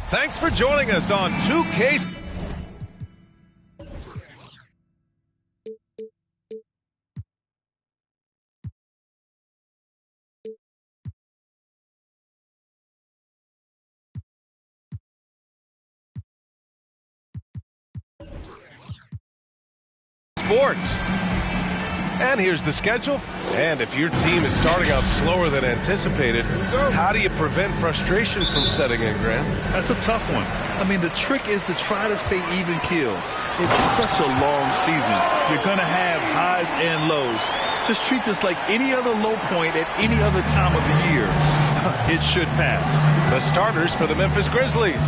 Thanks for joining us on 2K Sports. And here's the schedule. And if your team is starting out slower than anticipated, how do you prevent frustration from setting in, Grant? That's a tough one. I mean, the trick is to try to stay even keeled. It's such a long season. You're going to have highs and lows. Just treat this like any other low point at any other time of the year. It should pass. The starters for the Memphis Grizzlies.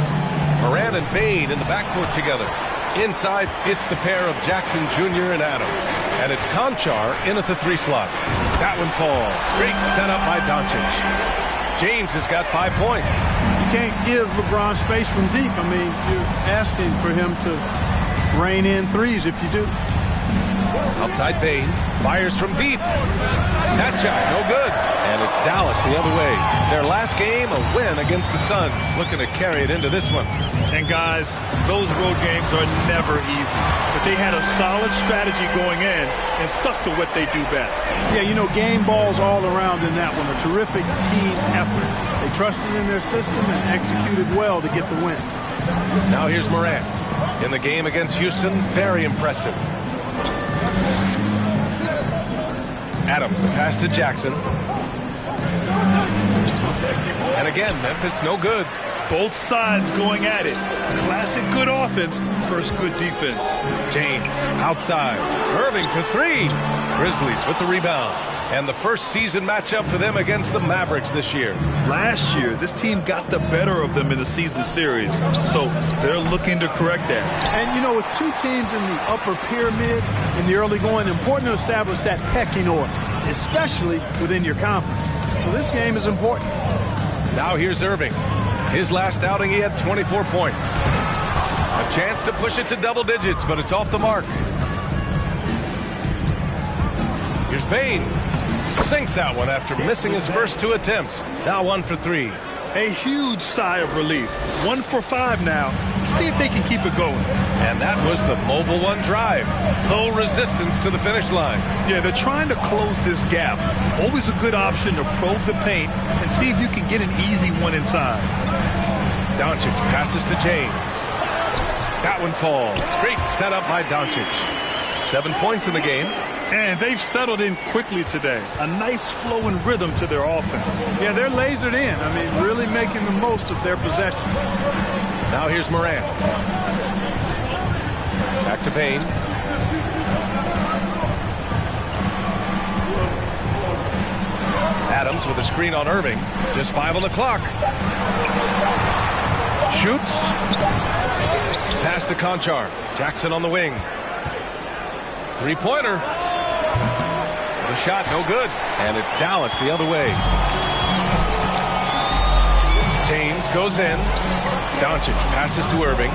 Morant and Bane in the backcourt together. Inside, it's the pair of Jackson Jr. and Adams. And it's Conchar in at the 3 slot. That one falls. Great setup by Doncic. James has got 5 points. You can't give LeBron space from deep. I mean, you're asking for him to rain in threes if you do. Outside Bane. Fires from deep. That shot, no good. And it's Dallas the other way. Their last game, a win against the Suns. Looking to carry it into this one. And guys, those road games are never easy. But they had a solid strategy going in and stuck to what they do best. Yeah, you know, game balls all around in that one. A terrific team effort. They trusted in their system and executed well to get the win. Now here's Morant. In the game against Houston, very impressive. Adams, the pass to Jackson. And again, Memphis no good. Both sides going at it. Classic good offense, first good defense. James outside. Irving for 3. Grizzlies with the rebound. And the first season matchup for them against the Mavericks this year. Last year, this team got the better of them in the season series. So they're looking to correct that. And, you know, with 2 teams in the upper pyramid in the early going, important to establish that pecking order, especially within your conference. So this game is important. Now here's Irving. His last outing, he had 24 points. A chance to push it to double digits, but it's off the mark. Here's Bane. Sinks that one after missing his first 2 attempts. Now 1 for 3. A huge sigh of relief. 1 for 5 now. See if they can keep it going. And that was the Mobile One drive. Low resistance to the finish line. Yeah, they're trying to close this gap. Always a good option to probe the paint and see if you can get an easy one inside. Doncic passes to James. That one falls. Great setup by Doncic. 7 points in the game. And they've settled in quickly today. A nice flow and rhythm to their offense. Yeah, they're lasered in. I mean, really making the most of their possessions. Now here's Morant. Back to Bane. Adams with a screen on Irving. Just 5 on the clock. Shoots. Pass to Conchar. Jackson on the wing. 3-pointer. The shot no good. And it's Dallas the other way. James goes in. Doncic passes to Irving.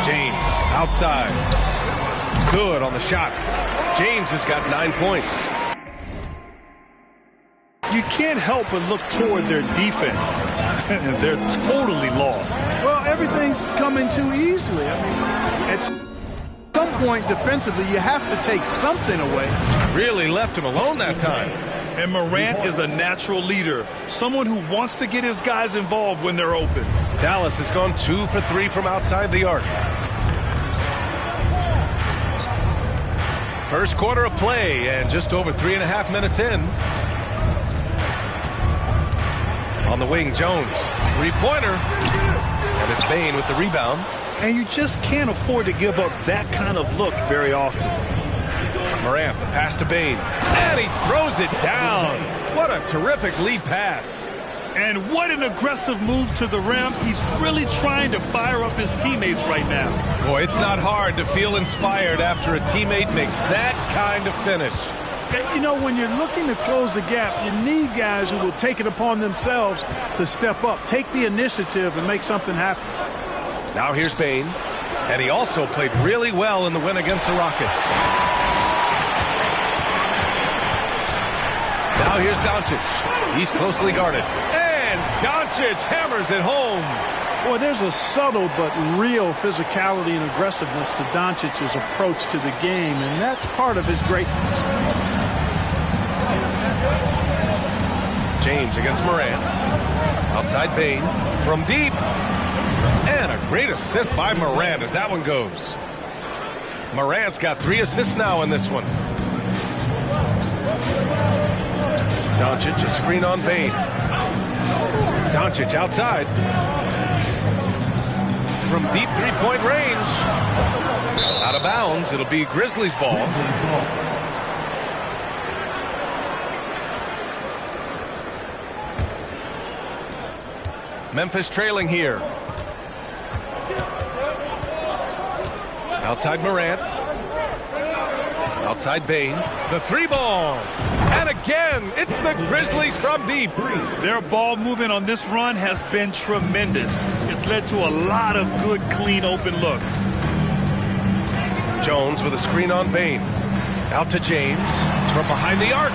James outside. Good on the shot. James has got 9 points. You can't help but look toward their defense. They're totally lost. Well, everything's coming too easily. I mean, at some point defensively, you have to take something away. Really left him alone that time. And Morant is a natural leader, someone who wants to get his guys involved when they're open. Dallas has gone 2 for 3 from outside the arc. First quarter of play and just over 3.5 minutes in. On the wing, Jones. 3-pointer. And it's Bane with the rebound. And you just can't afford to give up that kind of look very often. Morant, the pass to Bane. And he throws it down. What a terrific lead pass. And what an aggressive move to the rim. He's really trying to fire up his teammates right now. Boy, it's not hard to feel inspired after a teammate makes that kind of finish. You know, when you're looking to close the gap, you need guys who will take it upon themselves to step up, take the initiative, and make something happen. Now here's Bane. And he also played really well in the win against the Rockets. Now here's Doncic. He's closely guarded. And And Doncic hammers it home. Boy, there's a subtle but real physicality and aggressiveness to Doncic's approach to the game, and that's part of his greatness. James against Morant. Outside Bane from deep. And a great assist by Morant as that one goes. Morant's got 3 assists now in this one. Doncic, a screen on Bane. Doncic outside. From deep three-point range. Out of bounds. It'll be Grizzlies ball. Memphis trailing here. Outside Morant. Outside Bane. The 3-ball. And again, it's the Grizzlies from deep. Their ball movement on this run has been tremendous. It's led to a lot of good, clean, open looks. Jones with a screen on Bane. Out to James from behind the arc.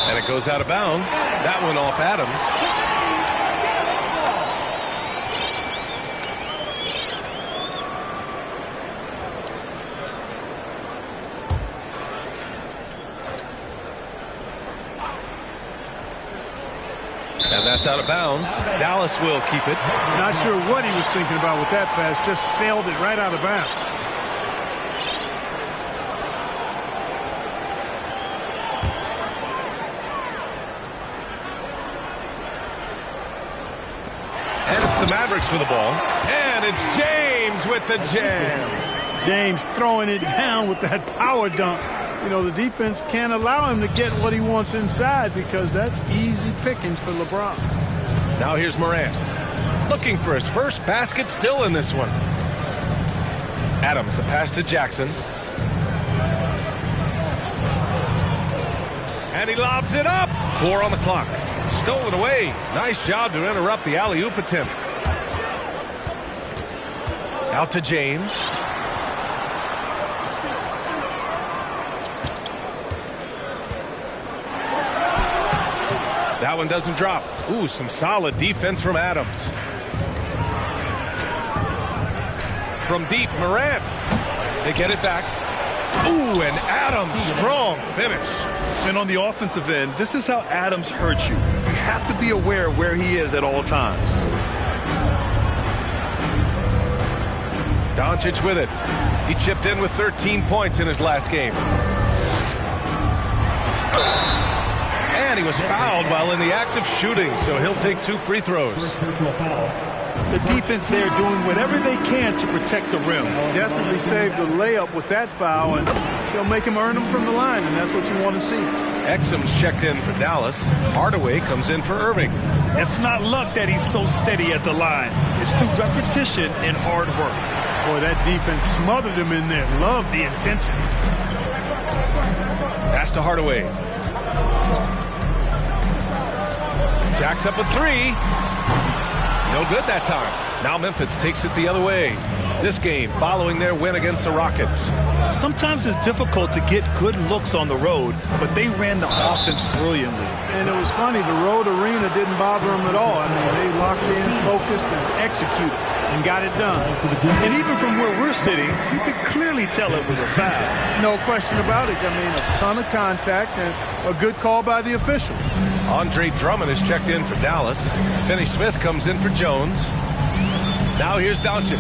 And it goes out of bounds. That one off Adams. And that's out of bounds. Dallas will keep it. Not sure what he was thinking about with that pass. Just sailed it right out of bounds. And it's the Mavericks with the ball. And it's James with the jam. James throwing it down with that power dunk. You know, the defense can't allow him to get what he wants inside because that's easy pickings for LeBron. Now here's Morant. Looking for his first basket still in this one. Adams, the pass to Jackson. And he lobs it up. 4 on the clock. Stolen away. Nice job to interrupt the alley-oop attempt. Out to James. That one doesn't drop. Ooh, some solid defense from Adams. From deep, Morant. They get it back. Ooh, and Adams, strong finish. And on the offensive end, this is how Adams hurts you. You have to be aware of where he is at all times. Doncic with it. He chipped in with 13 points in his last game. And he was fouled while in the act of shooting, so he'll take 2 free throws. The defense there doing whatever they can to protect the rim. Definitely saved the layup with that foul, and he'll make him earn them from the line, and that's what you want to see. Exum's checked in for Dallas. Hardaway comes in for Irving. It's not luck that he's so steady at the line. It's through repetition and hard work. Boy, that defense smothered him in there. Love the intensity. Pass to Hardaway. Jacks up a 3. No good that time. Now Memphis takes it the other way. This game following their win against the Rockets. Sometimes it's difficult to get good looks on the road, but they ran the offense brilliantly. And it was funny, the road arena didn't bother them at all. I mean, they locked in, focused, and executed, and got it done. And even from where we're sitting, you could clearly tell it was a foul. No question about it. I mean, a ton of contact and a good call by the official. Andre Drummond is checked in for Dallas. Finney-Smith comes in for Jones. Now here's Doncic.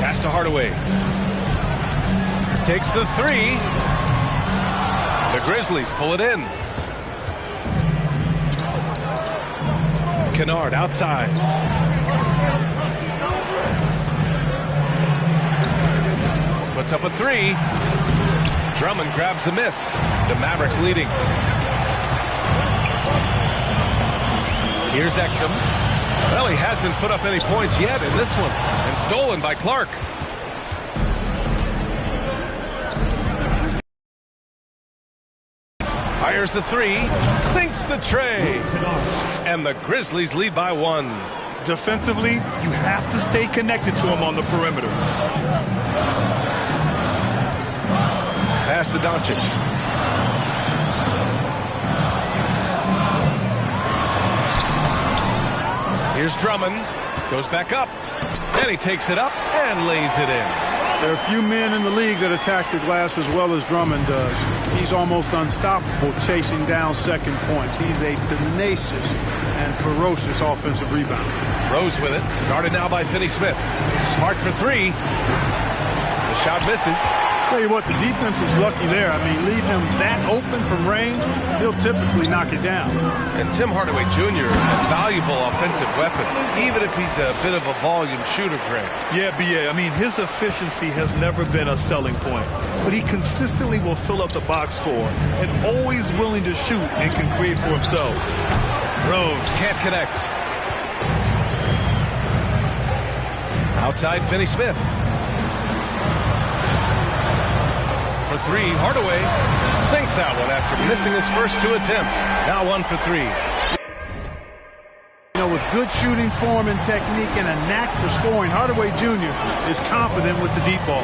Pass to Hardaway. Takes the 3. The Grizzlies pull it in. Kennard outside. Puts up a 3. Drummond grabs the miss. The Mavericks leading. Here's Exum. Well, he hasn't put up any points yet in this one. And stolen by Clark. Fires the 3. Sinks the tray. And the Grizzlies lead by 1. Defensively, you have to stay connected to him on the perimeter. Pass to Doncic. Here's Drummond. Goes back up. And he takes it up and lays it in. There are a few men in the league that attack the glass as well as Drummond does. He's almost unstoppable chasing down second points. He's a tenacious and ferocious offensive rebounder. Rose with it. Guarded now by Finney-Smith. Smart for three. The shot misses. Tell you what, the defense was lucky there. I mean, leave him that open from range, he'll typically knock it down. And Tim Hardaway Jr., a valuable offensive weapon, even if he's a bit of a volume shooter, Greg. Yeah, B.A. I mean, his efficiency has never been a selling point, but he consistently will fill up the box score and always willing to shoot and can create for himself. Rose can't connect. Outside Finney-Smith. For three, Hardaway sinks that one after missing his first two attempts. Now 1 for 3. You know, with good shooting form and technique and a knack for scoring, Hardaway Jr. is confident with the deep ball.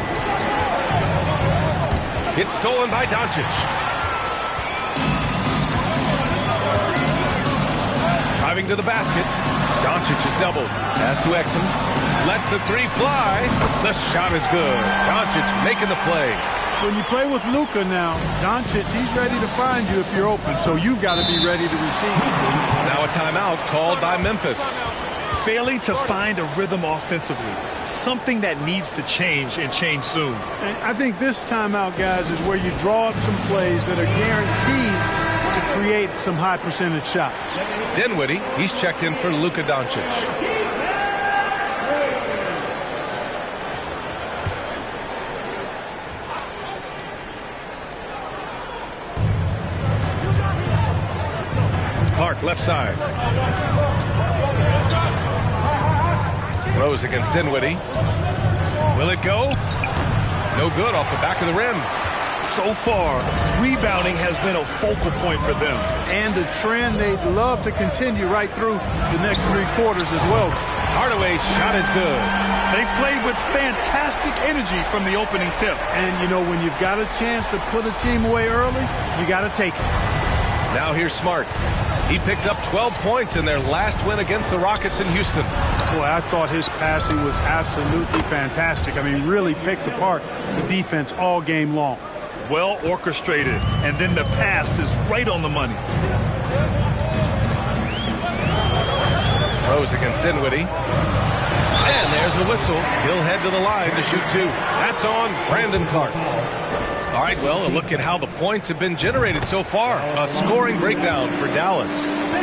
It's stolen by Doncic. Driving to the basket. Doncic is doubled. Pass to Exum. Lets the three fly. The shot is good. Doncic making the play. When you play with Luka now, Doncic, he's ready to find you if you're open, so you've got to be ready to receive. Now a timeout called by Memphis. Failing to find a rhythm offensively, something that needs to change and change soon. And I think this timeout, guys, is where you draw up some plays that are guaranteed to create some high percentage shots. Dinwiddie, he's checked in for Luka Doncic. Clark, left side. Rose against Dinwiddie. Will it go? No good off the back of the rim. So far, rebounding has been a focal point for them. And a trend they'd love to continue right through the next 3 quarters as well. Hardaway's shot is good. They played with fantastic energy from the opening tip. And, you know, when you've got a chance to put a team away early, you got to take it. Now here's Smart. He picked up 12 points in their last win against the Rockets in Houston. Boy, I thought his passing was absolutely fantastic. I mean, really picked apart the defense all game long. Well orchestrated, and then the pass is right on the money. Rose against Dinwiddie. And there's a whistle. He'll head to the line to shoot 2. That's on Brandon Clark. All right, well, a look at how the points have been generated so far. A scoring breakdown for Dallas.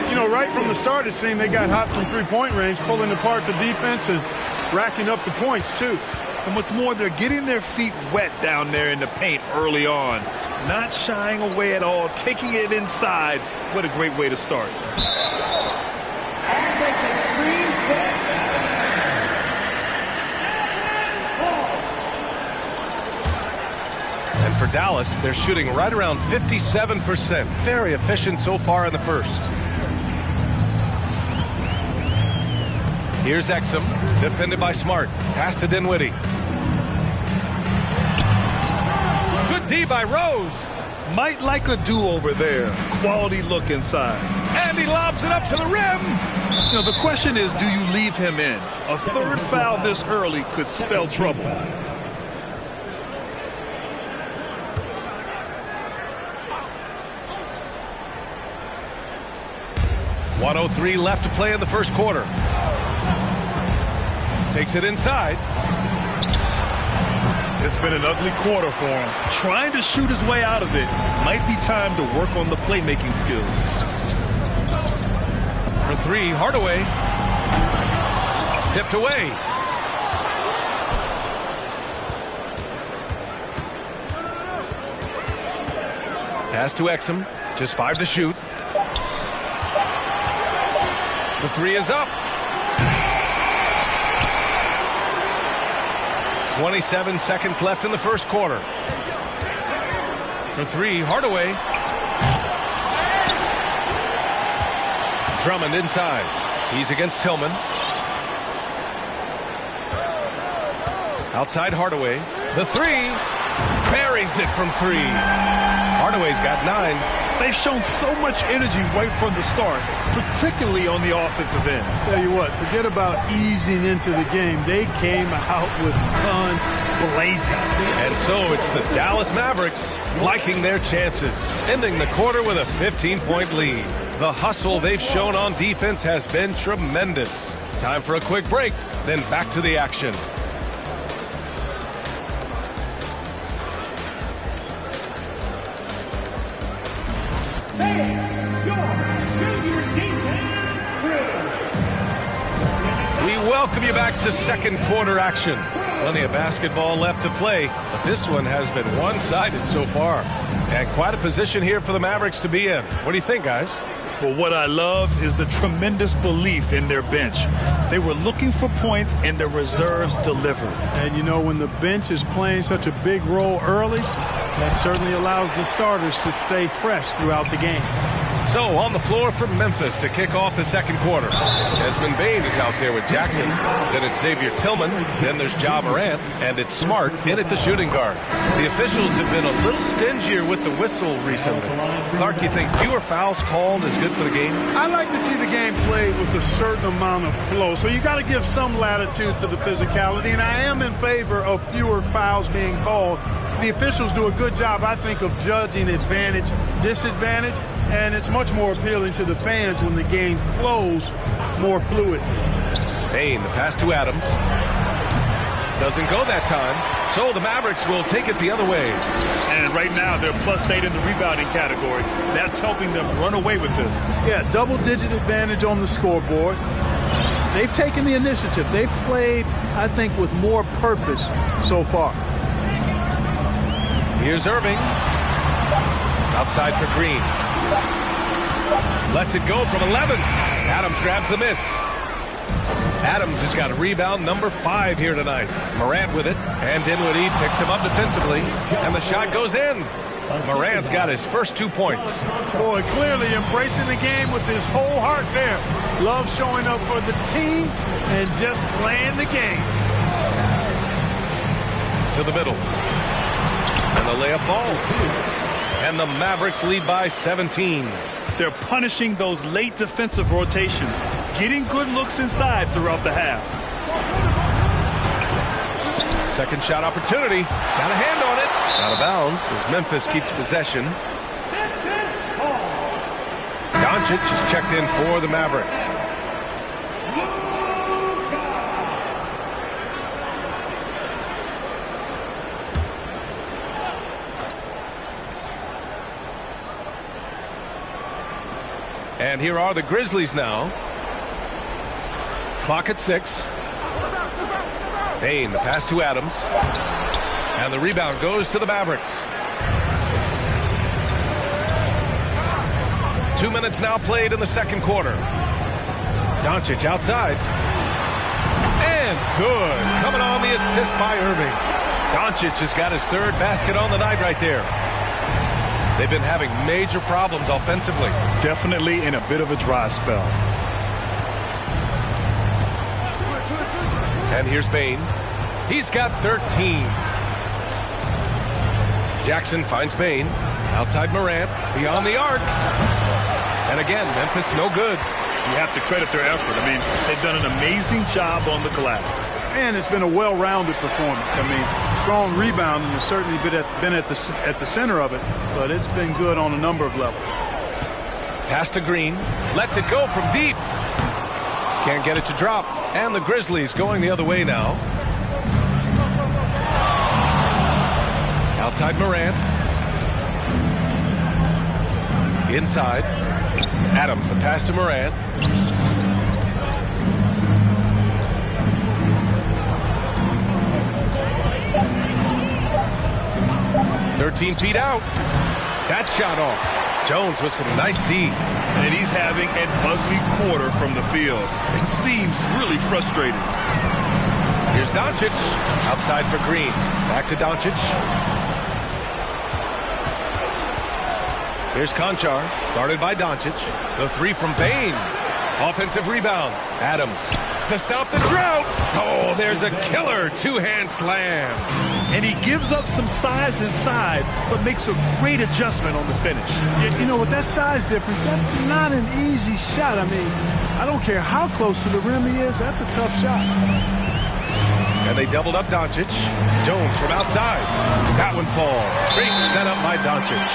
You know, right from the start, it seemed they got hot from three-point range, pulling apart the defense and racking up the points, too. And what's more, they're getting their feet wet down there in the paint early on. Not shying away at all, taking it inside. What a great way to start. And for Dallas, they're shooting right around 57%. Very efficient so far in the first. Here's Exum, defended by Smart. Pass to Dinwiddie. Good D by Rose. Might like a do-over there. Quality look inside. And he lobs it up to the rim. You know, the question is, do you leave him in? A third foul this early could spell trouble. .103 left to play in the first quarter. Takes it inside. It's been an ugly quarter for him. Trying to shoot his way out of it. Might be time to work on the playmaking skills. For 3, Hardaway. Tipped away. Pass to Exum. Just 5 to shoot. The 3 is up. 27 seconds left in the first quarter. For 3, Hardaway. Drummond inside. He's against Tillman. Outside Hardaway. The 3. buries it from 3. Hardaway's got 9. They've shown so much energy right from the start, particularly on the offensive end. Tell you what, forget about easing into the game. They came out with guns blazing. And so it's the Dallas Mavericks liking their chances, ending the quarter with a 15-point lead. The hustle they've shown on defense has been tremendous. Time for a quick break, then back to the action. We welcome you back to second quarter action. Plenty of basketball left to play, but this one has been one-sided so far. And quite a position here for the Mavericks to be in. What do you think, guys? Well, what I love is the tremendous belief in their bench. They were looking for points, and their reserves delivered. And, you know, when the bench is playing such a big role early, that certainly allows the starters to stay fresh throughout the game. So on the floor for Memphis to kick off the second quarter. Desmond Bane is out there with Jackson. Then it's Xavier Tillman. Then there's Ja Morant. And it's Smart in at the shooting guard. The officials have been a little stingier with the whistle recently. Clark, you think fewer fouls called is good for the game? I like to see the game played with a certain amount of flow. So you got to give some latitude to the physicality. And I am in favor of fewer fouls being called. The officials do a good job, I think, of judging advantage, disadvantage. And it's much more appealing to the fans when the game flows more fluid. Bane, the pass to Adams. Doesn't go that time. So the Mavericks will take it the other way. And right now, they're +8 in the rebounding category. That's helping them run away with this. Yeah, double-digit advantage on the scoreboard. They've taken the initiative. They've played, I think, with more purpose so far. Here's Irving. Outside for Green. Lets it go from 11. Adams grabs the miss. Adams has got a rebound number 5 here tonight. Morant with it, and Dinwiddie picks him up defensively, and the shot goes in. Morant's got his first 2 points. Boy, clearly embracing the game with his whole heart there. Love showing up for the team and just playing the game. To the middle. And the layup falls. And the Mavericks lead by 17. They're punishing those late defensive rotations, getting good looks inside throughout the half. Second shot opportunity. Got a hand on it. Out of bounds as Memphis keeps possession. Doncic is checked in for the Mavericks. And here are the Grizzlies now. Clock at 6. Bane, the pass to Adams. And the rebound goes to the Mavericks. 2 minutes now played in the second quarter. Doncic outside. And good. Coming on the assist by Irving. Doncic has got his 3rd basket on the night right there. They've been having major problems offensively. Definitely in a bit of a dry spell. And here's Bane. He's got 13. Jackson finds Bane. Outside Morant. Beyond the arc. And again, Memphis no good. You have to credit their effort. I mean, they've done an amazing job on the glass. And it's been a well-rounded performance. I mean, strong rebounding has certainly been at the center of it, but it's been good on a number of levels. Pass to Green. Lets it go from deep. Can't get it to drop. And the Grizzlies going the other way now. Outside Morant. Inside. Adams, the pass to Morant. "13 feet out." That shot off. Jones with some nice D. And he's having an ugly quarter from the field. It seems really frustrating. Here's Doncic. Outside for Green. Back to Doncic. Here's Konchar. Guarded by Doncic. The 3 from Bane. Offensive rebound. Adams to stop the drought. Oh, there's a killer two-hand slam. And he gives up some size inside, but makes a great adjustment on the finish. You know, with that size difference, that's not an easy shot. I mean, I don't care how close to the rim he is. That's a tough shot. And they doubled up Doncic. Jones from outside. That one falls. Great setup by Doncic.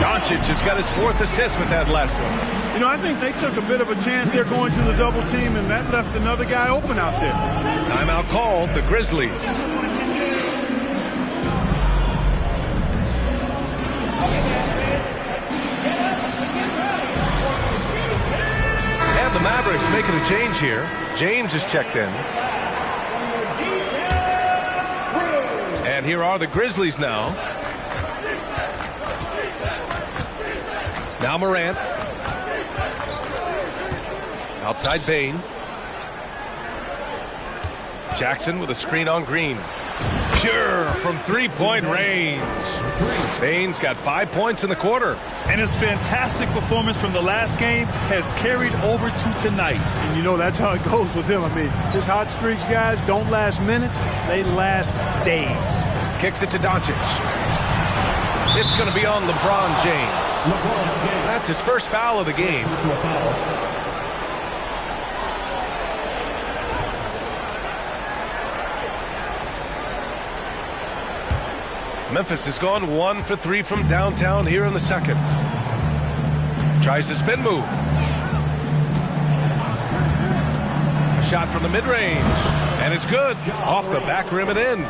Doncic has got his 4th assist with that last one. You know, I think they took a bit of a chance there going to the double team, and that left another guy open out there. Timeout called, the Grizzlies. And the Mavericks making a change here. James is checked in. And here are the Grizzlies now. Now Morant. Outside Bane. Jackson with a screen on Green. Pure from three-point range. Bane's got 5 points in the quarter. And his fantastic performance from the last game has carried over to tonight. And you know, that's how it goes with him. I mean, his hot streaks, guys, don't last minutes. They last days. Kicks it to Doncic. It's going to be on LeBron James. That's his first foul of the game. Memphis has gone 1 for 3 from downtown here in the second. Tries the spin move. A shot from the mid-range. And it's good. Off the back rim and in.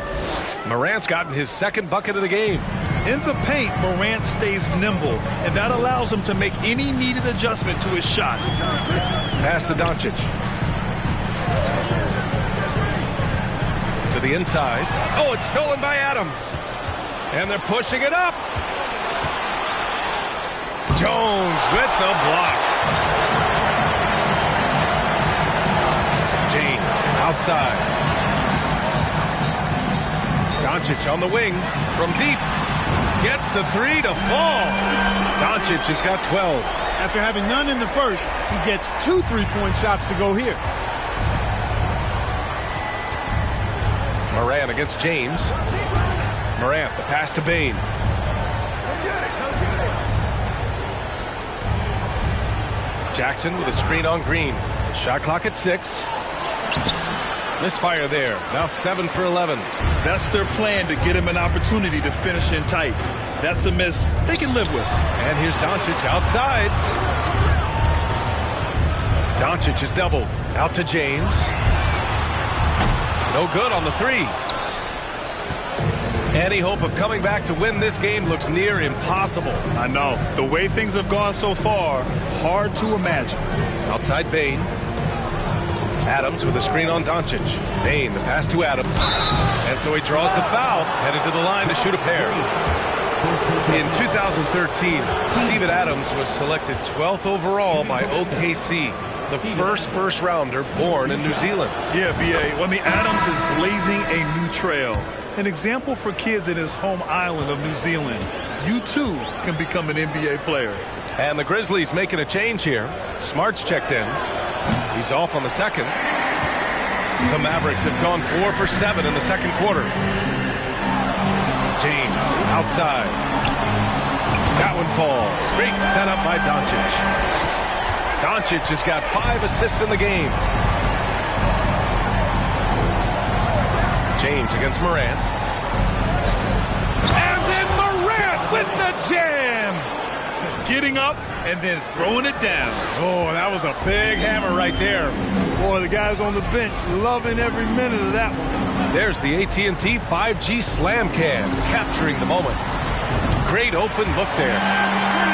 Morant's gotten his 2nd bucket of the game. In the paint, Morant stays nimble, and that allows him to make any needed adjustment to his shot. Pass to Doncic. To the inside. Oh, it's stolen by Adams. And they're pushing it up. Jones with the block. James outside. Doncic on the wing from deep. Gets the 3 to fall. Doncic has got 12. After having none in the first, he gets 2 3-point shots to go here. Morant against James. Morant, the pass to Bane. Jackson with a screen on Green. Shot clock at 6. Misfire there. Now 7 for 11. That's their plan, to get him an opportunity to finish in tight. That's a miss they can live with. And here's Doncic outside. Doncic is doubled. Out to James. No good on the 3. Any hope of coming back to win this game looks near impossible. I know. The way things have gone so far, hard to imagine. Outside Bane. Adams with a screen on Doncic. Bane, the pass to Adams. And so he draws the foul, headed to the line to shoot a pair. In 2013, Steven Adams was selected 12th overall by OKC, the first rounder born in New Zealand. Yeah, B.A. Well, I mean, Adams is blazing a new trail. An example for kids in his home island of New Zealand. You, too, can become an NBA player. And the Grizzlies making a change here. Smart's checked in. He's off on the second. The Mavericks have gone 4 for 7 in the second quarter. James outside. That one falls. Great setup by Doncic. Doncic has got 5 assists in the game. James against Morant. And then Morant with the jam. Getting up and then throwing it down. Oh, that was a big hammer right there. Boy, the guys on the bench loving every minute of that one. There's the AT&T 5G Slam Cam, capturing the moment. Great open look there.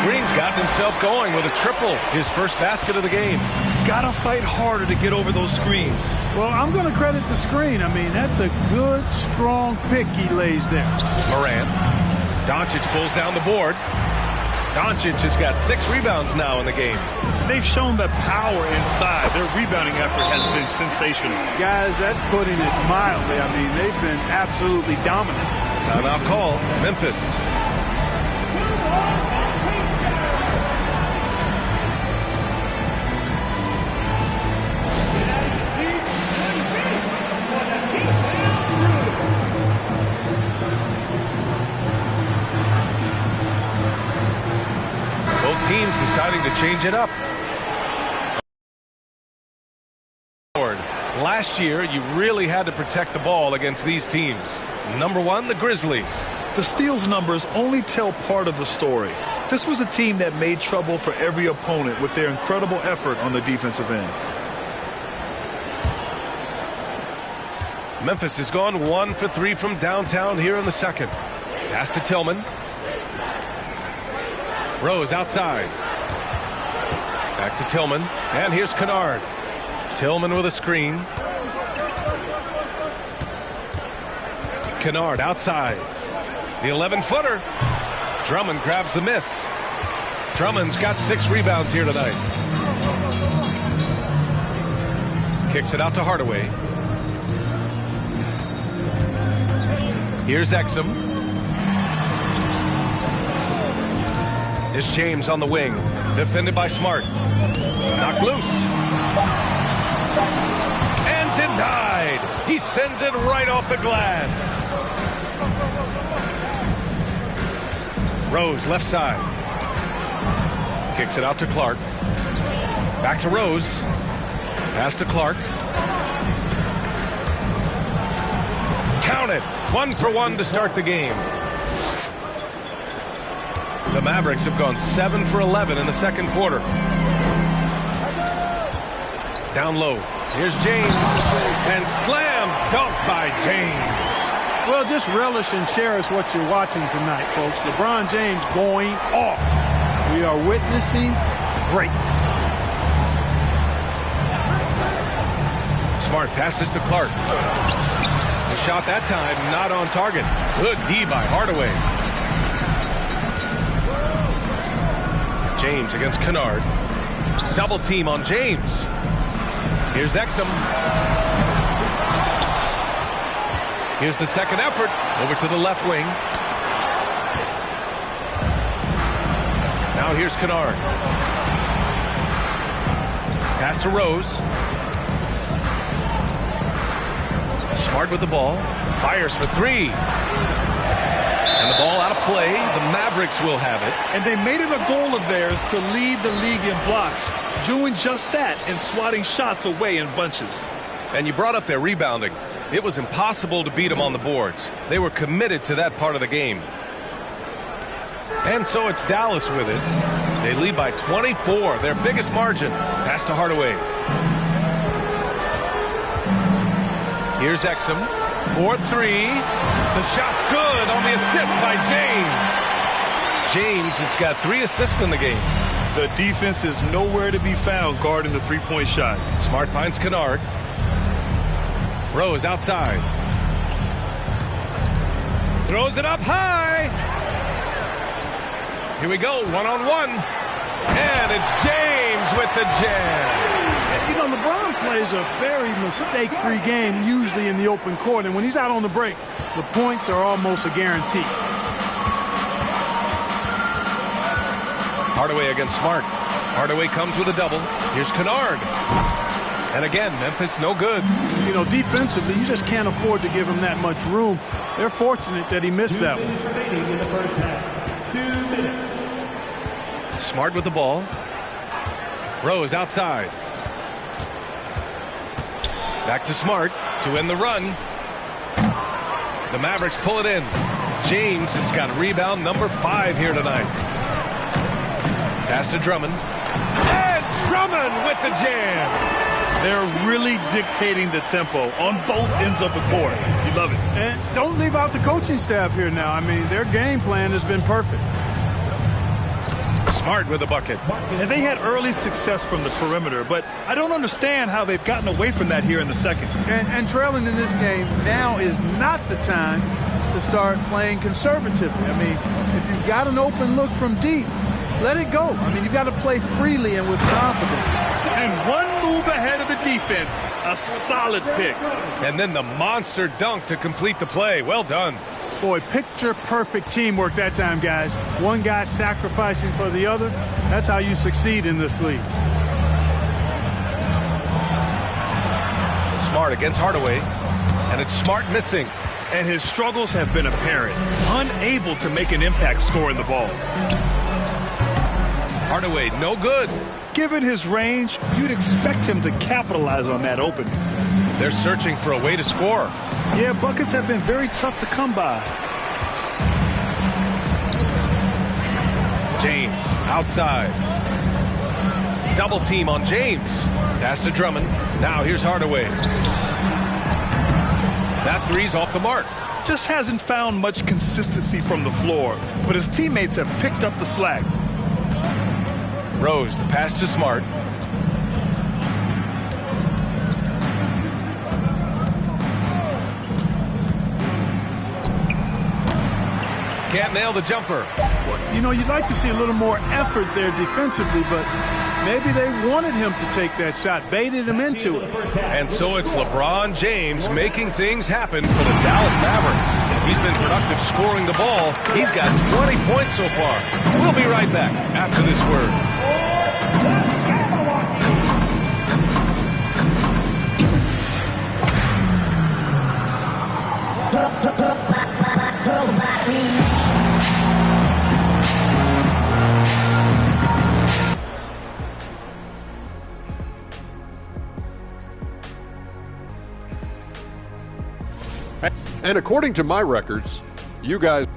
Green's gotten himself going with a triple, his first basket of the game. Gotta fight harder to get over those screens. Well, I'm going to credit the screen. I mean, that's a good, strong pick he lays there. Morant. Doncic pulls down the board. Doncic has got 6 rebounds now in the game. They've shown the power inside. Their rebounding effort has been sensational. Guys, that's putting it mildly. I mean, they've been absolutely dominant. Timeout call, Memphis. to change it up. Last year, you really had to protect the ball against these teams. Number one, the Grizzlies. The steals numbers only tell part of the story. This was a team that made trouble for every opponent with their incredible effort on the defensive end. Memphis has gone 1 for 3 from downtown here in the second. Pass to Tillman. Rose outside. Back to Tillman. And here's Kennard. Tillman with a screen. Kennard outside. The 11-footer. Drummond grabs the miss. Drummond's got 6 rebounds here tonight. Kicks it out to Hardaway. Here's Exum. It's James on the wing. Defended by Smart. Knocked loose. And denied. He sends it right off the glass. Rose left side. Kicks it out to Clark. Back to Rose. Pass to Clark. Count it. 1 for 1 to start the game. The Mavericks have gone 7 for 11 in the second quarter. Down low. Here's James. And slam dunk by James. Well, just relish and cherish what you're watching tonight, folks. LeBron James going off. We are witnessing greatness. Smart passes to Clark. The shot that time not on target. Good D by Hardaway. James against Kennard. Double team on James. Here's Exum. Here's the second effort. Over to the left wing. Now here's Kennard. Pass to Rose. Smart with the ball. Fires for 3. And the ball out of play. The Mavericks will have it. And they made it a goal of theirs to lead the league in blocks, doing just that and swatting shots away in bunches. And you brought up their rebounding. It was impossible to beat them on the boards. They were committed to that part of the game. And so it's Dallas with it. They lead by 24, their biggest margin. Pass to Hardaway. Here's Exum. 4-3. The shot's good on the assist by James. James has got 3 assists in the game. The defense is nowhere to be found guarding the three-point shot. Smart finds Kennard. Rose outside. Throws it up high. Here we go, one-on-one. And it's James with the jam. You know, LeBron plays a very mistake-free game, usually in the open court. And when he's out on the break, the points are almost a guarantee. Hardaway against Smart. Hardaway comes with a double. Here's Kennard. And again, Memphis no good. You know, defensively, you just can't afford to give him that much room. They're fortunate that he missed that one. In the first half. 2 minutes. Smart with the ball. Rose outside. Back to Smart to end the run. The Mavericks pull it in. James has got rebound number 5 here tonight. Pass to Drummond. And Drummond with the jam. They're really dictating the tempo on both ends of the court. You love it. And don't leave out the coaching staff here now. I mean, their game plan has been perfect. Smart with a bucket. And they had early success from the perimeter, but I don't understand how they've gotten away from that here in the second. And trailing in this game, now is not the time to start playing conservatively. I mean, if you've got an open look from deep, let it go. I mean, you've got to play freely and with confidence. And one move ahead of the defense, a solid pick. And then the monster dunk to complete the play. Well done. Boy, picture-perfect teamwork that time, guys. One guy sacrificing for the other. That's how you succeed in this league. Smart against Hardaway. And it's Smart missing. And his struggles have been apparent. Unable to make an impact scoring the ball. Hardaway, no good. Given his range, you'd expect him to capitalize on that opening. They're searching for a way to score. Yeah, buckets have been very tough to come by. James, outside. Double team on James. Pass to Drummond. Now here's Hardaway. That three's off the mark. Just hasn't found much consistency from the floor, but his teammates have picked up the slack. Rose, the pass to Smart. Can't nail the jumper. You know, you'd like to see a little more effort there defensively, but maybe they wanted him to take that shot, baited him into it. And so it's LeBron James making things happen for the Dallas Mavericks. He's been productive scoring the ball. He's got 20 points so far. We'll be right back after this word. And according to my records, you guys...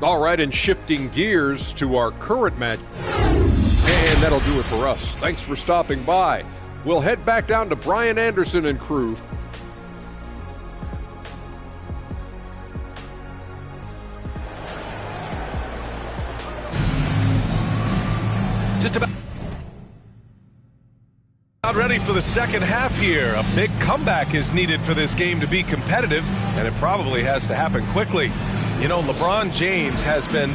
All right, and shifting gears to our current match. And that'll do it for us. Thanks for stopping by. We'll head back down to Brian Anderson and crew. Just about ready for the second half here. A big comeback is needed for this game to be competitive, and it probably has to happen quickly. You know, LeBron James has been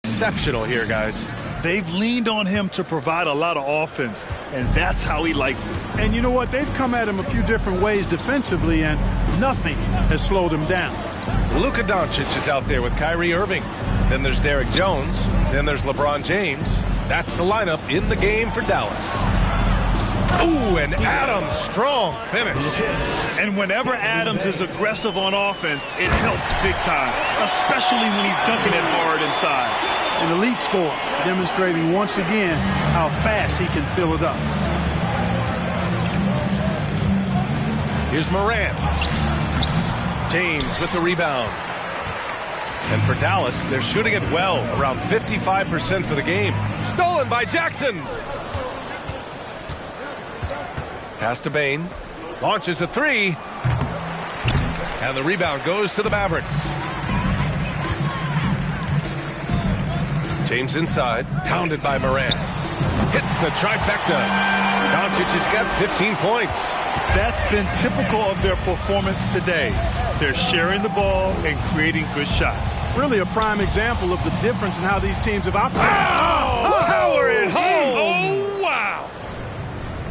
exceptional here, guys. They've leaned on him to provide a lot of offense, and that's how he likes it. And you know what? They've come at him a few different ways defensively, and nothing has slowed him down. Luka Doncic is out there with Kyrie Irving. Then there's Derrick Jones. Then there's LeBron James. That's the lineup in the game for Dallas. Ooh, and Adams, strong finish. And whenever Adams is aggressive on offense, it helps big time, especially when he's dunking it hard inside. An elite scorer, demonstrating once again how fast he can fill it up. Here's Morant. James with the rebound. And for Dallas, they're shooting it well, around 55% for the game. Stolen by Jackson. Pass to Bane. Launches a three. And the rebound goes to the Mavericks. James inside, pounded by Morant. Hits the trifecta. Doncic has got 15 points. That's been typical of their performance today. They're sharing the ball and creating good shots. Really a prime example of the difference in how these teams have operated. Oh, power it home! Oh, wow!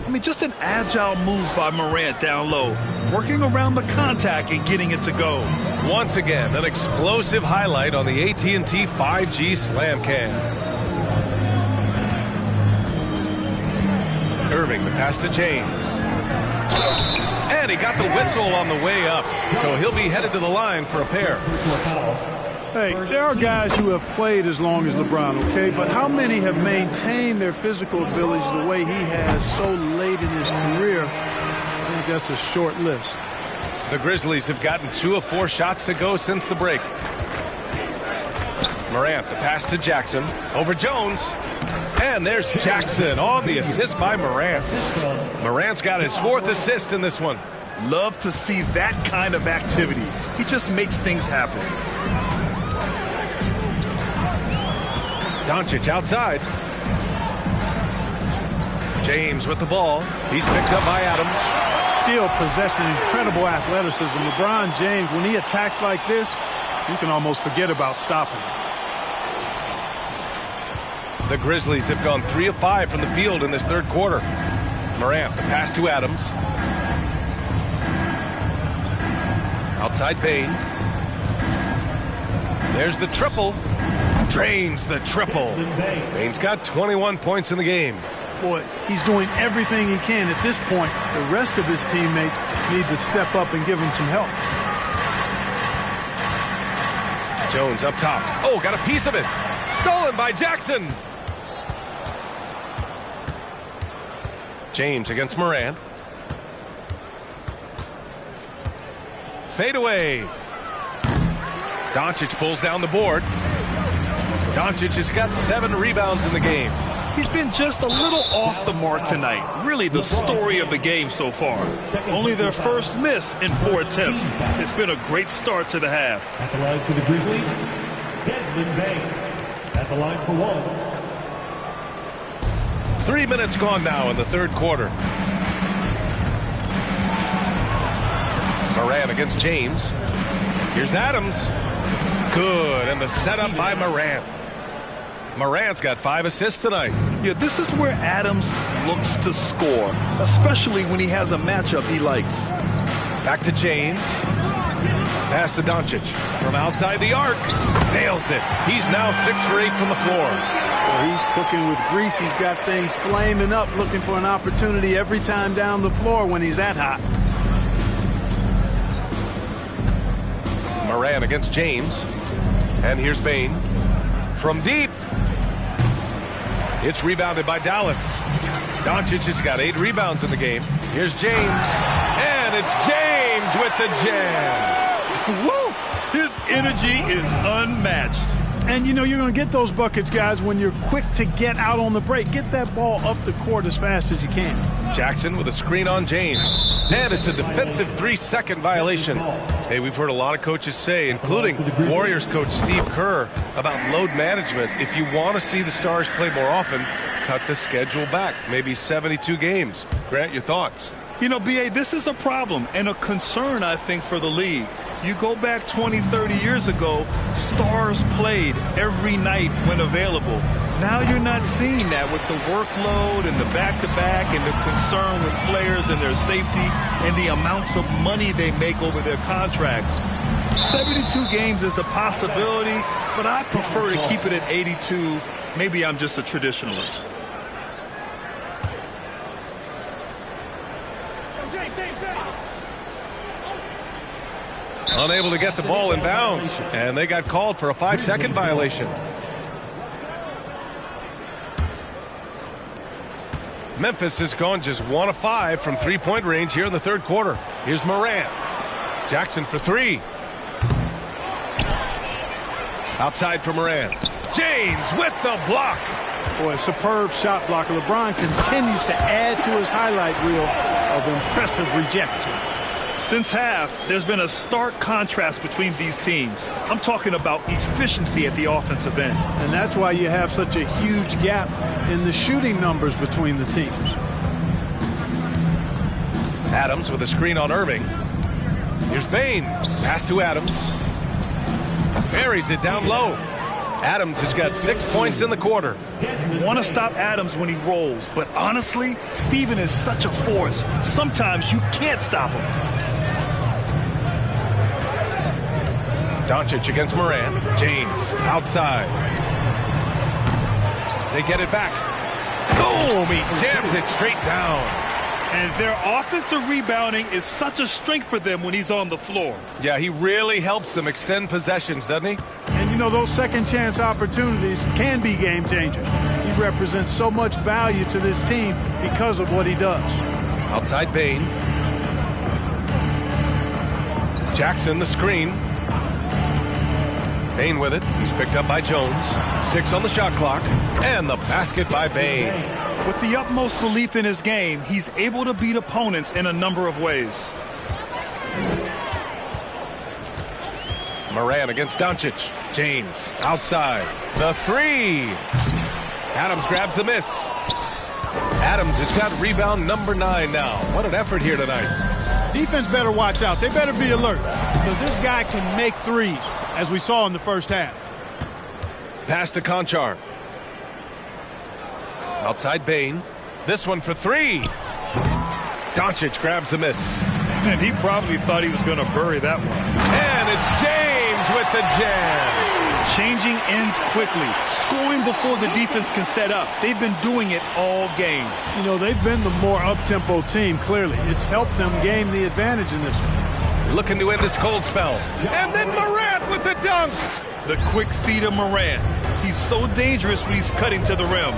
I mean, just an agile move by Morant down low, working around the contact and getting it to go. Once again, an explosive highlight on the AT&T 5G Slam Cam. Irving, the pass to James. And he got the whistle on the way up, so he'll be headed to the line for a pair. Hey, there are guys who have played as long as LeBron, okay? But how many have maintained their physical abilities the way he has so late in his career? I think that's a short list. The Grizzlies have gotten 2 of 4 shots to go since the break. Morant, the pass to Jackson. Over Jones. And there's Jackson on the assist by Morant. Morant's got his 4th assist in this one. Love to see that kind of activity. He just makes things happen. Doncic outside. James with the ball. He's picked up by Adams. Still possessing incredible athleticism. LeBron James, when he attacks like this, you can almost forget about stopping him. The Grizzlies have gone 3 of 5 from the field in this third quarter. Morant, the pass to Adams. Outside Bane. There's the triple. Drains the triple. Bane's got 21 points in the game. Boy, he's doing everything he can at this point. The rest of his teammates need to step up and give him some help. Jones up top. Oh, got a piece of it. Stolen by Jackson. James against Moran. Fade away. Doncic pulls down the board. Doncic has got 7 rebounds in the game. He's been just a little off the mark tonight. Really the story of the game so far. Only their first miss in 4 attempts. It's been a great start to the half. At the line for the Grizzlies, Desmond Bane. At the line for 1. 3 minutes gone now in the third quarter. Moran against James. Here's Adams. Good, and the setup by Moran. Moran's got 5 assists tonight. Yeah, this is where Adams looks to score, especially when he has a matchup he likes. Back to James. Pass to Doncic. From outside the arc. Nails it. He's now 6 for 8 from the floor. Well, he's cooking with grease. He's got things flaming up, looking for an opportunity every time down the floor when he's that hot. Moran against James. And here's Bane. From deep. It's rebounded by Dallas. Doncic has got 8 rebounds in the game. Here's James. And it's James with the jam. Woo! His energy is unmatched. And, you know, you're going to get those buckets, guys, when you're quick to get out on the break. Get that ball up the court as fast as you can. Jackson with a screen on James. And it's a defensive 3-second violation. Hey, we've heard a lot of coaches say, including Warriors coach Steve Kerr, about load management. If you want to see the Stars play more often, cut the schedule back. Maybe 72 games. Grant, your thoughts? You know, B.A., this is a problem and a concern, I think, for the league. You go back 20, 30 years ago, Stars played every night when available. Now you're not seeing that with the workload and the back-to-back and the concern with players and their safety and the amounts of money they make over their contracts. 72 games is a possibility, but I prefer to keep it at 82. Maybe I'm just a traditionalist. Unable to get the ball in bounds, and they got called for a 5-second violation. Memphis has gone just 1 of 5 from 3-point range here in the third quarter. Here's Moran. Jackson for 3. Outside for Moran. James with the block. Boy, superb shot blocker. LeBron continues to add to his highlight reel of impressive rejections. Since half, there's been a stark contrast between these teams. I'm talking about efficiency at the offensive end. And that's why you have such a huge gap in the shooting numbers between the teams. Adams with a screen on Irving. Here's Bane. Pass to Adams. Buries it down low. Adams has got 6 points in the quarter. You want to stop Adams when he rolls, but honestly, Steven is such a force. Sometimes you can't stop him. Doncic against Moran. James outside. They get it back. Boom! He jams it straight down. And their offensive rebounding is such a strength for them when he's on the floor. Yeah, he really helps them extend possessions, doesn't he? And, you know, those second chance opportunities can be game changers. He represents so much value to this team because of what he does. Outside Bane. Jackson the screen. Bane with it. He's picked up by Jones. 6 on the shot clock. And the basket by Bane. With the utmost belief in his game, he's able to beat opponents in a number of ways. Moran against Doncic. James outside. The 3. Adams grabs the miss. Adams has got rebound number 9 now. What an effort here tonight. Defense better watch out. They better be alert because this guy can make threes, as we saw in the first half. Pass to Conchar. Outside Bane. This one for 3. Doncic grabs the miss. And he probably thought he was going to bury that one. And it's James James with the jam. Changing ends quickly, scoring before the defense can set up. They've been doing it all game. You know, they've been the more up-tempo team, clearly. It's helped them gain the advantage in this one. Looking to end this cold spell. And then Morant with the dunks. The quick feed of Morant. He's so dangerous when he's cutting to the rim.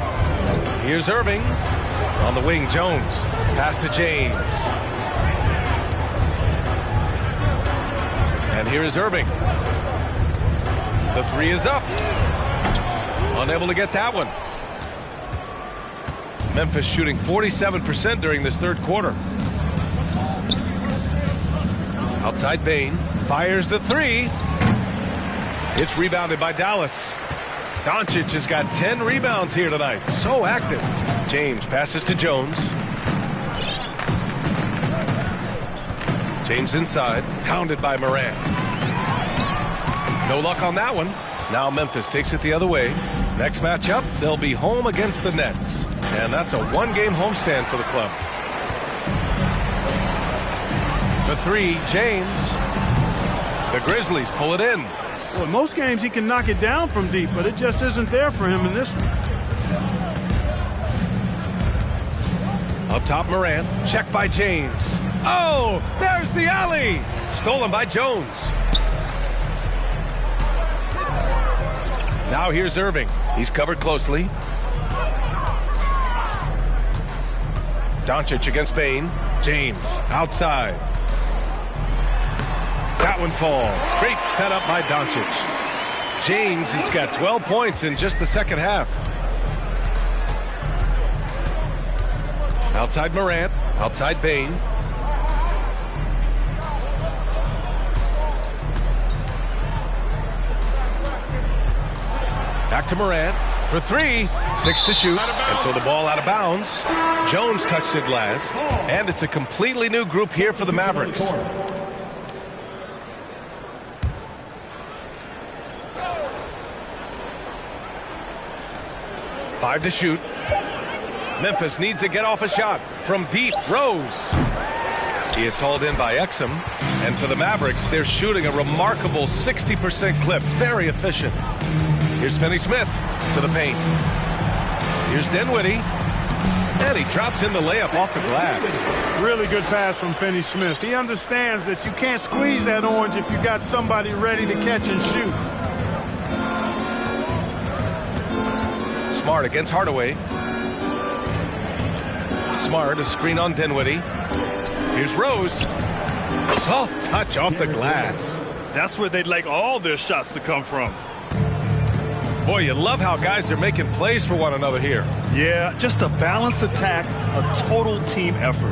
Here's Irving. On the wing, Jones. Pass to James. And here is Irving. The three is up. Unable to get that one. Memphis shooting 47% during this third quarter. Outside Bane. Fires the three. It's rebounded by Dallas. Doncic has got 10 rebounds here tonight. So active. James passes to Jones. James inside. Hounded by Morant. No luck on that one. Now Memphis takes it the other way. Next matchup, they'll be home against the Nets. And that's a one-game homestand for the club. The three, James. The Grizzlies pull it in. Well, in most games he can knock it down from deep, but it just isn't there for him in this one. Up top, Morant. Check by James. Oh, there's the alley. Stolen by Jones. Now here's Irving. He's covered closely. Doncic against Bane. James outside. That one falls. Great setup by Doncic. James has got 12 points in just the second half. Outside Morant. Outside Bane. Back to Morant for three. 6 to shoot. And so the ball out of bounds. Jones touched it last. And it's a completely new group here for the Mavericks. 5 to shoot. Memphis needs to get off a shot from deep. Rose. It's hauled in by Exum. And for the Mavericks, they're shooting a remarkable 60% clip. Very efficient. Here's Finney-Smith to the paint. Here's Dinwiddie. And he drops in the layup off the glass. Really good pass from Finney-Smith. He understands that you can't squeeze that orange if you got somebody ready to catch and shoot. Smart against Hardaway. Smart, a screen on Dinwiddie. Here's Rose. Soft touch off the glass. That's where they'd like all their shots to come from. Boy, you love how guys are making plays for one another here. Yeah, just a balanced attack, a total team effort.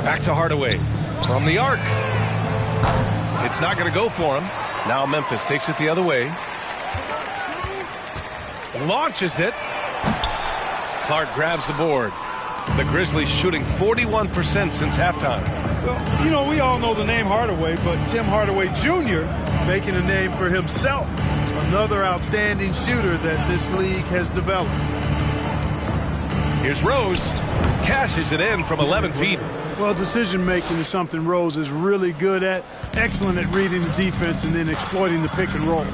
Back to Hardaway. From the arc. It's not going to go for him. Now Memphis takes it the other way. Launches it. Clark grabs the board. The Grizzlies shooting 41% since halftime. Well, you know, we all know the name Hardaway, but Tim Hardaway Jr. making a name for himself. Another outstanding shooter that this league has developed. Here's Rose. Cashes it in from 11 feet. Well, decision-making is something Rose is really good at. Excellent at reading the defense and then exploiting the pick and roll.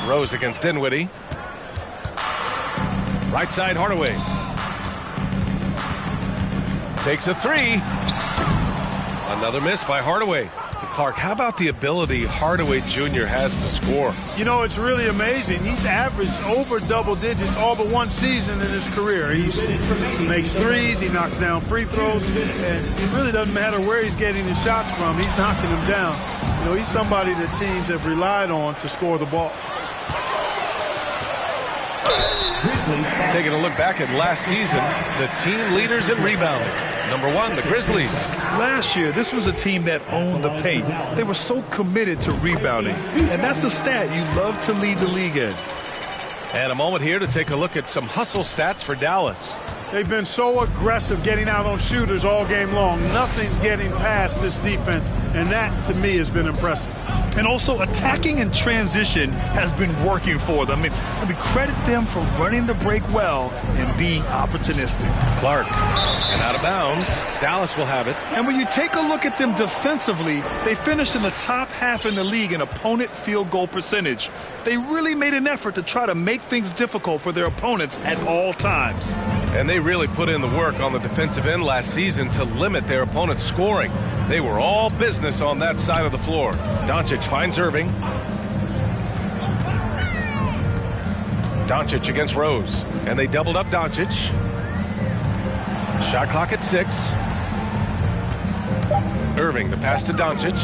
Rose against Dinwiddie. Right side, Hardaway. Takes a three. Another miss by Hardaway. Clark, how about the ability Hardaway Jr. has to score? You know, it's really amazing. He's averaged over double digits all but one season in his career. He makes threes, he knocks down free throws, and it really doesn't matter where he's getting his shots from. He's knocking them down. You know, he's somebody that teams have relied on to score the ball. Taking a look back at last season, the team leaders in rebounding. Number one, the Grizzlies. Last year, this was a team that owned the paint. They were so committed to rebounding. And that's a stat you love to lead the league in. And a moment here to take a look at some hustle stats for Dallas. They've been so aggressive getting out on shooters all game long. Nothing's getting past this defense, and that, to me, has been impressive. And also attacking in transition has been working for them. I mean, credit them for running the break well and being opportunistic. Clark, and out of bounds. Dallas will have it. And when you take a look at them defensively, they finished in the top half in the league in opponent field goal percentage. They really made an effort to try to make things difficult for their opponents at all times. And they really put in the work on the defensive end last season to limit their opponent's scoring. They were all business on that side of the floor. Doncic finds Irving. Doncic against Rose. And they doubled up Doncic. Shot clock at 6. Irving, the pass to Doncic.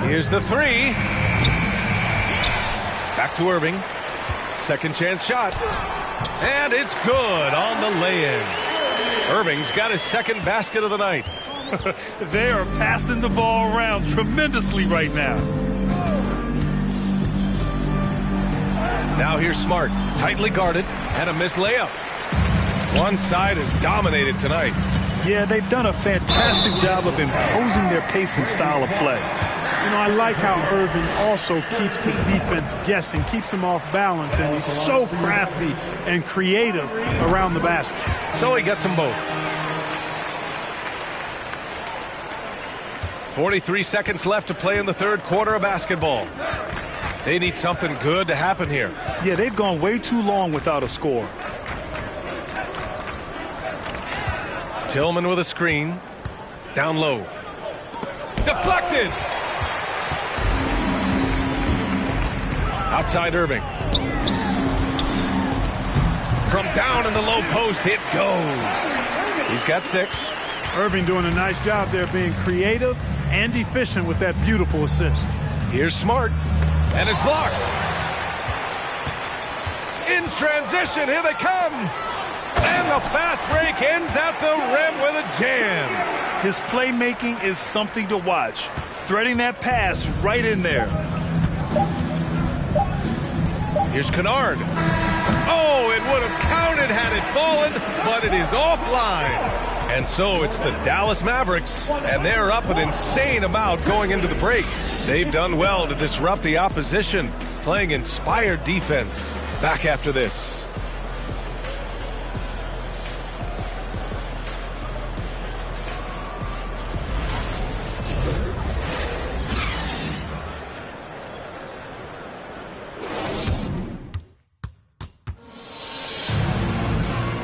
Here's the 3. Back to Irving. Second chance shot. And it's good on the lay-in. Irving's got his second basket of the night. They are passing the ball around tremendously right now. Now here's Smart, tightly guarded, and a missed layup. One side is dominated tonight. Yeah, they've done a fantastic job of imposing their pace and style of play. You know, I like how Irving also keeps the defense guessing, keeps them off balance, and he's so crafty and creative around the basket. So he gets them both. 43 seconds left to play in the third quarter of basketball. They need something good to happen here. Yeah, they've gone way too long without a score. Tillman with a screen. Down low. Deflected! Outside Irving. From down in the low post, it goes. He's got 6. Irving doing a nice job there being creative and efficient with that beautiful assist. Here's Smart. And it's blocked. In transition, here they come. And the fast break ends at the rim with a jam. His playmaking is something to watch. Threading that pass right in there. Here's Kennard. Oh, it would have counted had it fallen, but it is offline. And so it's the Dallas Mavericks, and they're up an insane amount going into the break. They've done well to disrupt the opposition, playing inspired defense. Back after this.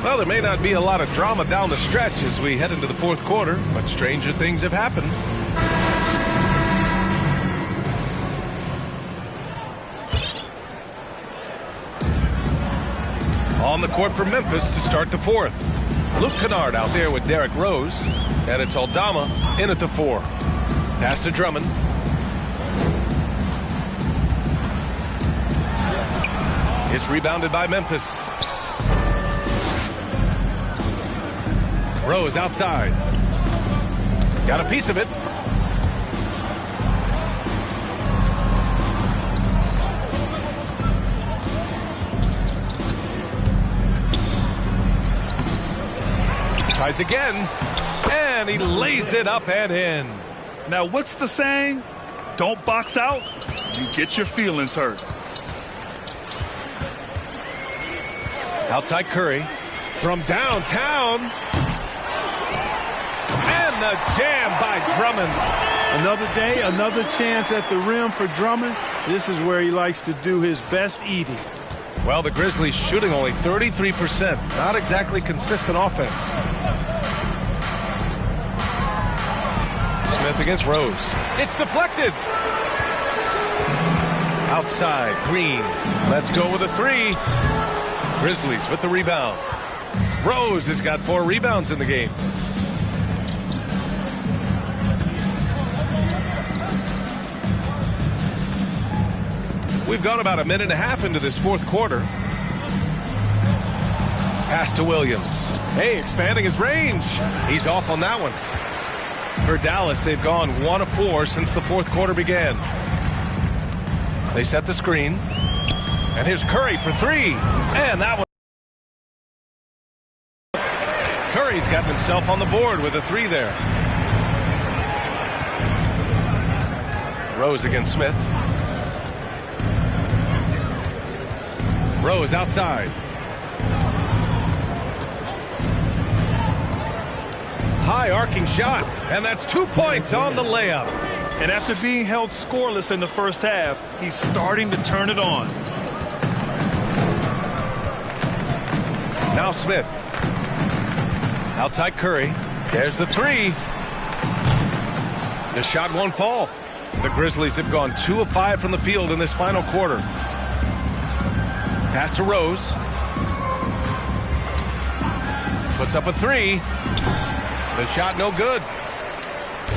Well, there may not be a lot of drama down the stretch as we head into the fourth quarter, but stranger things have happened. On the court for Memphis to start the fourth. Luke Kennard out there with Derrick Rose, and it's Aldama in at the 4. Pass to Drummond. It's rebounded by Memphis. Rose outside. Got a piece of it. Tries again. And he lays it up and in. Now, what's the saying? Don't box out, you get your feelings hurt. Outside Curry. From downtown. And the jam by Drummond. Another day, another chance at the rim for Drummond. This is where he likes to do his best eating. Well, the Grizzlies shooting only 33%. Not exactly consistent offense. Smith against Rose. It's deflected. Outside, Green. Let's go with a 3. Grizzlies with the rebound. Rose has got 4 rebounds in the game. We've gone about a minute and a half into this fourth quarter. Pass to Williams. Hey, expanding his range. He's off on that one. For Dallas, they've gone 1 of 4 since the fourth quarter began. They set the screen. And here's Curry for 3. And that one. Curry's got himself on the board with a 3 there. Rose against Smith. Rose outside. High arcing shot, and that's 2 points on the layup. And after being held scoreless in the first half, he's starting to turn it on. Now Smith. Outside Curry. There's the three. The shot won't fall. The Grizzlies have gone 2 of 5 from the field in this final quarter. Pass to Rose. Puts up a three. The shot no good.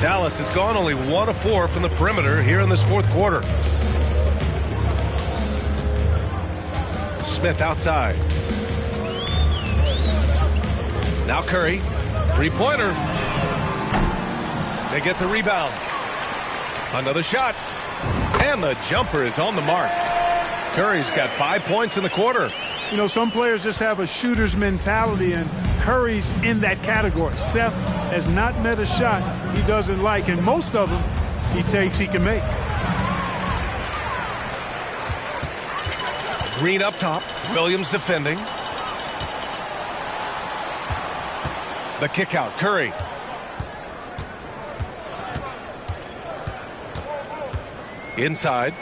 Dallas has gone only 1 of 4 from the perimeter here in this fourth quarter. Smith outside. Now Curry. Three-pointer. They get the rebound. Another shot. And the jumper is on the mark. Curry's got 5 points in the quarter. You know, some players just have a shooter's mentality, and Curry's in that category. Seth has not met a shot he doesn't like, and most of them he takes he can make. Green up top. Williams defending. The kick out. Curry. Inside.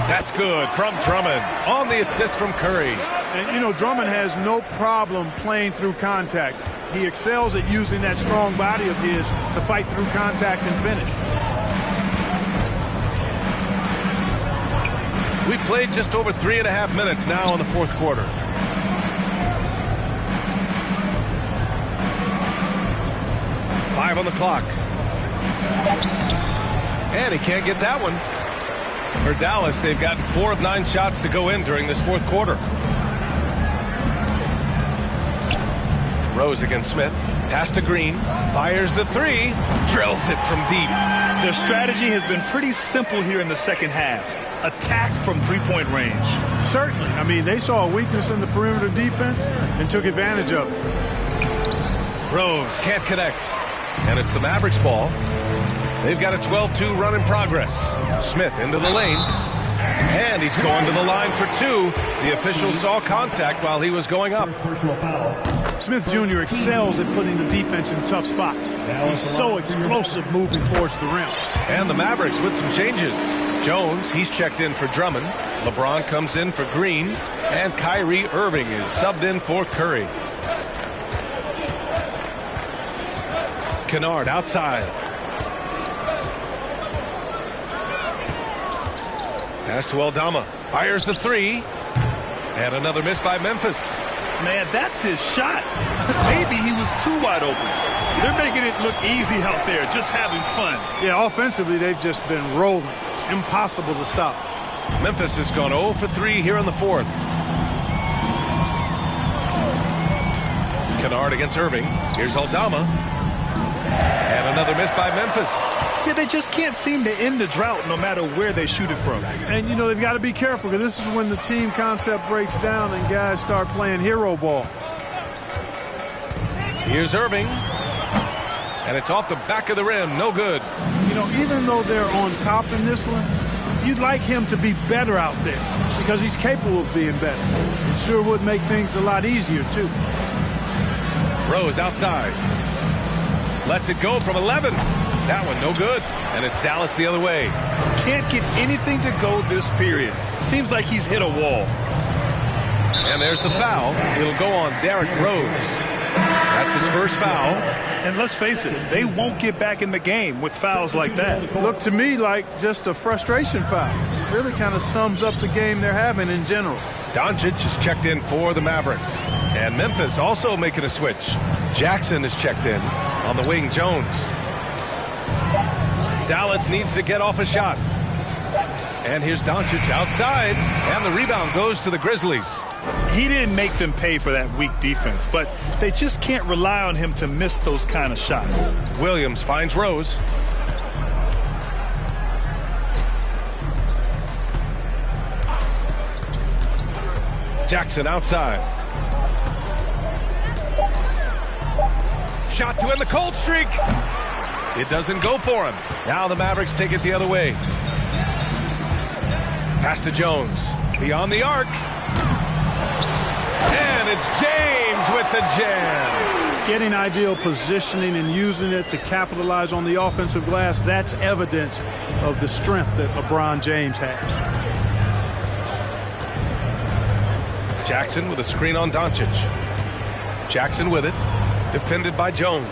That's good from Drummond on the assist from Curry. And, you know, Drummond has no problem playing through contact. He excels at using that strong body of his to fight through contact and finish. We've played just over 3.5 minutes now in the fourth quarter. Five on the clock. And he can't get that one. For Dallas, they've gotten 4 of 9 shots to go in during this fourth quarter. Rose against Smith. Pass to Green. Fires the three. Drills it from deep. Their strategy has been pretty simple here in the second half. Attack from three-point range. Certainly. I mean, they saw a weakness in the perimeter defense and took advantage of it. Rose can't connect. And it's the Mavericks ball. They've got a 12-2 run in progress. Smith into the lane. And he's going to the line for 2. The official saw contact while he was going up. Smith Jr. excels at putting the defense in tough spots. He's so explosive moving towards the rim. And the Mavericks with some changes. Jones, he's checked in for Drummond. LeBron comes in for Green. And Kyrie Irving is subbed in for Curry. Kennard outside. Pass to Aldama. Fires the three. And another miss by Memphis. Man, that's his shot. Maybe he was too wide open. They're making it look easy out there, just having fun. Yeah, offensively, they've just been rolling. Impossible to stop. Memphis has gone 0 for 3 here in the fourth. Kennard against Irving. Here's Aldama. And another miss by Memphis. Yeah, they just can't seem to end the drought no matter where they shoot it from. And, you know, they've got to be careful because this is when the team concept breaks down and guys start playing hero ball. Here's Irving. And it's off the back of the rim. No good. You know, even though they're on top in this one, you'd like him to be better out there because he's capable of being better. It sure would make things a lot easier, too. Rose outside. Lets it go from 11. That one no good. And it's Dallas the other way. Can't get anything to go this period. Seems like he's hit a wall. And there's the foul. It'll go on Derrick Rose. That's his first foul. And let's face it, they won't get back in the game with fouls like that. Looked to me like just a frustration foul. It really kind of sums up the game they're having in general. Doncic is checked in for the Mavericks. And Memphis also making a switch. Jackson is checked in on the wing. Jones. Dallas needs to get off a shot. And here's Doncic outside. And the rebound goes to the Grizzlies. He didn't make them pay for that weak defense, but they just can't rely on him to miss those kind of shots. Williams finds Rose. Jackson outside. Shot to end the cold streak. It doesn't go for him. Now the Mavericks take it the other way. Pass to Jones. Beyond the arc. And it's James with the jam. Getting ideal positioning and using it to capitalize on the offensive glass, that's evidence of the strength that LeBron James has. Jackson with a screen on Doncic. Jackson with it. Defended by Jones.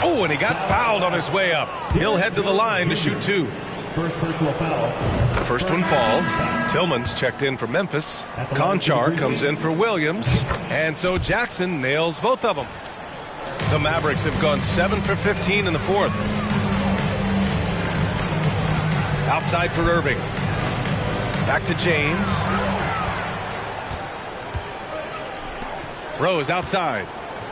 Oh, and he got fouled on his way up. He'll head to the line to shoot 2. First personal foul. The first one falls. Tillman's checked in for Memphis. Conchar comes in for Williams. And so Jackson nails both of them. The Mavericks have gone 7 for 15 in the fourth. Outside for Irving. Back to James. Rose outside.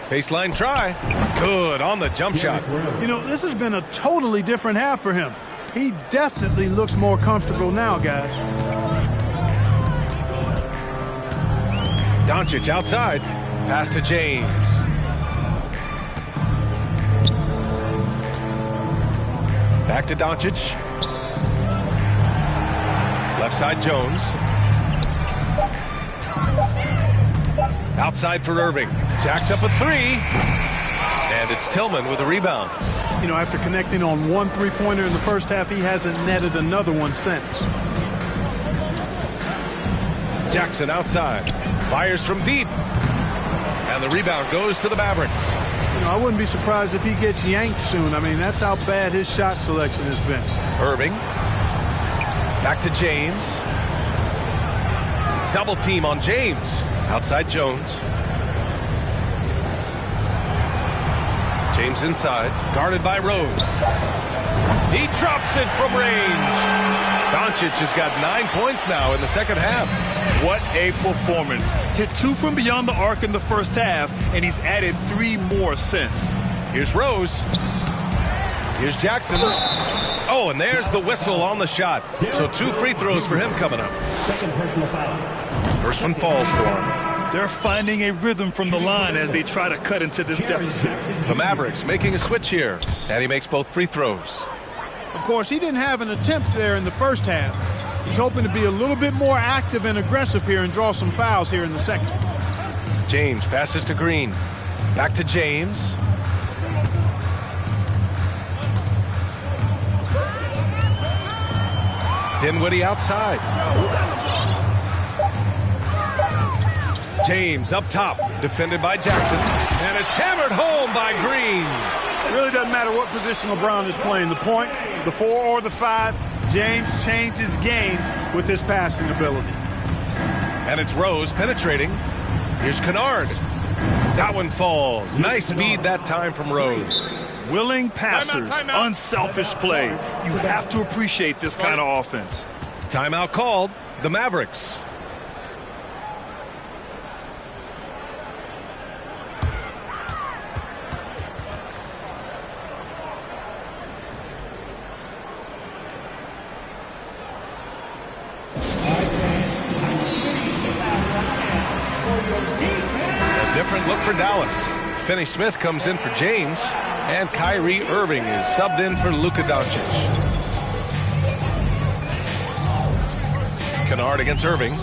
Baseline try. Good on the jump shot. You know, this has been a totally different half for him. He definitely looks more comfortable now, guys. Doncic outside. Pass to James. Back to Doncic. Left side Jones. Outside for Irving. Jacks up a 3. And it's Tillman with a rebound. You know, after connecting on 1 3-pointer in the first half, he hasn't netted another one since. Jackson outside. Fires from deep. And the rebound goes to the Mavericks. You know, I wouldn't be surprised if he gets yanked soon. I mean, that's how bad his shot selection has been. Irving. Back to James. Double team on James. Outside Jones. James inside. Guarded by Rose. He drops it from range. Doncic has got 9 points now in the second half. What a performance. Hit 2 from beyond the arc in the first half, and he's added 3 more since. Here's Rose. Here's Jackson. Oh, and there's the whistle on the shot. So 2 free throws for him coming up. Second personal foul. First one falls for him. They're finding a rhythm from the line as they try to cut into this deficit. The Mavericks making a switch here, and he makes both free throws. Of course, he didn't have an attempt there in the first half. He's hoping to be a little bit more active and aggressive here and draw some fouls here in the second. James passes to Green. Back to James. Dinwiddie outside. James up top, defended by Jackson, and it's hammered home by Green. It really doesn't matter what position LeBron is playing, the point, the 4 or the 5, James changes games with his passing ability. And it's Rose penetrating. Here's Kennard. That one falls. Nice feed that time from Rose. Willing passers, unselfish play. You have to appreciate this kind of offense. Timeout called. The Mavericks. Different look for Dallas. Finney Smith comes in for James, and Kyrie Irving is subbed in for Luka Doncic. Kennard against Irving.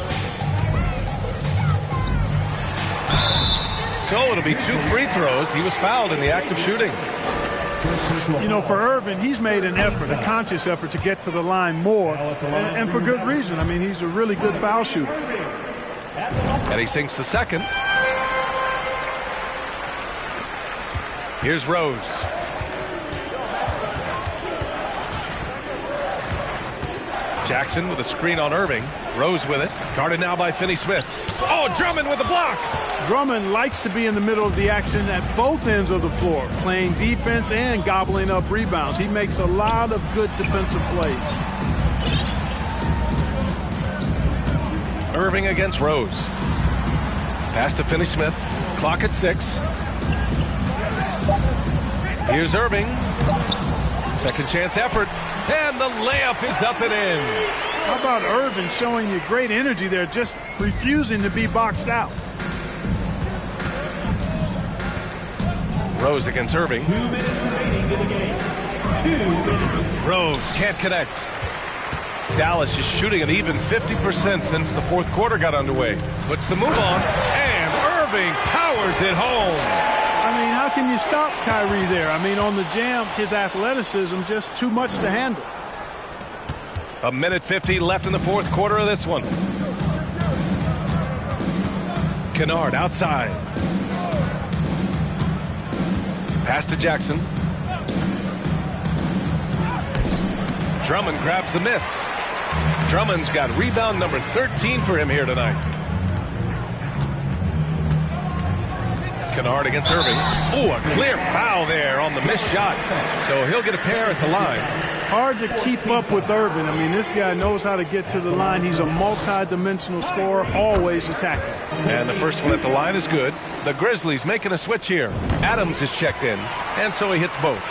So it'll be 2 free throws. He was fouled in the act of shooting. You know, for Irving, he's made an effort, a conscious effort to get to the line more, and for good reason. I mean, he's a really good foul shooter. And he sinks the second. Here's Rose. Jackson with a screen on Irving. Rose with it. Guarded now by Finney Smith. Oh, Drummond with the block. Drummond likes to be in the middle of the action at both ends of the floor, playing defense and gobbling up rebounds. He makes a lot of good defensive plays. Irving against Rose. Pass to Finney Smith. Clock at 6. Here's Irving. Second chance effort. And the layup is up and in. How about Irving showing you great energy there, just refusing to be boxed out. Rose against Irving. 2 minutes remaining in the game. 2 minutes. Rose can't connect. Dallas is shooting an even 50% since the fourth quarter got underway. Puts the move on, and Irving powers it home. I mean, how can you stop Kyrie there? I mean, on the jam, his athleticism just too much to handle. A minute 50 left in the fourth quarter of this one. Kennard outside. Pass to Jackson. Drummond grabs the miss. Drummond's got rebound number 13 for him here tonight. Kennard against Irving. Ooh, a clear foul there on the missed shot. So he'll get a pair at the line. Hard to keep up with Irving. I mean, this guy knows how to get to the line. He's a multi-dimensional scorer, always attacking. And the first one at the line is good. The Grizzlies making a switch here. Adams is checked in, and so he hits both.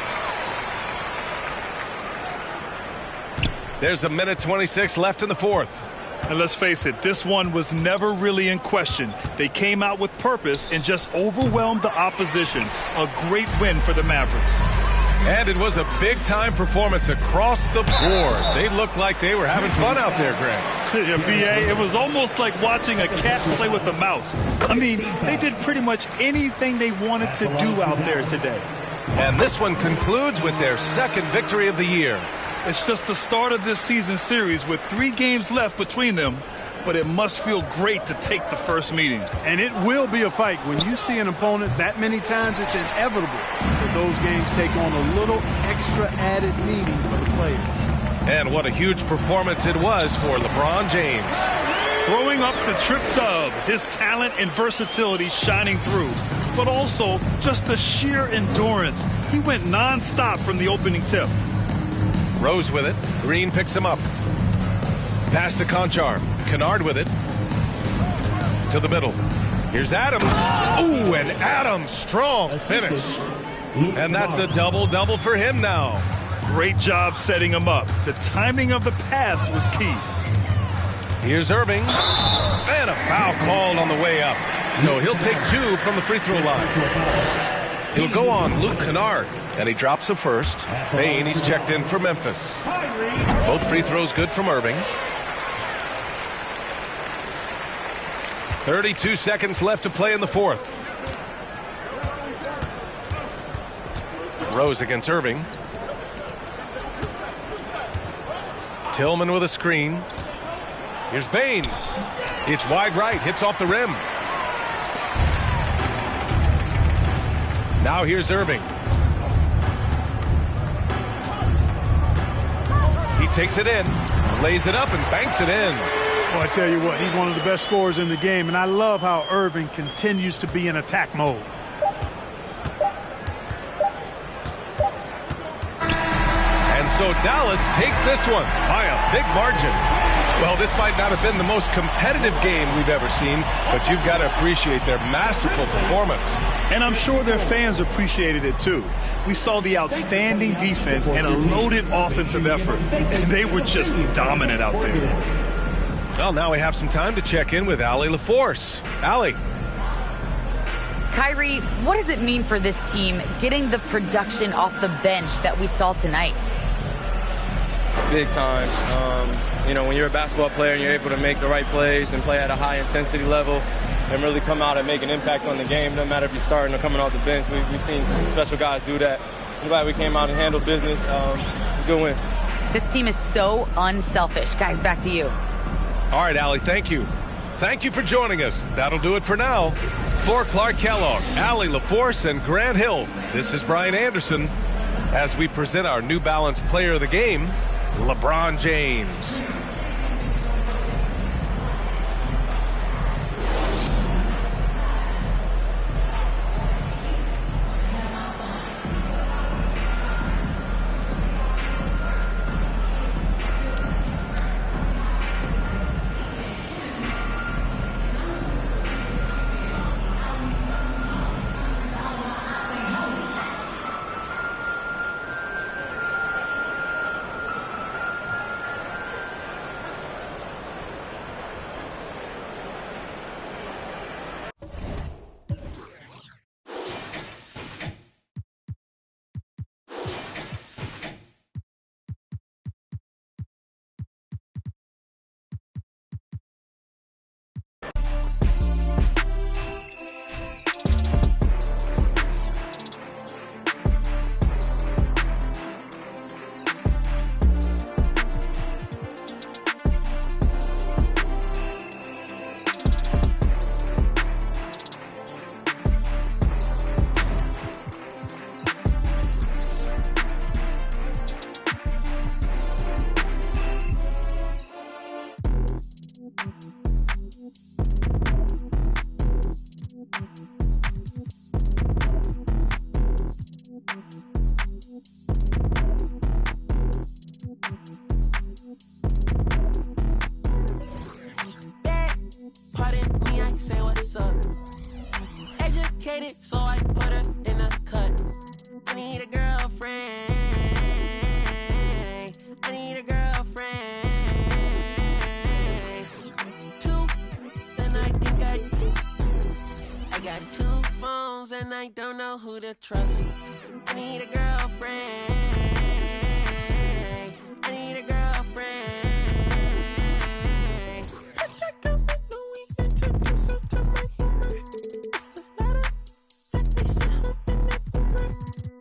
There's a minute 26 left in the fourth. And let's face it, this one was never really in question. They came out with purpose and just overwhelmed the opposition. A great win for the Mavericks. And it was a big-time performance across the board. They looked like they were having fun out there, Grant. Yeah, B.A., it was almost like watching a cat play with a mouse. I mean, they did pretty much anything they wanted to do out there today. And this one concludes with their second victory of the year. It's just the start of this season series with 3 games left between them, but it must feel great to take the first meeting. And it will be a fight. When you see an opponent that many times, it's inevitable that those games take on a little extra added meaning for the players. And what a huge performance it was for LeBron James. Throwing up the trip dub, his talent and versatility shining through, but also just the sheer endurance. He went nonstop from the opening tip. Rose with it. Green picks him up. Pass to Conchar. Kennard with it. To the middle. Here's Adams. Ooh, and Adams, strong finish. And that's a double-double for him now. Great job setting him up. The timing of the pass was key. Here's Irving. And a foul called on the way up. So he'll take 2 from the free throw line. He'll go on Luke Kennard. And he drops the first. Bane, he's checked in for Memphis. Both free throws good from Irving. 32 seconds left to play in the fourth. Rose against Irving. Tillman with a screen. Here's Bane. It's wide right, hits off the rim. Now here's Irving. He takes it in, lays it up, and banks it in. Well, I tell you what, he's one of the best scorers in the game, and I love how Irving continues to be in attack mode. And so Dallas takes this one by a big margin. Well, this might not have been the most competitive game we've ever seen, but you've got to appreciate their masterful performance. And I'm sure their fans appreciated it too. We saw the outstanding defense and a loaded offensive effort. And they were just dominant out there. Well, now we have some time to check in with Allie LaForce. Allie. Kyrie, what does it mean for this team getting the production off the bench that we saw tonight? Big time. You know, when you're a basketball player and you're able to make the right plays and play at a high intensity level and really come out and make an impact on the game, no matter if you're starting or coming off the bench. We've seen special guys do that. I'm glad we came out and handled business. It's a good win. This team is so unselfish. Guys, back to you. All right, Allie, thank you. Thank you for joining us. That'll do it for now. For Clark Kellogg, Allie LaForce, and Grant Hill, this is Brian Anderson as we present our New Balance Player of the Game, LeBron James. don't know who to trust. I need a girlfriend. I need a girlfriend.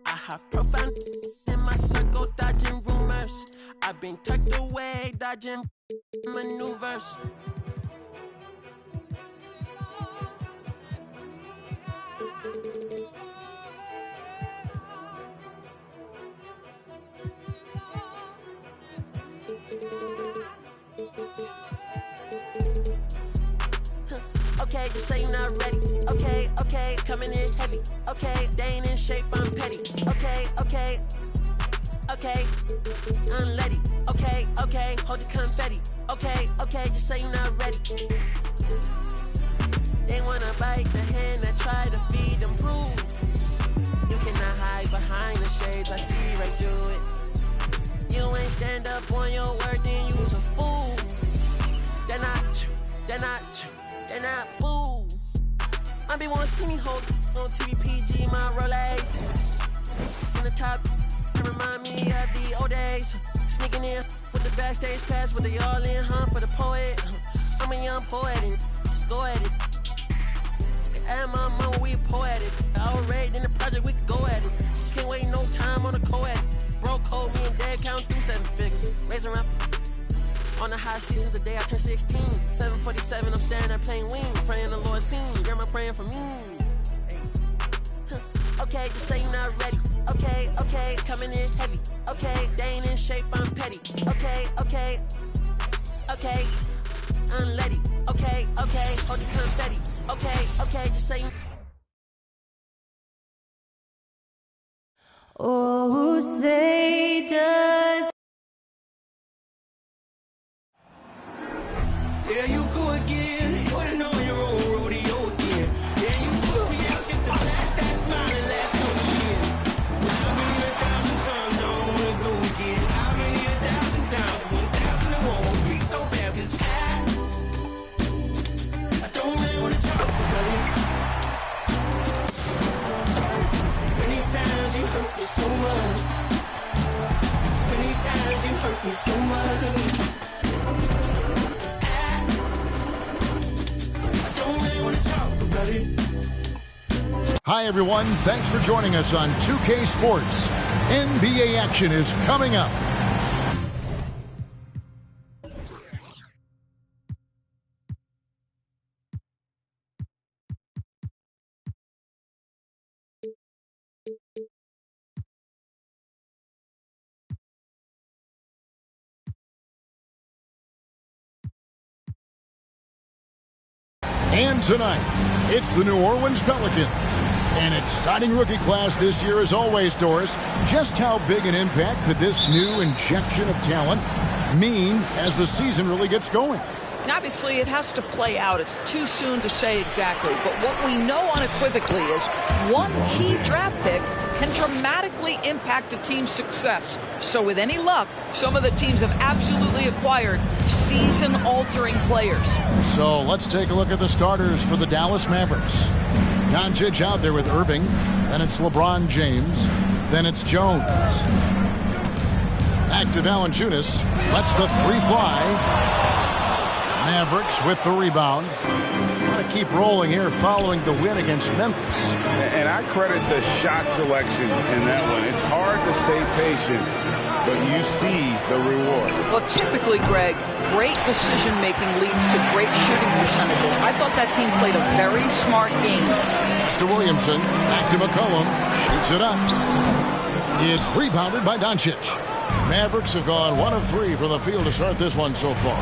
I have profound in my circle, dodging rumors. I've been tucked away, dodging maneuvers. Okay, just say you're not ready. Okay, coming in heavy. Okay, they ain't in shape, I'm petty. Okay, unleady. Okay, hold the confetti. Okay, just say you're not ready. They wanna bite the hand that try to feed them proof. You cannot hide behind the shades, I see right through it. You ain't stand up on your word, then you's a fool. They're not boo. I be wanna see me hold on TVPG, my Rolex. In the top, it remind me of the old days. Sneaking in with the backstage pass, with the all in, for the poet. I'm a young poet and just go at it. At my mama, we poetic. Outraged in the project, we could go at it. Can't wait no time on the co-ed. Bro code, me and dad count through 7 figures. Raising up on the high season the day I turned 16. 747, I'm standing there playing wings. Praying the Lord seen. Grandma praying for me. Okay, just say you're not ready. Okay, coming in heavy. Okay, they ain't in shape, I'm petty. Okay, unleady. Okay, hold the confetti. Okay, just say. Oh, say does. There you go again. You wanna know your own rodeo again. Yeah, you push me out just to flash that smile and last so years. But you've been here 1,000 times, I don't wanna go again. I've been here 1,000 times, 1,000 and won't be so bad, 'cause I don't really wanna talk about it. Many times you hurt me so much. Many times you hurt me so much. Hi, everyone. Thanks for joining us on 2K Sports. NBA action is coming up. And tonight, it's the New Orleans Pelicans. An exciting rookie class this year as always, Doris. Just how big an impact could this new injection of talent mean as the season really gets going? Obviously, it has to play out. It's too soon to say exactly. But what we know unequivocally is one key draft pick can dramatically impact a team's success. So with any luck, some of the teams have absolutely acquired season-altering players. So let's take a look at the starters for the Dallas Mavericks. Doncic out there with Irving. Then it's LeBron James. Then it's Jones. Back to Valanciunas. Lets the three fly. Mavericks with the rebound. Want to keep rolling here following the win against Memphis. And I credit the shot selection in that one. It's hard to stay patient, but you see the reward. Well, typically, Greg, great decision-making leads to great shooting percentages. I thought that team played a very smart game. Mr. Williamson, back to McCollum, shoots it up. It's rebounded by Doncic. Mavericks have gone 1 of 3 from the field to start this one so far.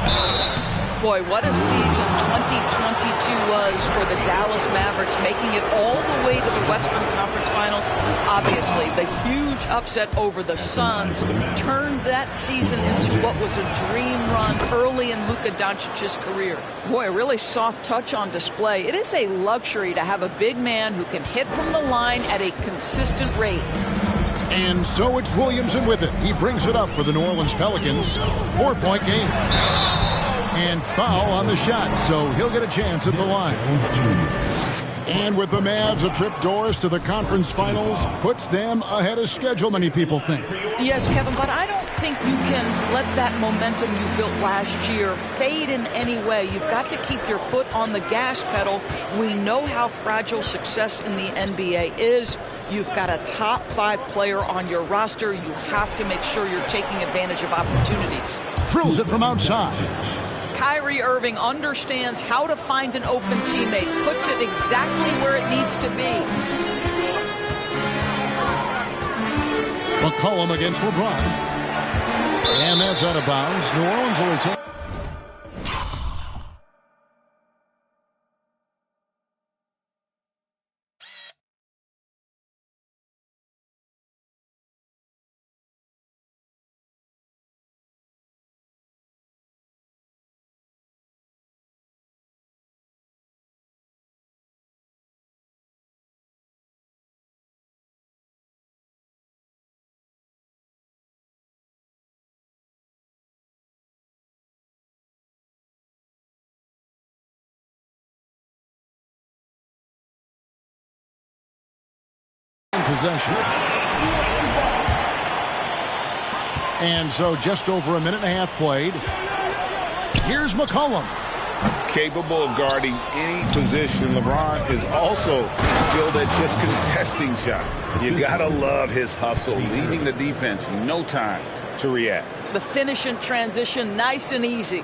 Boy, what a season 2022 was for the Dallas Mavericks, making it all the way to the Western Conference Finals. Obviously, the huge upset over the Suns turned that season into what was a dream run early in Luka Doncic's career. Boy, a really soft touch on display. It is a luxury to have a big man who can hit from the line at a consistent rate. And so it's Williamson with it. He brings it up for the New Orleans Pelicans. 4-point game. And foul on the shot, so he'll get a chance at the line. And with the Mavs, a trip, Doris, to the conference finals puts them ahead of schedule, many people think. Yes, Kevin, but I don't think you can let that momentum you built last year fade in any way. You've got to keep your foot on the gas pedal. We know how fragile success in the NBA is. You've got a top 5 player on your roster. You have to make sure you're taking advantage of opportunities. Drills it from outside. Kyrie Irving understands how to find an open teammate, puts it exactly where it needs to be. McCollum against LeBron. And that's out of bounds. New Orleans will retain. Possession. And so just over a minute and a half played. Here's McCollum. Capable of guarding any position. LeBron is also skilled at just contesting shots. You gotta love his hustle, leaving the defense no time to react. The finish and transition, nice and easy.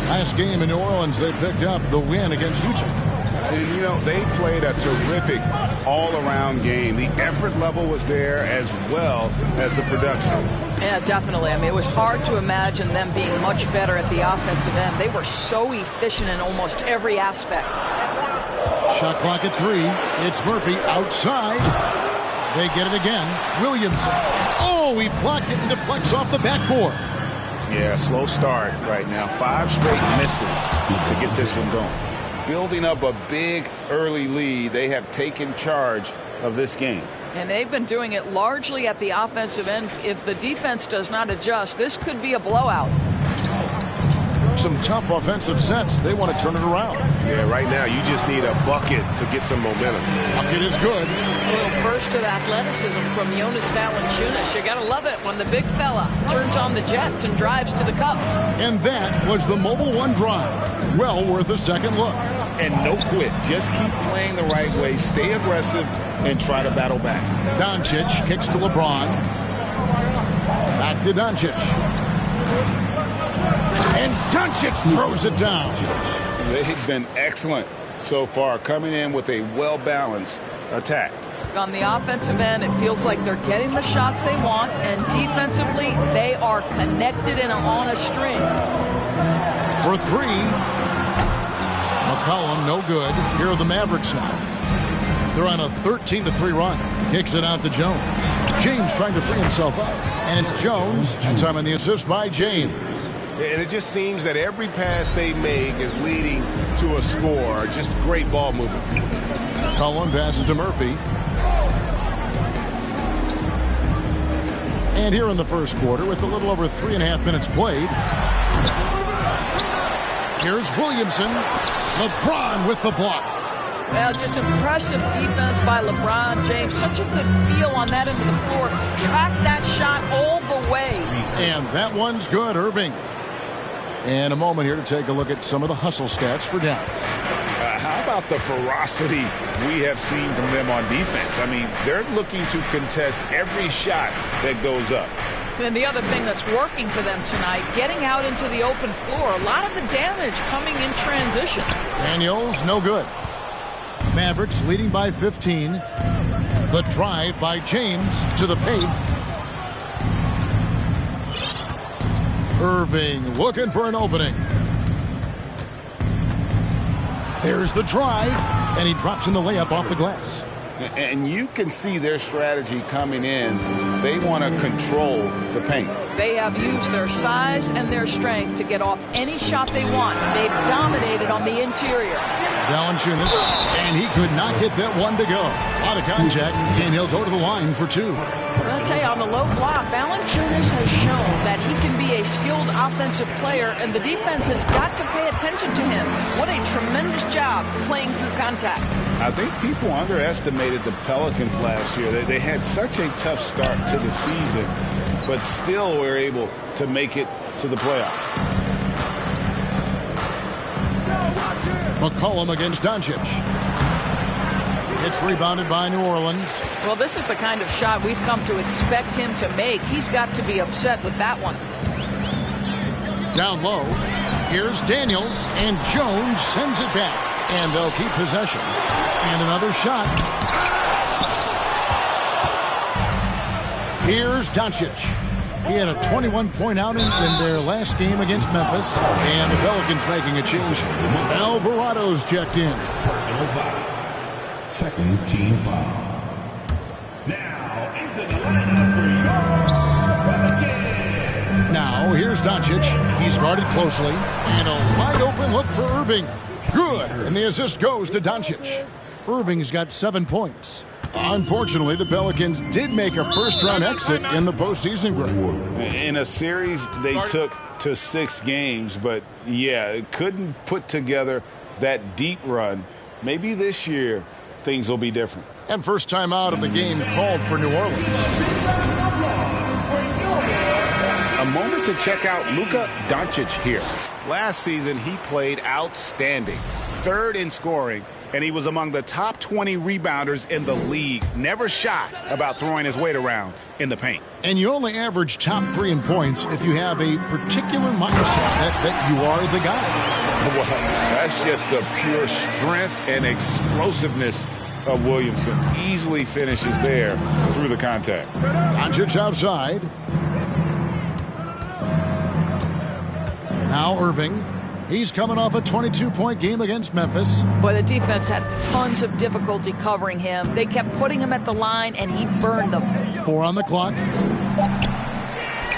Last game in New Orleans, they picked up the win against Utah. And, you know, they played a terrific all-around game. The effort level was there as well as the production. Yeah, definitely. I mean, it was hard to imagine them being much better at the offensive end. They were so efficient in almost every aspect. Shot clock at 3. It's Murphy outside. They get it again. Williamson. Oh, he blocked it and deflects off the backboard. Yeah, slow start right now. 5 straight misses to get this one going. Building up a big early lead. They have taken charge of this game. And they've been doing it largely at the offensive end. If the defense does not adjust, this could be a blowout. Some tough offensive sets. They want to turn it around. Yeah, right now you just need a bucket to get some momentum. Bucket is good. A little burst of athleticism from Jonas Valanciunas. You got to love it when the big fella turns on the jets and drives to the cup. And that was the Mobile One drive. Well worth a second look. And no quit. Just keep playing the right way. Stay aggressive and try to battle back. Doncic kicks to LeBron. Back to Doncic. And Doncic throws it down. They've been excellent so far, coming in with a well-balanced attack. On the offensive end, it feels like they're getting the shots they want, and defensively, they are connected and on a string. For 3. McCollum, no good. Here are the Mavericks now. They're on a 13-3 run. Kicks it out to Jones. James trying to free himself up. And it's Jones. And time on the assist by James. And it just seems that every pass they make is leading to a score. Just great ball movement. McCollum passes to Murphy. And here in the first quarter, with a little over 3.5 minutes played, here's Williamson. LeBron with the block. Well, just impressive defense by LeBron James. Such a good feel on that end of the floor. Track that shot all the way. And that one's good, Irving. And a moment here to take a look at some of the hustle stats for Dallas. How about the ferocity we have seen from them on defense? I mean, they're looking to contest every shot that goes up. And the other thing that's working for them tonight, getting out into the open floor. A lot of the damage coming in transition. Daniels, no good. Mavericks leading by 15. The drive by James to the paint. Irving looking for an opening. There's the drive, and he drops in the layup off the glass. And you can see their strategy coming in. They want to control the paint. They have used their size and their strength to get off any shot they want. They've dominated on the interior. Valanciunas, and he could not get that one to go. A lot of contact, and he'll go to the line for two. I'll tell you, on the low block, Valanciunas has shown that he can be a skilled offensive player, and the defense has got to pay attention to him. What a tremendous job playing through contact. I think people underestimated the Pelicans last year. They had such a tough start to the season, but still were able to make it to the playoffs. McCollum against Doncic. It's rebounded by New Orleans. Well, this is the kind of shot we've come to expect him to make. He's got to be upset with that one. Down low. Here's Daniels, and Jones sends it back. And they'll keep possession. And another shot. Here's Doncic. He had a 21-point outing in their last game against Memphis. And the Pelicans making a change. Alvarado's checked in. Personal foul. Second team foul. Now into the lineup for your Pelicans. Now here's Doncic. He's guarded closely. And a wide open look for Irving. Good. And the assist goes to Doncic. Irving's got 7 points. Unfortunately, the Pelicans did make a first-round exit in the postseason group. In a series they took to 6 games, but yeah, couldn't put together that deep run. Maybe this year things will be different. And first time out of the game called for New Orleans. A moment to check out Luka Doncic here. Last season, he played outstanding. 3rd in scoring, and he was among the top 20 rebounders in the league. Never shy about throwing his weight around in the paint. And you only average top 3 in points if you have a particular mindset that you are the guy. Well, that's just the pure strength and explosiveness of Williamson. Easily finishes there through the contact. Doncic outside. Now Irving. He's coming off a 22-point game against Memphis. Boy, the defense had tons of difficulty covering him. They kept putting him at the line, and he burned them. 4 on the clock.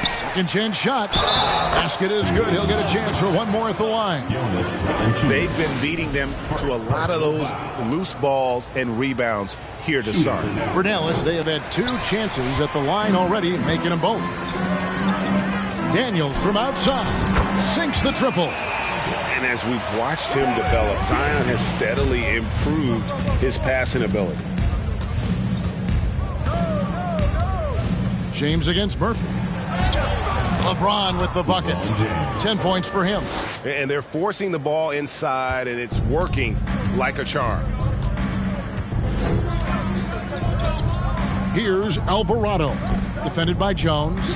Second chance shot. Basket is good. He'll get a chance for one more at the line. They've been beating them to a lot of those loose balls and rebounds here to start. For Dallas, they have had 2 chances at the line already, making them both. Daniels from outside sinks the triple. And as we've watched him develop, Zion has steadily improved his passing ability. James against Murphy. LeBron with the bucket. 10 points for him. And they're forcing the ball inside, and it's working like a charm. Here's Alvarado. Defended by Jones.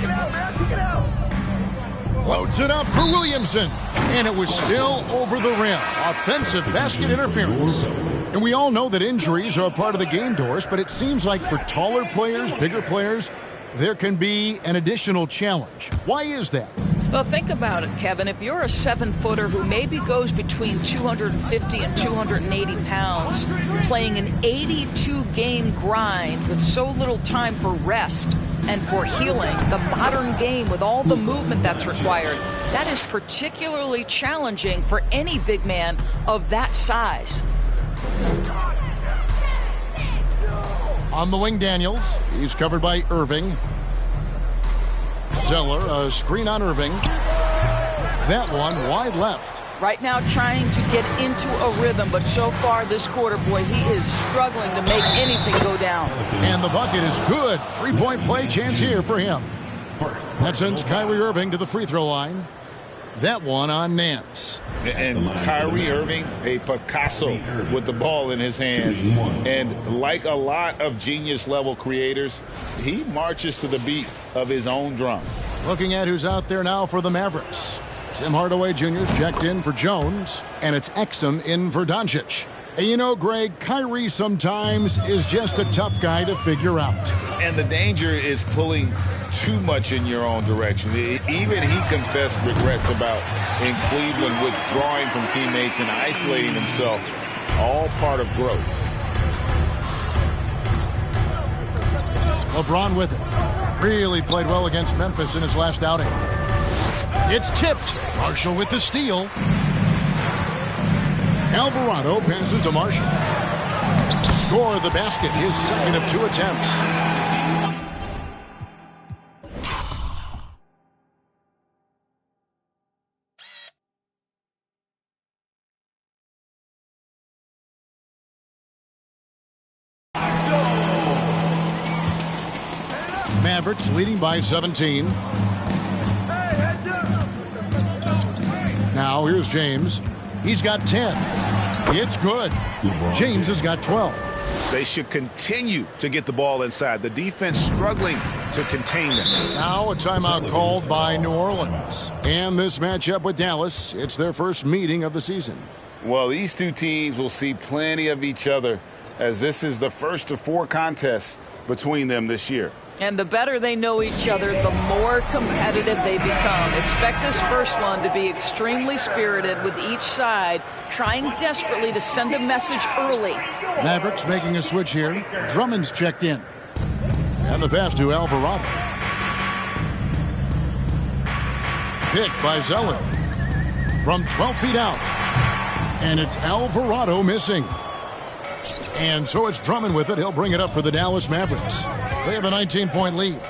Floats it up for Williamson. And it was still over the rim. Offensive basket interference. And we all know that injuries are a part of the game, Doris, but it seems like for taller players, bigger players, there can be an additional challenge. Why is that? Well, think about it, Kevin. If you're a 7-footer who maybe goes between 250 and 280 pounds, playing an 82-game grind with so little time for rest and for healing, the modern game with all the movement that's required, that is particularly challenging for any big man of that size. On the wing, Daniels. He's covered by Irving. Zeller, a screen on Irving. That one wide left. Right now trying to get into a rhythm, but so far this quarter, boy, he is struggling to make anything go down. And the bucket is good. 3-point play chance here for him. That sends Kyrie Irving to the free throw line. That one on Nance. And Kyrie Irving, a Picasso with the ball in his hands. And like a lot of genius-level creators, he marches to the beat of his own drum. Looking at who's out there now for the Mavericks. Tim Hardaway Jr.'s checked in for Jones, and it's Exum in for Doncic. And you know, Greg, Kyrie sometimes is just a tough guy to figure out. And the danger is pulling too much in your own direction. Even he confessed regrets about in Cleveland withdrawing from teammates and isolating himself. All part of growth. LeBron with it. Really played well against Memphis in his last outing. It's tipped. Marshall with the steal. Alvarado passes to Marshall. Score the basket, his second of 2 attempts. Mavericks leading by 17. Now here's James. He's got 10. It's good. James has got 12. They should continue to get the ball inside. The defense struggling to contain them. Now a timeout called by New Orleans. And this matchup with Dallas, it's their first meeting of the season. Well, these two teams will see plenty of each other, as this is the first of 4 contests between them this year. And the better they know each other, the more competitive they become. Expect this first one to be extremely spirited, with each side trying desperately to send a message early. Mavericks making a switch here. Drummond's checked in. And the pass to Alvarado. Picked by Zeller. From 12 feet out. And it's Alvarado missing. And so it's Drummond with it. He'll bring it up for the Dallas Mavericks. They have a 19-point lead.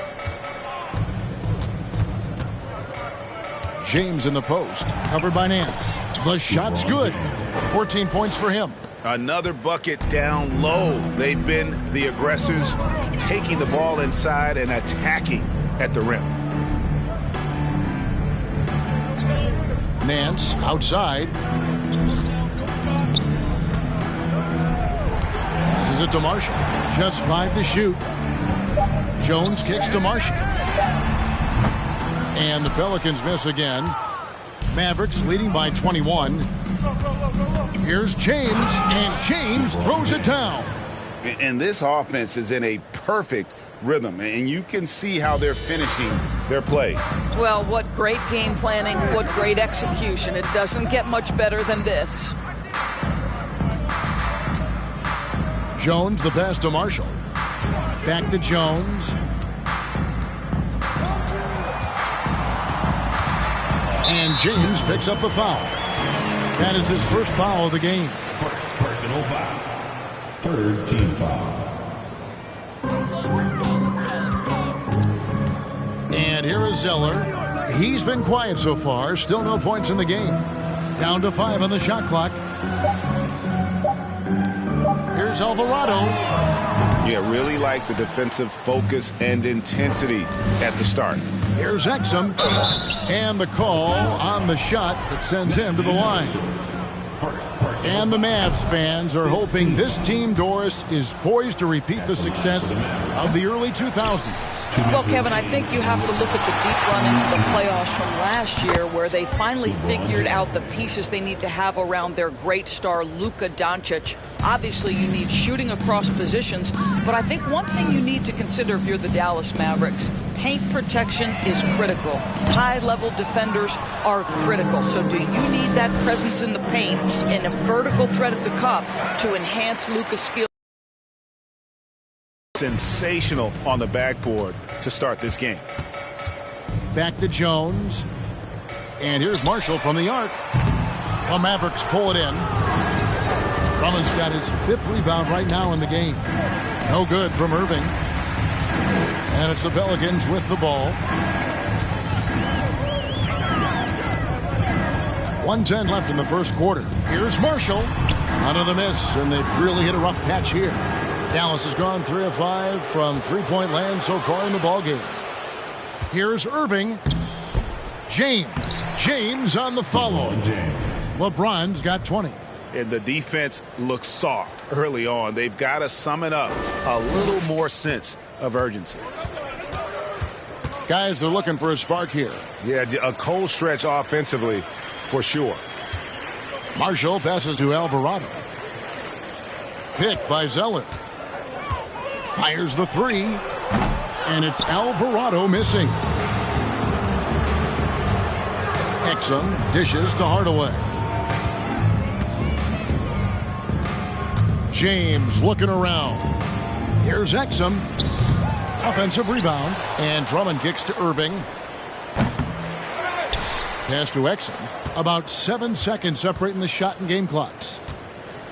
James in the post, covered by Nance. The shot's good. 14 points for him. Another bucket down low. They've been the aggressors, taking the ball inside and attacking at the rim. Nance outside. Passes it to Marshall. Just 5 to shoot. Jones kicks to Marshall. And the Pelicans miss again. Mavericks leading by 21. Here's James, and James throws it down. And this offense is in a perfect rhythm, and you can see how they're finishing their plays. Well, what great game planning, what great execution. It doesn't get much better than this. Jones, the pass to Marshall. Back to Jones. And James picks up the foul. That is his first foul of the game. Personal foul. Third team foul. And here is Zeller. He's been quiet so far. Still no points in the game. Down to 5 on the shot clock. Here's Alvarado. Yeah, really like the defensive focus and intensity at the start. Here's Exum. And the call on the shot that sends him to the line. And the Mavs fans are hoping this team, Doris, is poised to repeat the success of the early 2000s. Well, Kevin, I think you have to look at the deep run into the playoffs from last year, where they finally figured out the pieces they need to have around their great star, Luka Doncic. Obviously, you need shooting across positions, but I think one thing you need to consider if you're the Dallas Mavericks, paint protection is critical. High-level defenders are critical. So do you need that presence in the paint and a vertical threat at the cup to enhance Luka's skill? Sensational on the backboard to start this game. Back to Jones. And here's Marshall from the arc. The Mavericks pull it in. Drummond's got his 5th rebound right now in the game. No good from Irving. And it's the Pelicans with the ball. 1:10 left in the first quarter. Here's Marshall. Another miss, and they've really hit a rough patch here. Dallas has gone 3 of 5 from three-point land so far in the ballgame. Here's Irving. James on the follow. LeBron's got 20. And the defense looks soft early on. They've got to summon up a little more sense of urgency. Guys, they're looking for a spark here. Yeah, a cold stretch offensively for sure. Marshall passes to Alvarado. Picked by Zeller. Fires the 3. And it's Alvarado missing. Exum dishes to Hardaway. James looking around. Here's Exum. Offensive rebound. And Drummond kicks to Irving. Pass to Exum. About 7 seconds separating the shot and game clocks.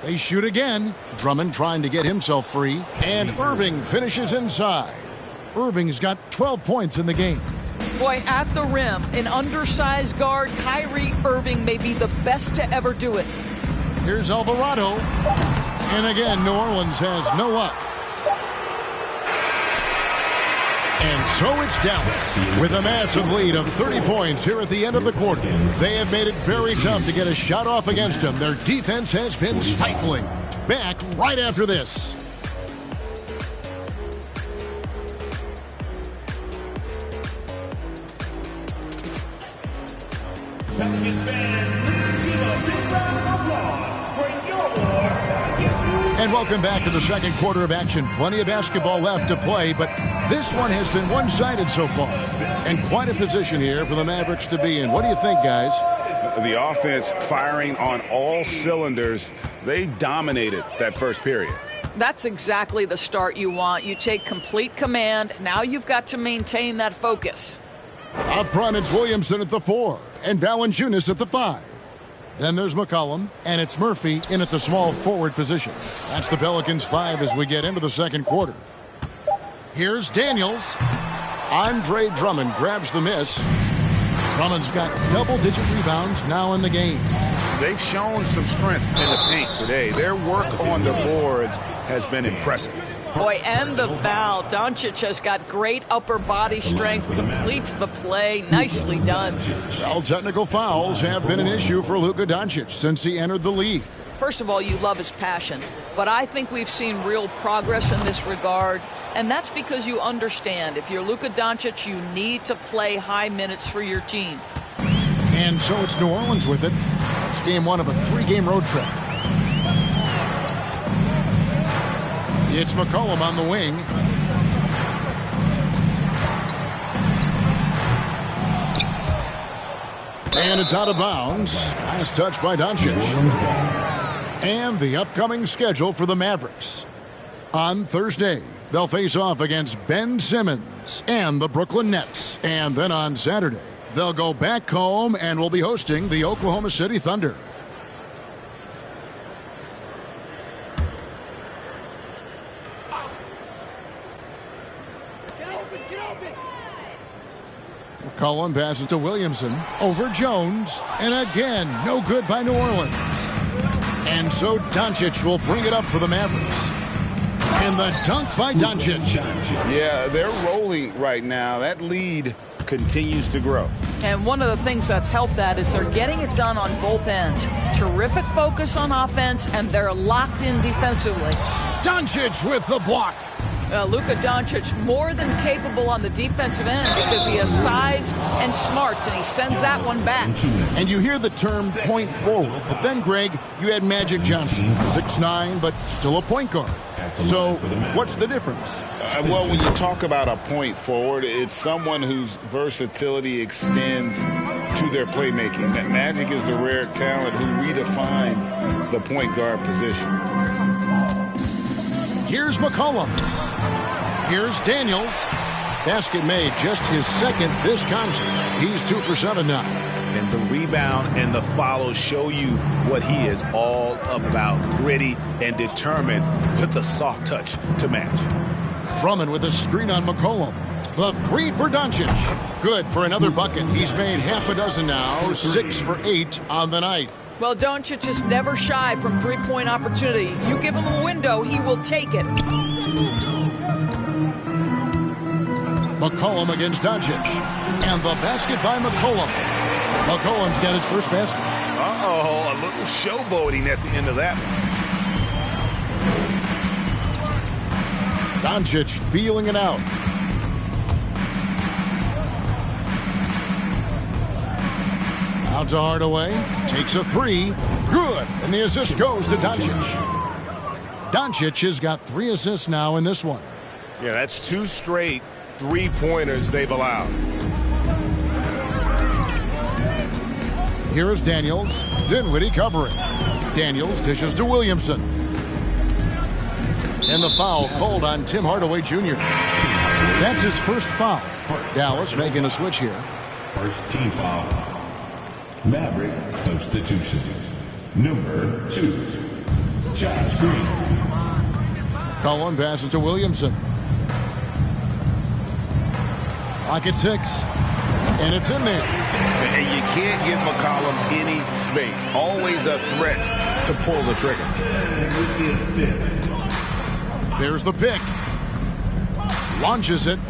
They shoot again. Drummond trying to get himself free. And Irving finishes inside. Irving's got 12 points in the game. Boy, at the rim, an undersized guard, Kyrie Irving may be the best to ever do it. Here's Alvarado. And again, New Orleans has no luck. And so it's Dallas with a massive lead of 30 points here at the end of the quarter. They have made it very tough to get a shot off against them. Their defense has been stifling. Back right after this. And welcome back to the second quarter of action. Plenty of basketball left to play, but this one has been one-sided so far. And quite a position here for the Mavericks to be in. What do you think, guys? The offense firing on all cylinders. They dominated that first period. That's exactly the start you want. You take complete command. Now you've got to maintain that focus. Up front, it's Williamson at the 4 and Valanciunas at the 5. Then there's McCollum, and it's Murphy in at the small forward position. That's the Pelicans' 5 as we get into the second quarter. Here's Daniels. Andre Drummond grabs the miss. Drummond's got double-digit rebounds now in the game. They've shown some strength in the paint today. Their work on the boards has been impressive. Boy, and the foul. Doncic has got great upper body strength, completes the play. Nicely done. Well, technical fouls have been an issue for Luka Doncic since he entered the league. First of all, you love his passion, but I think we've seen real progress in this regard, and that's because you understand if you're Luka Doncic, you need to play high minutes for your team. And so it's New Orleans with it. It's game 1 of a 3-game road trip. It's McCollum on the wing. And it's out of bounds. Last touch by Doncic. And the upcoming schedule for the Mavericks. On Thursday, they'll face off against Ben Simmons and the Brooklyn Nets. And then on Saturday, they'll go back home and will be hosting the Oklahoma City Thunder. McCollum passes to Williamson over Jones, and again, no good by New Orleans. And so Doncic will bring it up for the Mavericks. And the dunk by Doncic. Yeah, they're rolling right now. That lead continues to grow. And one of the things that's helped that is they're getting it done on both ends. Terrific focus on offense, and they're locked in defensively. Doncic with the block. Luka Doncic more than capable on the defensive end because he has size and smarts, and he sends that one back. And you hear the term point forward, but then, Greg, you had Magic Johnson, 6'9", but still a point guard. So what's the difference? Well, when you talk about a point forward, it's someone whose versatility extends to their playmaking. That Magic is the rare talent who redefined the point guard position. Here's McCollum. Here's Daniels. Basket made, just his second this contest. He's 2 for 7 now. And the rebound and the follow show you what he is all about. Gritty and determined with a soft touch to match. Drummond with a screen on McCollum. The 3 for Doncic. Good for another bucket. He's made half a dozen now. 6 for 8 on the night. Well, Doncic is never shy from three-point opportunity. You give him a window, he will take it. McCollum against Doncic. And the basket by McCollum. McCollum's got his first basket. Uh-oh, a little showboating at the end of that one. Doncic feeling it out. Out to Hardaway. Takes a 3. Good. And the assist goes to Doncic. Doncic has got 3 assists now in this one. Yeah, that's 2 straight 3-pointers they've allowed. Here is Daniels. Dinwiddie covering. Daniels dishes to Williamson. And the foul called on Tim Hardaway Jr. That's his first foul. Dallas making a switch here. First team Maverick substitution. Number 2, Josh Green. McCollum passes to Williamson. Pocket 6. And it's in there. And you can't give McCollum any space. Always a threat to pull the trigger. There's the pick. Launches it.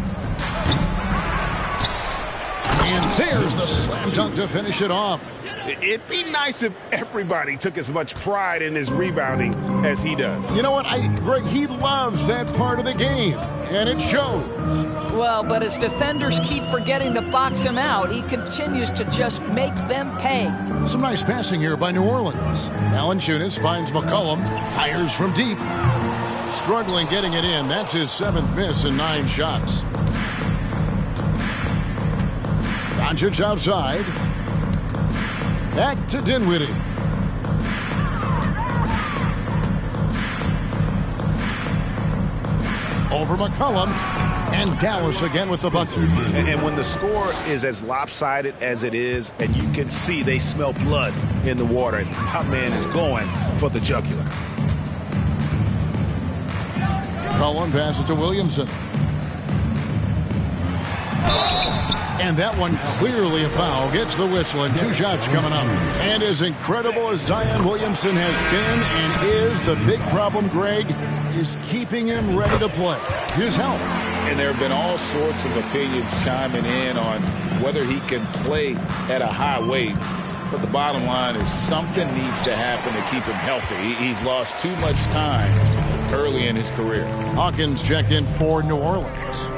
And there's the slam dunk to finish it off. It'd be nice if everybody took as much pride in his rebounding as he does. You know what, Greg, he loves that part of the game, and it shows. Well, but as defenders keep forgetting to box him out, he continues to just make them pay. Some nice passing here by New Orleans. Valanciunas finds McCollum, fires from deep. Struggling getting it in. That's his 7th miss in 9 shots. Doncic outside. Back to Dinwiddie. Over McCollum. And Dallas again with the bucket. And when the score is as lopsided as it is, and you can see they smell blood in the water, our man is going for the jugular. McCollum passes to Williamson. And that one clearly a foul. Gets the whistle and 2 shots coming up. And as incredible as Zion Williamson has been and is, the big problem, Greg, is keeping him ready to play. His health. And there have been all sorts of opinions chiming in on whether he can play at a high weight. But the bottom line is something needs to happen to keep him healthy. He's lost too much time early in his career. Hawkins checked in for New Orleans.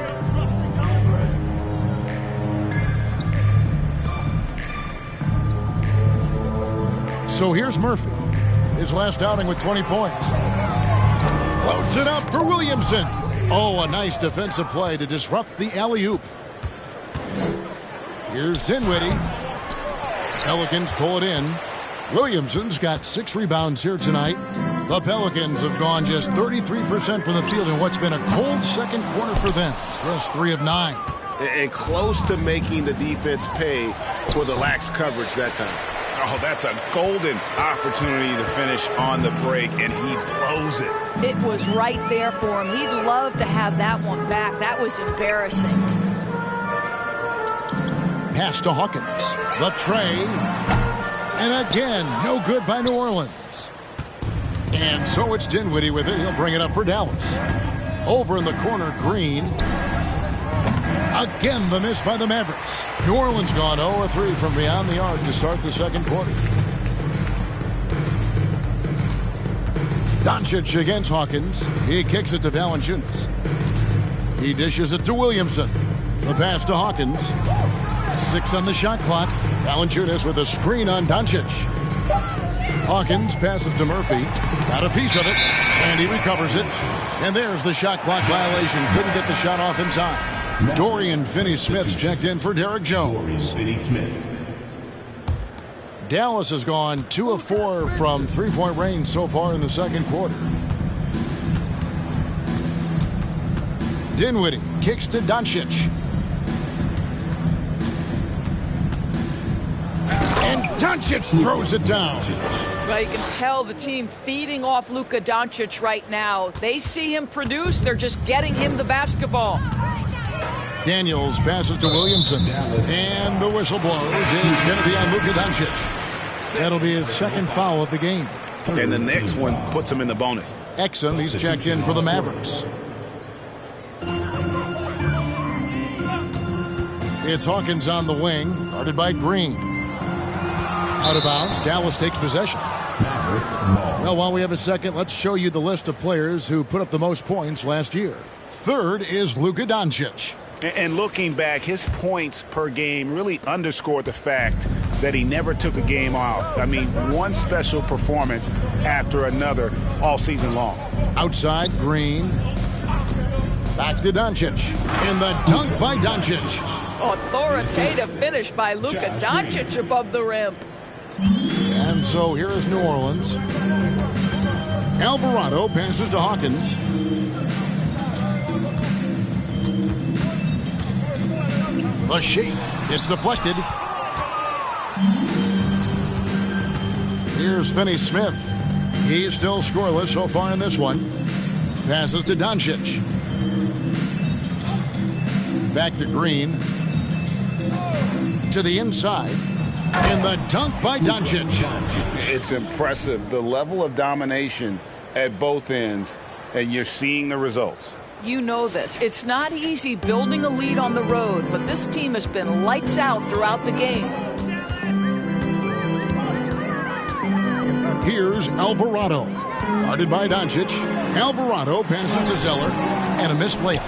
So here's Murphy. His last outing with 20 points. Loads it up for Williamson. Oh, a nice defensive play to disrupt the alley-oop. Here's Dinwiddie. Pelicans pull it in. Williamson's got 6 rebounds here tonight. The Pelicans have gone just 33% from the field in what's been a cold second quarter for them. Just 3 of 9. And close to making the defense pay for the lax coverage that time. Oh, that's a golden opportunity to finish on the break, and he blows it. It was right there for him. He'd love to have that one back. That was embarrassing. Pass to Hawkins. The tray. And again, no good by New Orleans. And so it's Dinwiddie with it. He'll bring it up for Dallas. Over in the corner, Green. Again, the miss by the Mavericks. New Orleans gone 0-3 from beyond the arc to start the second quarter. Doncic against Hawkins. He kicks it to Valanciunas. He dishes it to Williamson. The pass to Hawkins. 6 on the shot clock. Valanciunas with a screen on Doncic. Hawkins passes to Murphy. Got a piece of it, and he recovers it. And there's the shot clock violation. Couldn't get the shot off in time. Dorian Finney-Smith's checked in for Derek Jones. Dallas has gone 2 of 4 from three-point range so far in the second quarter. Dinwiddie kicks to Doncic. And Doncic throws it down. Well, you can tell the team feeding off Luka Doncic right now. They see him produce. They're just getting him the basketball. Daniels passes to Williamson. And the whistle blows. It's going to be on Luka Doncic. That'll be his second foul of the game. And the next one puts him in the bonus. Exum, he's checked in for the Mavericks. It's Hawkins on the wing, guarded by Green. Out of bounds, Dallas takes possession. Well, while we have a second, let's show you the list of players who put up the most points last year. Third is Luka Doncic. And looking back, his points per game really underscored the fact that he never took a game off. I mean, one special performance after another all season long. Outside, Green. Back to Doncic. And the dunk by Doncic. Authoritative finish by Luka Doncic above the rim. And so here is New Orleans. Alvarado passes to Hawkins. The shake. It's deflected. Here's Finney-Smith. He's still scoreless so far in this one. Passes to Doncic. Back to Green. To the inside. And the dunk by Doncic. It's impressive, the level of domination at both ends, and you're seeing the results. You know this. It's not easy building a lead on the road, but this team has been lights out throughout the game. Here's Alvarado. Guarded by Doncic. Alvarado passes to Zeller. And a missed layup.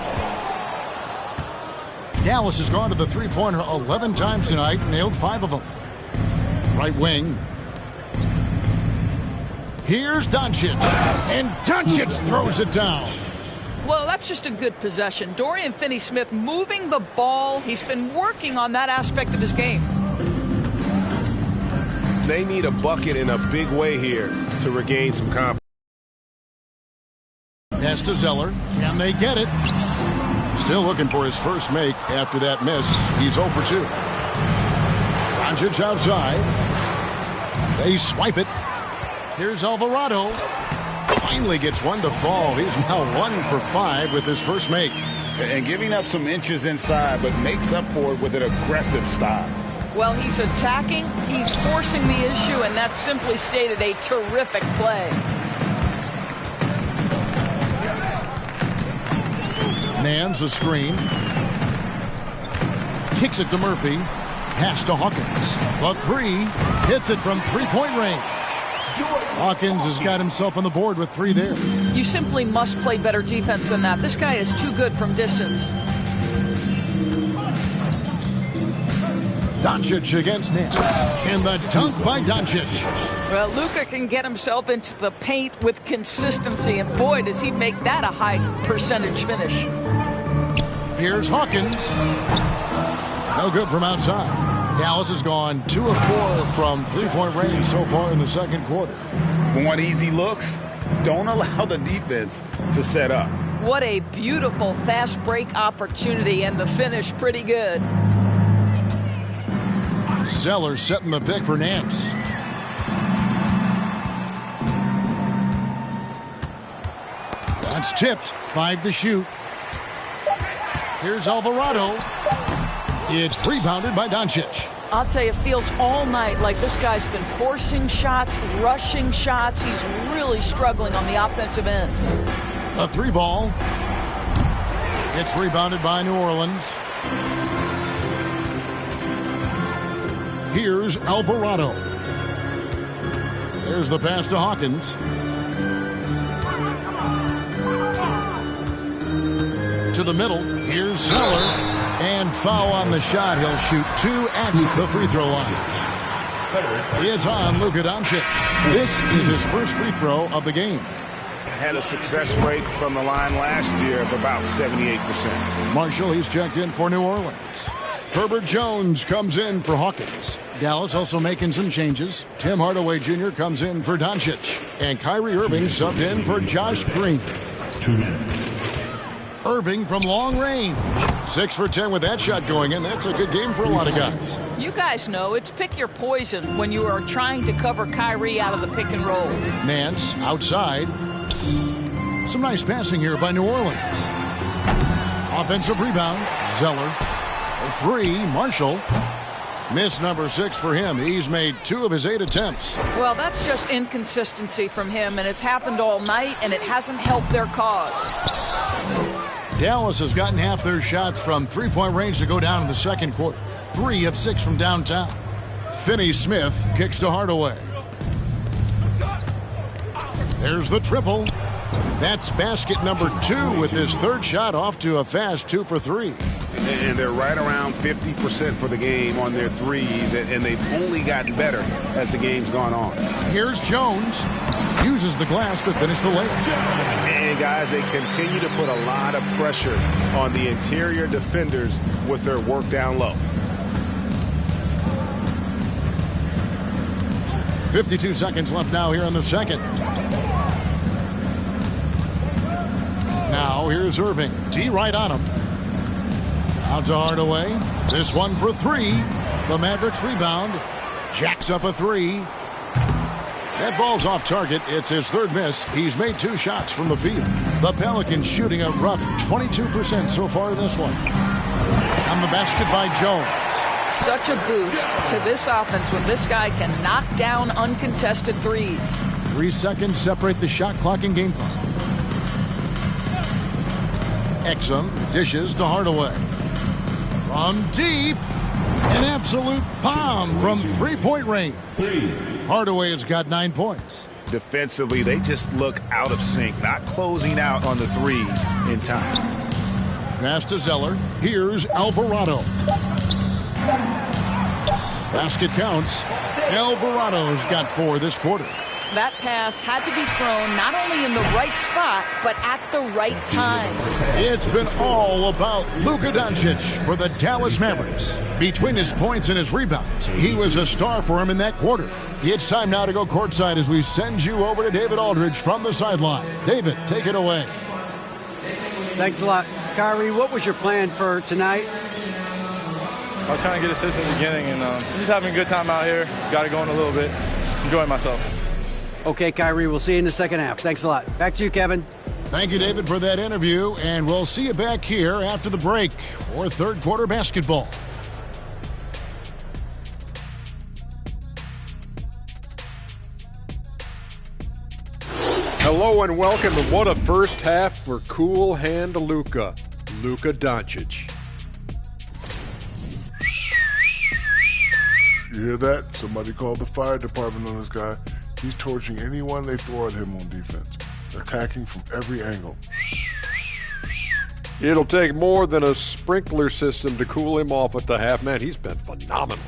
Dallas has gone to the three-pointer 11 times tonight, nailed 5 of them. Right wing. Here's Doncic. And Doncic throws it down. Well, that's just a good possession. Dorian Finney-Smith moving the ball. He's been working on that aspect of his game. They need a bucket in a big way here to regain some confidence. Pass to Zeller. Can they get it? Still looking for his first make after that miss. He's 0 for 2. Doncic outside. They swipe it. Here's Alvarado. Finally gets one to fall. He's now 1 for 5 with his first make. And giving up some inches inside, but makes up for it with an aggressive style. Well, he's attacking, he's forcing the issue, and that's simply stated a terrific play. Nance a screen. Kicks it to Murphy. Pass to Hawkins. The 3 hits it from three-point range. Hawkins has got himself on the board with 3 there. You simply must play better defense than that. This guy is too good from distance. Doncic against Nance. And the dunk by Doncic. Well, Luka can get himself into the paint with consistency, and boy, does he make that a high percentage finish. Here's Hawkins. No good from outside. Dallas has gone 2 of 4 from three-point range so far in the second quarter. Want easy looks? Don't allow the defense to set up. What a beautiful fast break opportunity, and the finish pretty good. Zeller setting the pick for Nance. That's tipped. 5 to shoot. Here's Alvarado. It's rebounded by Doncic. I'll tell you, it feels all night like this guy's been forcing shots, rushing shots. He's really struggling on the offensive end. A 3-ball. It's rebounded by New Orleans. Here's Alvarado. There's the pass to Hawkins. To the middle. Here's Zeller. And foul on the shot. He'll shoot 2 at the free throw line. It's on Luka Doncic. This is his first free throw of the game. Had a success rate from the line last year of about 78%. Marshall, he's checked in for New Orleans. Herbert Jones comes in for Hawkins. Dallas also making some changes. Tim Hardaway Jr. comes in for Doncic. And Kyrie Irving subbed in for Josh Green. 2 minutes. Irving from long range. 6 for 10 with that shot going in. That's a good game for a lot of guys. You guys know it's pick your poison when you are trying to cover Kyrie out of the pick and roll. Nance outside. Some nice passing here by New Orleans. Offensive rebound. Zeller. A 3. Marshall. Miss number 6 for him. He's made 2 of his 8 attempts. Well, that's just inconsistency from him, and it's happened all night, and it hasn't helped their cause. Dallas has gotten half their shots from three-point range to go down in the second quarter. 3 of 6 from downtown. Finney-Smith kicks to Hardaway. There's the triple. That's basket number 2 with his 3rd shot off to a fast 2 for 3. And they're right around 50% for the game on their threes, and they've only gotten better as the game's gone on. Here's Jones. Uses the glass to finish the layup. And guys, they continue to put a lot of pressure on the interior defenders with their work down low. 52 seconds left now here in the second. Now here's Irving. D right on him. Out to Hardaway. This one for 3. The Mavericks rebound. Jacks up a 3. That ball's off target. It's his third miss. He's made 2 shots from the field. The Pelicans shooting a rough 22% so far in this one. On the basket by Jones. Such a boost to this offense when this guy can knock down uncontested threes. 3 seconds separate the shot clock and game clock. Exum dishes to Hardaway. From deep, an absolute bomb from three-point range. Hardaway has got 9 points. Defensively, they just look out of sync, not closing out on the threes in time. Pass to Zeller. Here's Alvarado. Basket counts. Alvarado's got 4 this quarter. That pass had to be thrown not only in the right spot, but at the right time. It's been all about Luka Doncic for the Dallas Mavericks. Between his points and his rebounds, he was a star for him in that quarter. It's time now to go courtside as we send you over to David Aldridge from the sideline. David, take it away. Thanks a lot. Kyrie, what was your plan for tonight? I was trying to get assists in the beginning, and just having a good time out here. Got it going a little bit. Enjoying myself. Okay, Kyrie, we'll see you in the second half. Thanks a lot. Back to you, Kevin. Thank you, David, for that interview, and we'll see you back here after the break for third quarter basketball. Hello and welcome to what a first half for Cool Hand Luka Doncic. You hear that? Somebody called the fire department on this guy. He's torching anyone they throw at him on defense, attacking from every angle. It'll take more than a sprinkler system to cool him off at the half. Man, he's been phenomenal.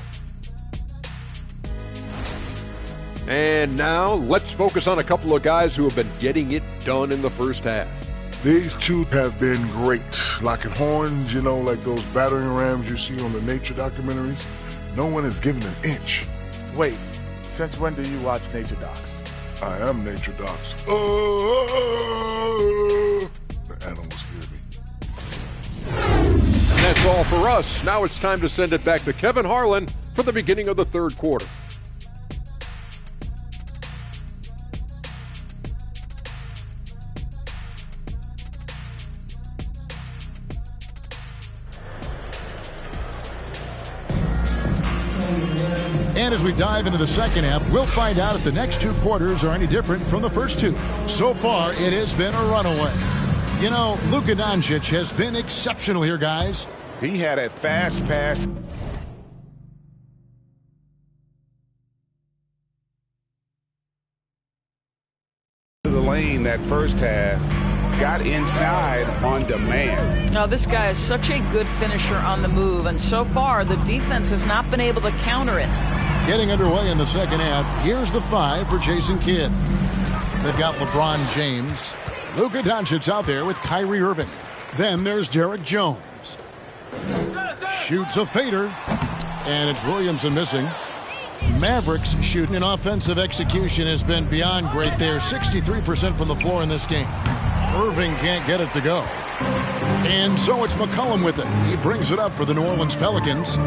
And now let's focus on a couple of guys who have been getting it done in the first half. These two have been great. Locking horns, you know, like those battering rams you see on the nature documentaries. No one is given an inch. Wait, since when do you watch Nature Docs? I am Nature Docs. The animals fear me. And that's all for us. Now it's time to send it back to Kevin Harlan for the beginning of the third quarter. And as we dive into the second half, we'll find out if the next 2 quarters are any different from the first 2. So far, it has been a runaway. You know, Luka Doncic has been exceptional here, guys. He had a fast pass. To the lane that first half. Got inside on demand. Now, this guy is such a good finisher on the move, and so far, the defense has not been able to counter it. Getting underway in the second half, here's the 5 for Jason Kidd. They've got LeBron James. Luka Doncic out there with Kyrie Irving. Then there's Derek Jones. Shoots a fader, and it's Williamson missing. Mavericks shooting, an offensive execution has been beyond great there. 63% from the floor in this game. Irving can't get it to go. And so it's McCollum with it. He brings it up for the New Orleans Pelicans.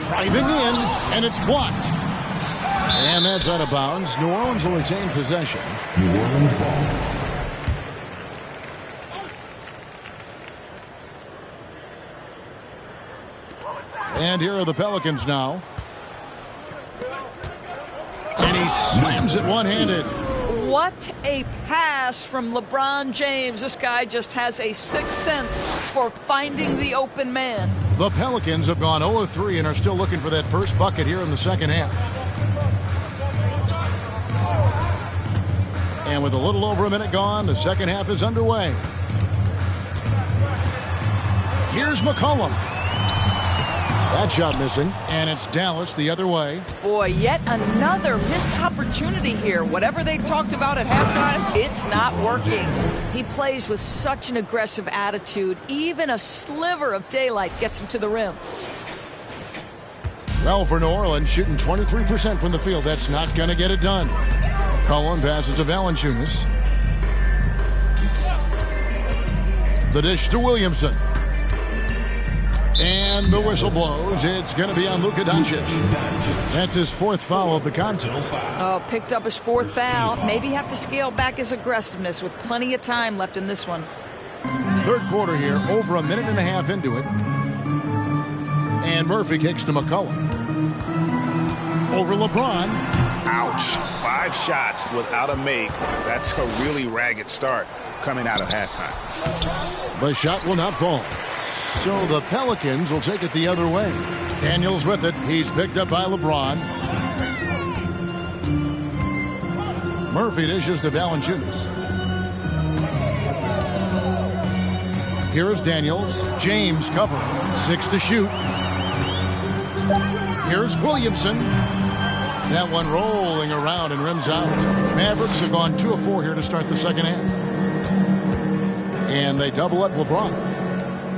Driving in, and it's blocked. And that's out of bounds. New Orleans will retain possession. New Orleans ball. And here are the Pelicans now. And he slams it one-handed. What a pass from LeBron James. This guy just has a sixth sense for finding the open man. The Pelicans have gone 0-3 and are still looking for that first bucket here in the second half. And with a little over a minute gone, the second half is underway. Here's McCollum. That shot missing, and it's Dallas the other way. Boy, yet another missed opportunity here. Whatever they talked about at halftime, it's not working. He plays with such an aggressive attitude. Even a sliver of daylight gets him to the rim. Well, for New Orleans, shooting 23% from the field, that's not going to get it done. McCollum passes to Valanciunas. The dish to Williamson. And the whistle blows. It's going to be on Luka Doncic. That's his 4th foul of the contest. Oh, picked up his 4th foul. Maybe have to scale back his aggressiveness with plenty of time left in this one. 3rd quarter here, over a minute and a half into it. And Murphy kicks to McCollum. Over LeBron. Ouch. 5 shots without a make. That's a really ragged start coming out of halftime. The shot will not fall. So the Pelicans will take it the other way. Daniels with it. He's picked up by LeBron. Murphy dishes to Valanciunas. Here's Daniels. James covering. 6 to shoot. Here's Williamson. That one rolling around and rims out. Mavericks have gone 2 of 4 here to start the second half. And they double up LeBron.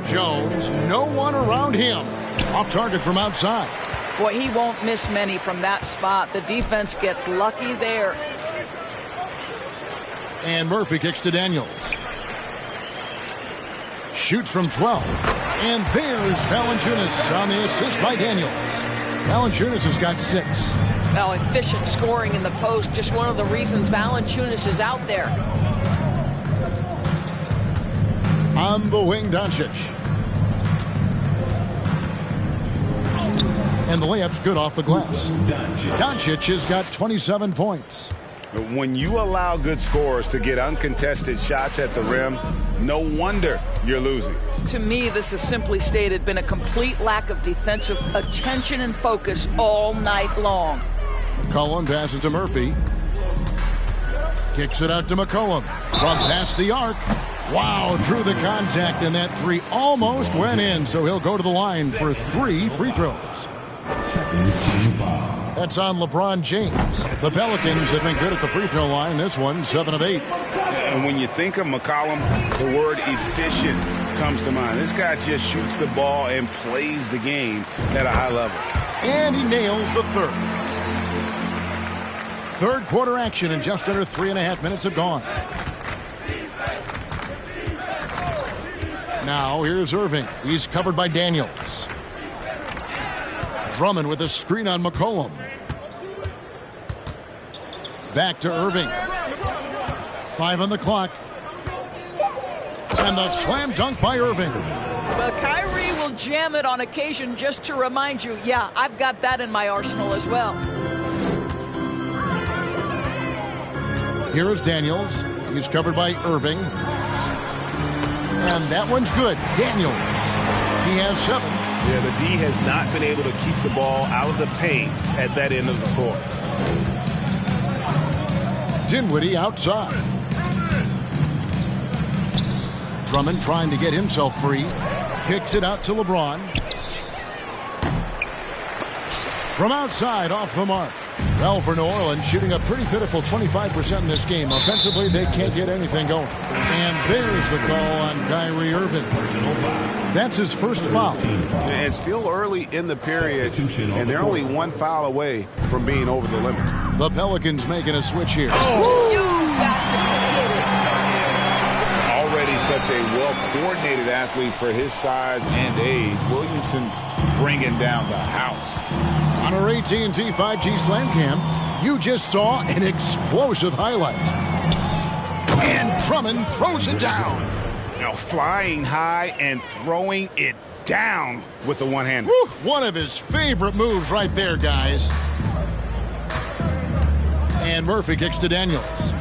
Jones, no one around him. Off target from outside. Boy, he won't miss many from that spot. The defense gets lucky there. And Murphy kicks to Daniels. Shoots from 12. And there's Valanciunas on the assist by Daniels. Valanciunas has got 6. Well, efficient scoring in the post. Just one of the reasons Valanciunas is out there. On the wing, Doncic. And the layup's good off the glass. Doncic has got 27 points. When you allow good scorers to get uncontested shots at the rim, no wonder you're losing. To me, this has simply stated been a complete lack of defensive attention and focus all night long. McCollum passes to Murphy. Kicks it out to McCollum. From past the arc. Wow, through the contact, and that 3 almost went in, so he'll go to the line for 3 free throws. That's on LeBron James. The Pelicans have been good at the free throw line. This one, 7 of 8. And when you think of McCollum, the word efficient comes to mind. This guy just shoots the ball and plays the game at a high level. And he nails the 3rd. 3rd quarter action, and just under 3.5 minutes have gone. Now here's Irving. He's covered by Daniels. Drummond with a screen on McCollum. Back to Irving. 5 on the clock. And the slam dunk by Irving. Well, Kyrie will jam it on occasion just to remind you, yeah, I've got that in my arsenal as well. Here is Daniels. He's covered by Irving. And that one's good. Daniels. He has 7. Yeah, the D has not been able to keep the ball out of the paint at that end of the court. Dinwiddie outside. Drummond trying to get himself free. Kicks it out to LeBron. From outside, off the mark. Well, for New Orleans, shooting a pretty pitiful 25% in this game. Offensively, they can't get anything going. And there's the call on Kyrie Irving. That's his first foul. And still early in the period, and they're only 1 foul away from being over the limit. The Pelicans making a switch here. Oh. You got to hit it. Already such a well-coordinated athlete for his size and age. Williamson bringing down the house. On our AT&T 5G Slam Cam, you just saw an explosive highlight. And Drummond throws it down. Now flying high and throwing it down with the one-hander. One of his favorite moves right there, guys. And Murphy kicks to Daniels.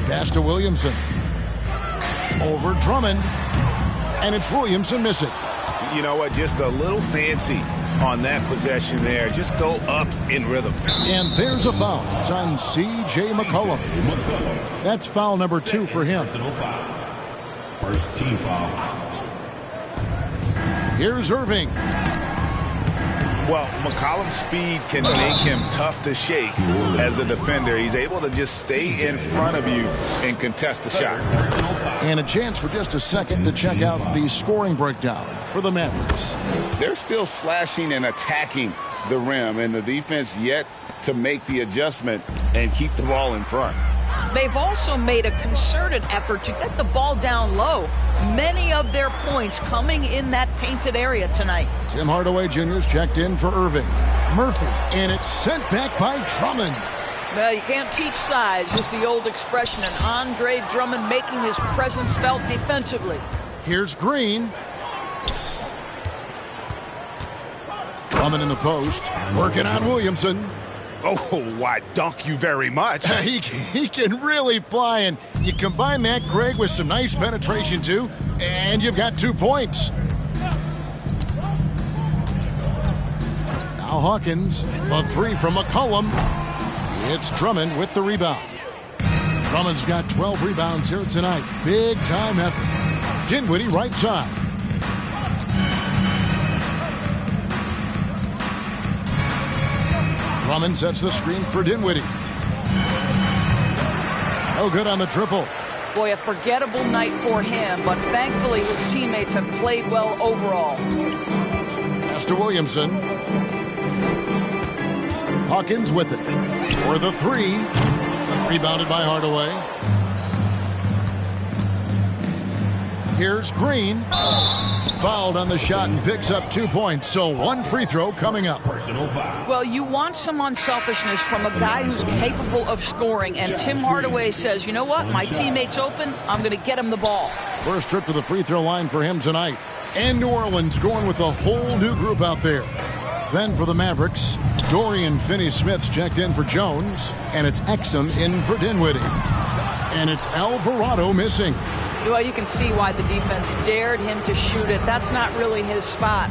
Pass to Williamson. Over Drummond. And it's Williamson missing. You know what? Just a little fancy on that possession there. Just go up in rhythm. And there's a foul. It's on C.J. McCollum. That's foul number 2 for him. First team foul. Here's Irving. Well, McCollum's speed can make him tough to shake as a defender. He's able to just stay in front of you and contest the shot. And a chance for just a second to check out the scoring breakdown for the Mavericks. They're still slashing and attacking the rim, and the defense yet to make the adjustment and keep the ball in front. they've also made a concerted effort to get the ball down low. Many of their points coming in that painted area tonight. Tim Hardaway Jr.'s checked in for Irving. Murphy, and it's sent back by Drummond. Well, you can't teach size, is the old expression, and Andre Drummond making his presence felt defensively. Here's Green. Drummond in the post, working on Williamson. Oh, why, dunk you very much. He can really fly, and you combine that, Greg, with some nice penetration, too, and you've got 2 points. Now Hawkins, a 3 from McCollum. It's Drummond with the rebound. Drummond's got 12 rebounds here tonight. Big time effort. Dinwiddie right side. Drummond sets the screen for Dinwiddie. No good on the triple. Boy, a forgettable night for him, but thankfully his teammates have played well overall. Pass to Williamson. Hawkins with it. For the 3. Rebounded by Hardaway. Here's Green. Fouled on the shot and picks up 2 points. So 1 free throw coming up. Well, you want some unselfishness from a guy who's capable of scoring. And Tim Hardaway says, you know what? My teammate's open. I'm going to get him the ball. First trip to the free throw line for him tonight. And New Orleans going with a whole new group out there. Then for the Mavericks, Dorian Finney-Smith's checked in for Jones. And it's Exum in for Dinwiddie. And it's Alvarado missing. Well, you can see why the defense dared him to shoot it. That's not really his spot.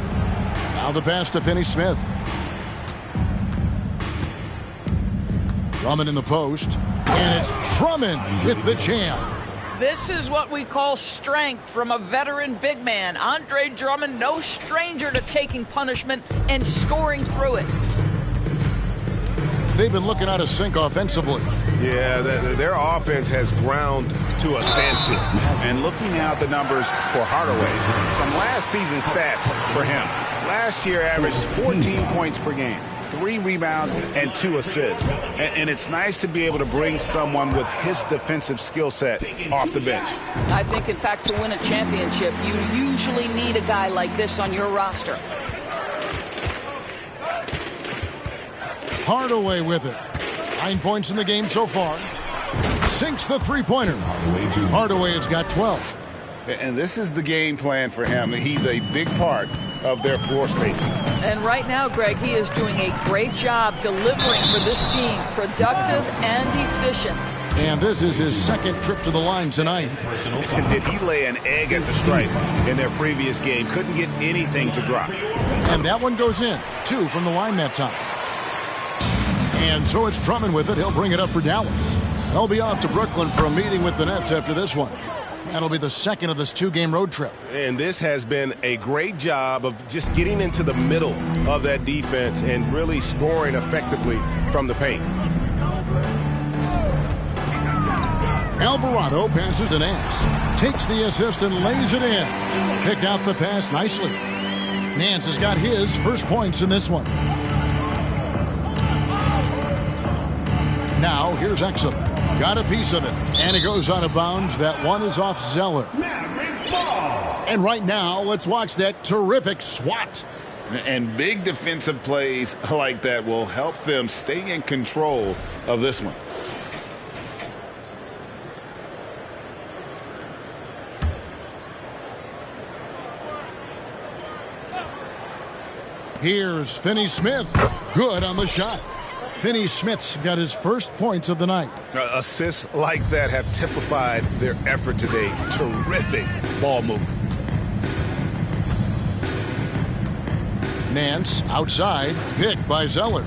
Now the pass to Finney-Smith. Drummond in the post. And it's Drummond with the jam. This is what we call strength from a veteran big man. Andre Drummond, no stranger to taking punishment and scoring through it. They've been looking out of sync offensively. Yeah, their offense has ground to a standstill. And looking now at the numbers for Hardaway, some last season stats for him. Last year averaged 14 points per game, 3 rebounds, and 2 assists. And it's nice to be able to bring someone with his defensive skill set off the bench. I think, in fact, to win a championship, you usually need a guy like this on your roster. Hardaway with it. 9 points in the game so far. Sinks the three-pointer. Hardaway has got 12. And this is the game plan for him. He's a big part of their floor spacing. And right now, Greg, he is doing a great job delivering for this team. Productive and efficient. And this is his second trip to the line tonight. And did he lay an egg at the stripe in their previous game? Couldn't get anything to drop. And that one goes in. 2 from the line that time. And so it's Drummond with it. He'll bring it up for Dallas. They'll be off to Brooklyn for a meeting with the Nets after this one. That'll be the second of this 2-game road trip. And this has been a great job of just getting into the middle of that defense and really scoring effectively from the paint. Alvarado passes to Nance. Takes the assist and lays it in. Picked out the pass nicely. Nance has got his first points in this one. Now, here's Exum. Got a piece of it. And it goes out of bounds. That one is off Zeller. And right now, let's watch that terrific swat. And big defensive plays like that will help them stay in control of this one. Here's Finney-Smith. Good on the shot. Finney-Smith's got his first points of the night. Assists like that have typified their effort today. Terrific ball movement. Nance outside, picked by Zeller.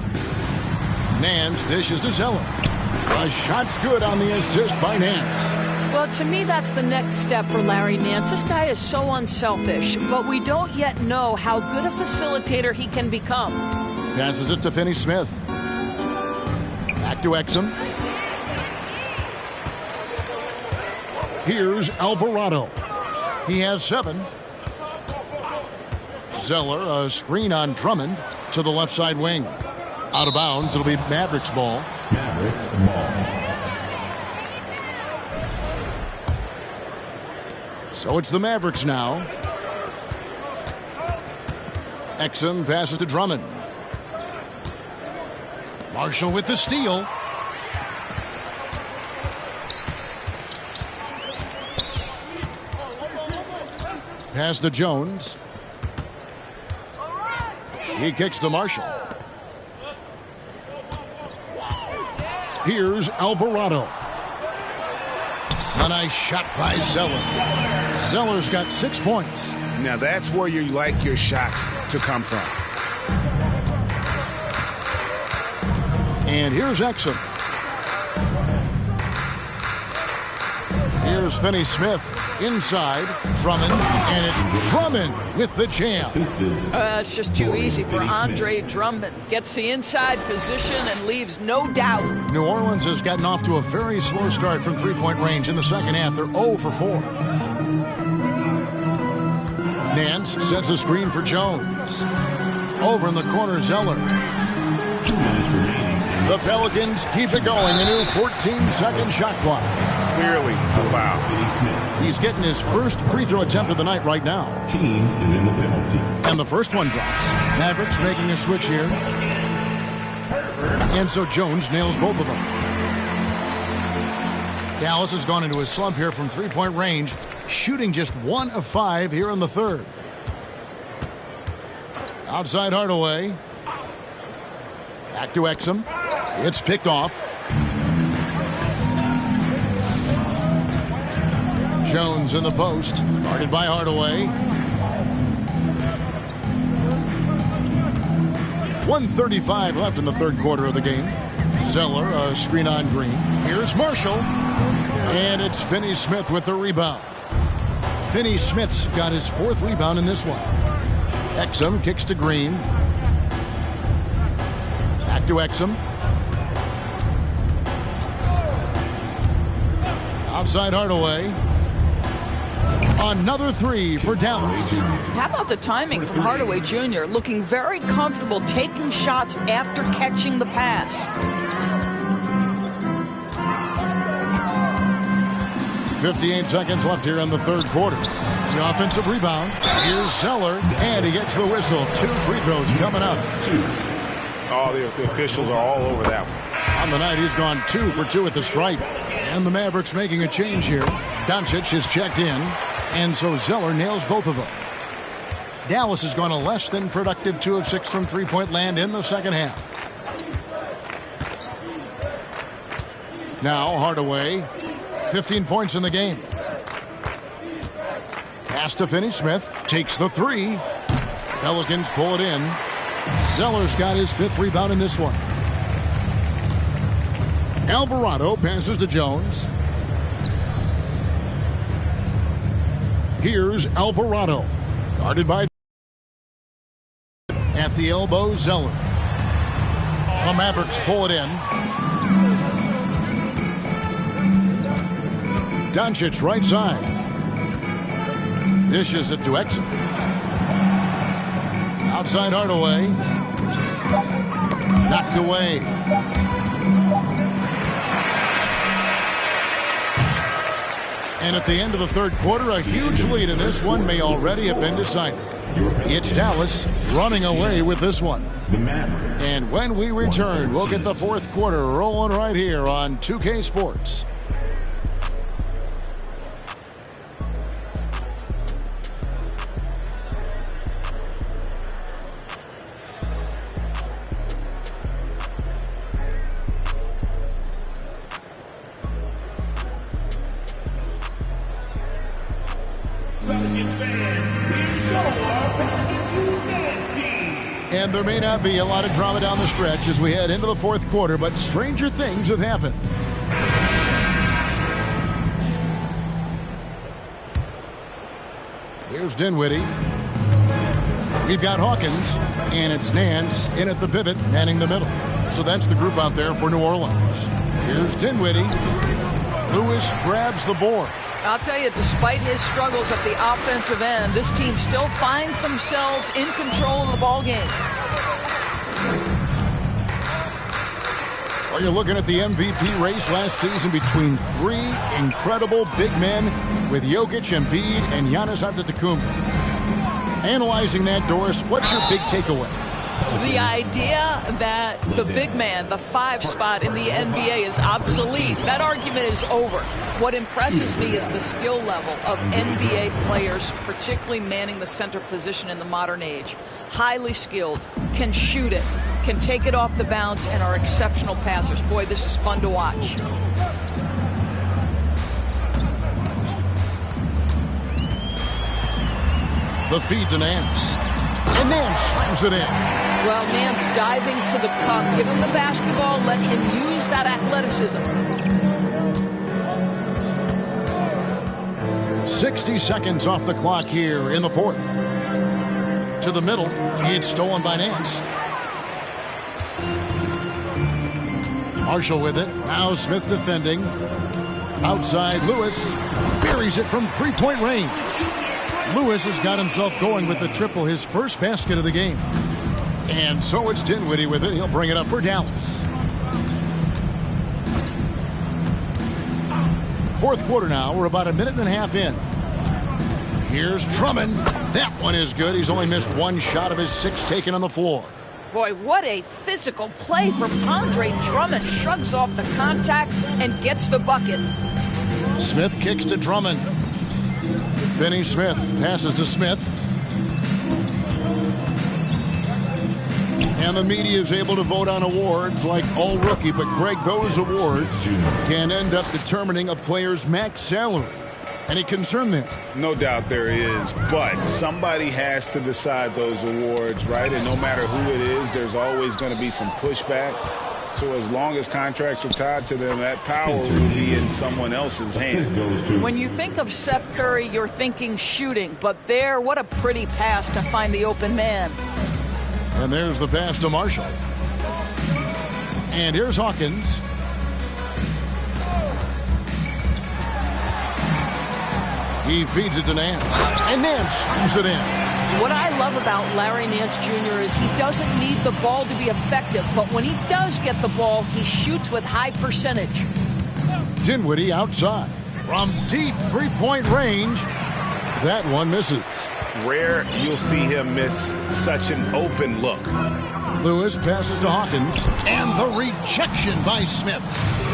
Nance dishes to Zeller. The shot's good on the assist by Nance. Well, to me, that's the next step for Larry Nance. This guy is so unselfish, but we don't yet know how good a facilitator he can become. Passes it to Finney-Smith. Back to Exum. Here's Alvarado. He has 7. Zeller, a screen on Drummond to the left side wing. Out of bounds, it'll be Mavericks ball. So it's the Mavericks now. Exum passes to Drummond. Marshall with the steal. Pass to Jones. He kicks to Marshall. Here's Alvarado. A nice shot by Zeller. Zeller's got 6 points. Now that's where you like your shots to come from. And here's Exum. Here's Finney-Smith inside. Drummond, and it's Drummond with the jam. It's just too easy for Andre Drummond. Gets the inside position and leaves no doubt. New Orleans has gotten off to a very slow start from three-point range in the second half. They're 0 for 4. Nance sets a screen for Jones. Over in the corner, Zeller. 2 minutes remaining. The Pelicans keep it going. A new 14-second shot clock. Clearly a foul. He's getting his first free throw attempt of the night right now. Team is in the penalty. And the first one drops. Mavericks making a switch here. And so Jones nails both of them. Dallas has gone into a slump here from three-point range, shooting just 1 of 5 here in the third. Outside Hardaway. Back to Exum. It's picked off. Jones in the post, guarded by Hardaway. 1:35 left in the third quarter of the game. Zeller, a screen on Green. Here's Marshall. And it's Finney-Smith with the rebound. Finney-Smith's got his 4th rebound in this one. Exum kicks to Green. Back to Exum. Outside Hardaway. Another 3 for Dallas. How about the timing from Hardaway Jr. looking very comfortable taking shots after catching the pass. 58 seconds left here in the third quarter. The offensive rebound. Here's Zeller, and he gets the whistle. 2 free throws coming up. Oh, the officials are all over that one. On the night, he's gone 2 for 2 at the stripe. And the Mavericks making a change here. Doncic is checked in, and so Zeller nails both of them. Dallas has gone a less than productive 2 of 6 from three-point land in the second half. Now Hardaway, 15 points in the game. Pass to Finney-Smith, takes the 3. Pelicans pull it in. Zeller's got his 5th rebound in this one. Alvarado passes to Jones. Here's Alvarado, guarded by at the elbow, Zeller. The Mavericks pull it in. Doncic right side. Dishes it to Exum. Outside Hardaway. Knocked away. And at the end of the third quarter, a huge lead in this one may already have been decided. It's Dallas running away with this one. And when we return, we'll get the fourth quarter rolling right here on 2K Sports. And there may not be a lot of drama down the stretch as we head into the fourth quarter, but stranger things have happened. Here's Dinwiddie. We've got Hawkins, and it's Nance in at the pivot, manning the middle. So that's the group out there for New Orleans. Here's Dinwiddie. Lewis grabs the board. I'll tell you, despite his struggles at the offensive end, this team still finds themselves in control of the ball game. Well, you're looking at the MVP race last season between three incredible big men with Jokic, Embiid, and Giannis Antetokounmpo. Analyzing that, Doris, what's your big takeaway? The idea that the big man, the 5 spot in the NBA is obsolete. That argument is over. What impresses me is the skill level of NBA players, particularly manning the center position in the modern age. Highly skilled, can shoot it, can take it off the bounce, and are exceptional passers. Boy, this is fun to watch. The feed to Nance. And Nance slams it in. Well, Nance diving to the cup. Give him the basketball. Let him use that athleticism. 60 seconds off the clock here in the fourth. To the middle. It's stolen by Nance. Marshall with it. Now Smith defending. Outside, Lewis buries it from three-point range. Lewis has got himself going with the triple, his first basket of the game. And so it's Dinwiddie with it. He'll bring it up for Dallas. Fourth quarter now. We're about a minute and a half in. Here's Drummond. That one is good. He's only missed one shot of his 6 taken on the floor. Boy, what a physical play from Andre Drummond. Shrugs off the contact and gets the bucket. Smith kicks to Drummond. Finney Smith passes to Smith. And the media is able to vote on awards like all rookie. But, Greg, those awards can end up determining a player's max salary. Any concern there? No doubt there is, but somebody has to decide those awards, right? And no matter who it is, there's always going to be some pushback. So as long as contracts are tied to them, that power will be in someone else's hands. When you think of Steph Curry, you're thinking shooting. But there, what a pretty pass to find the open man. And there's the pass to Marshall. And here's Hawkins. He feeds it to Nance. And Nance shoots it in. What I love about Larry Nance Jr. is he doesn't need the ball to be effective, but when he does get the ball, he shoots with high percentage. Dinwiddie outside. From deep three-point range, that one misses. Rare you'll see him miss such an open look. Lewis passes to Hawkins, and the rejection by Smith.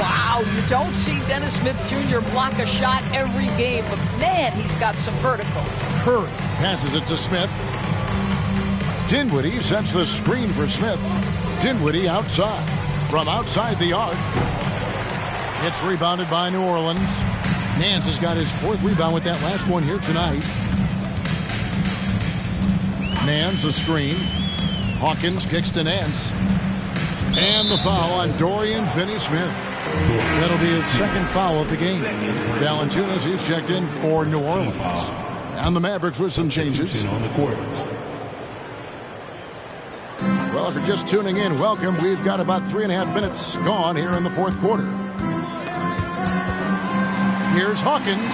Wow, you don't see Dennis Smith Jr. block a shot every game, but man, he's got some vertical. Curry passes it to Smith. Dinwiddie sets the screen for Smith. Dinwiddie outside. From outside the arc. It's rebounded by New Orleans. Nance has got his 4th rebound with that last one here tonight. Nance a screen. Hawkins kicks to Nance. And the foul on Dorian Finney-Smith. That'll be his 2nd foul of the game. Valanciunas, he's checked in for New Orleans. And the Mavericks with some changes. Well, if you're just tuning in, welcome. We've got about 3.5 minutes gone here in the 4th quarter. Here's Hawkins,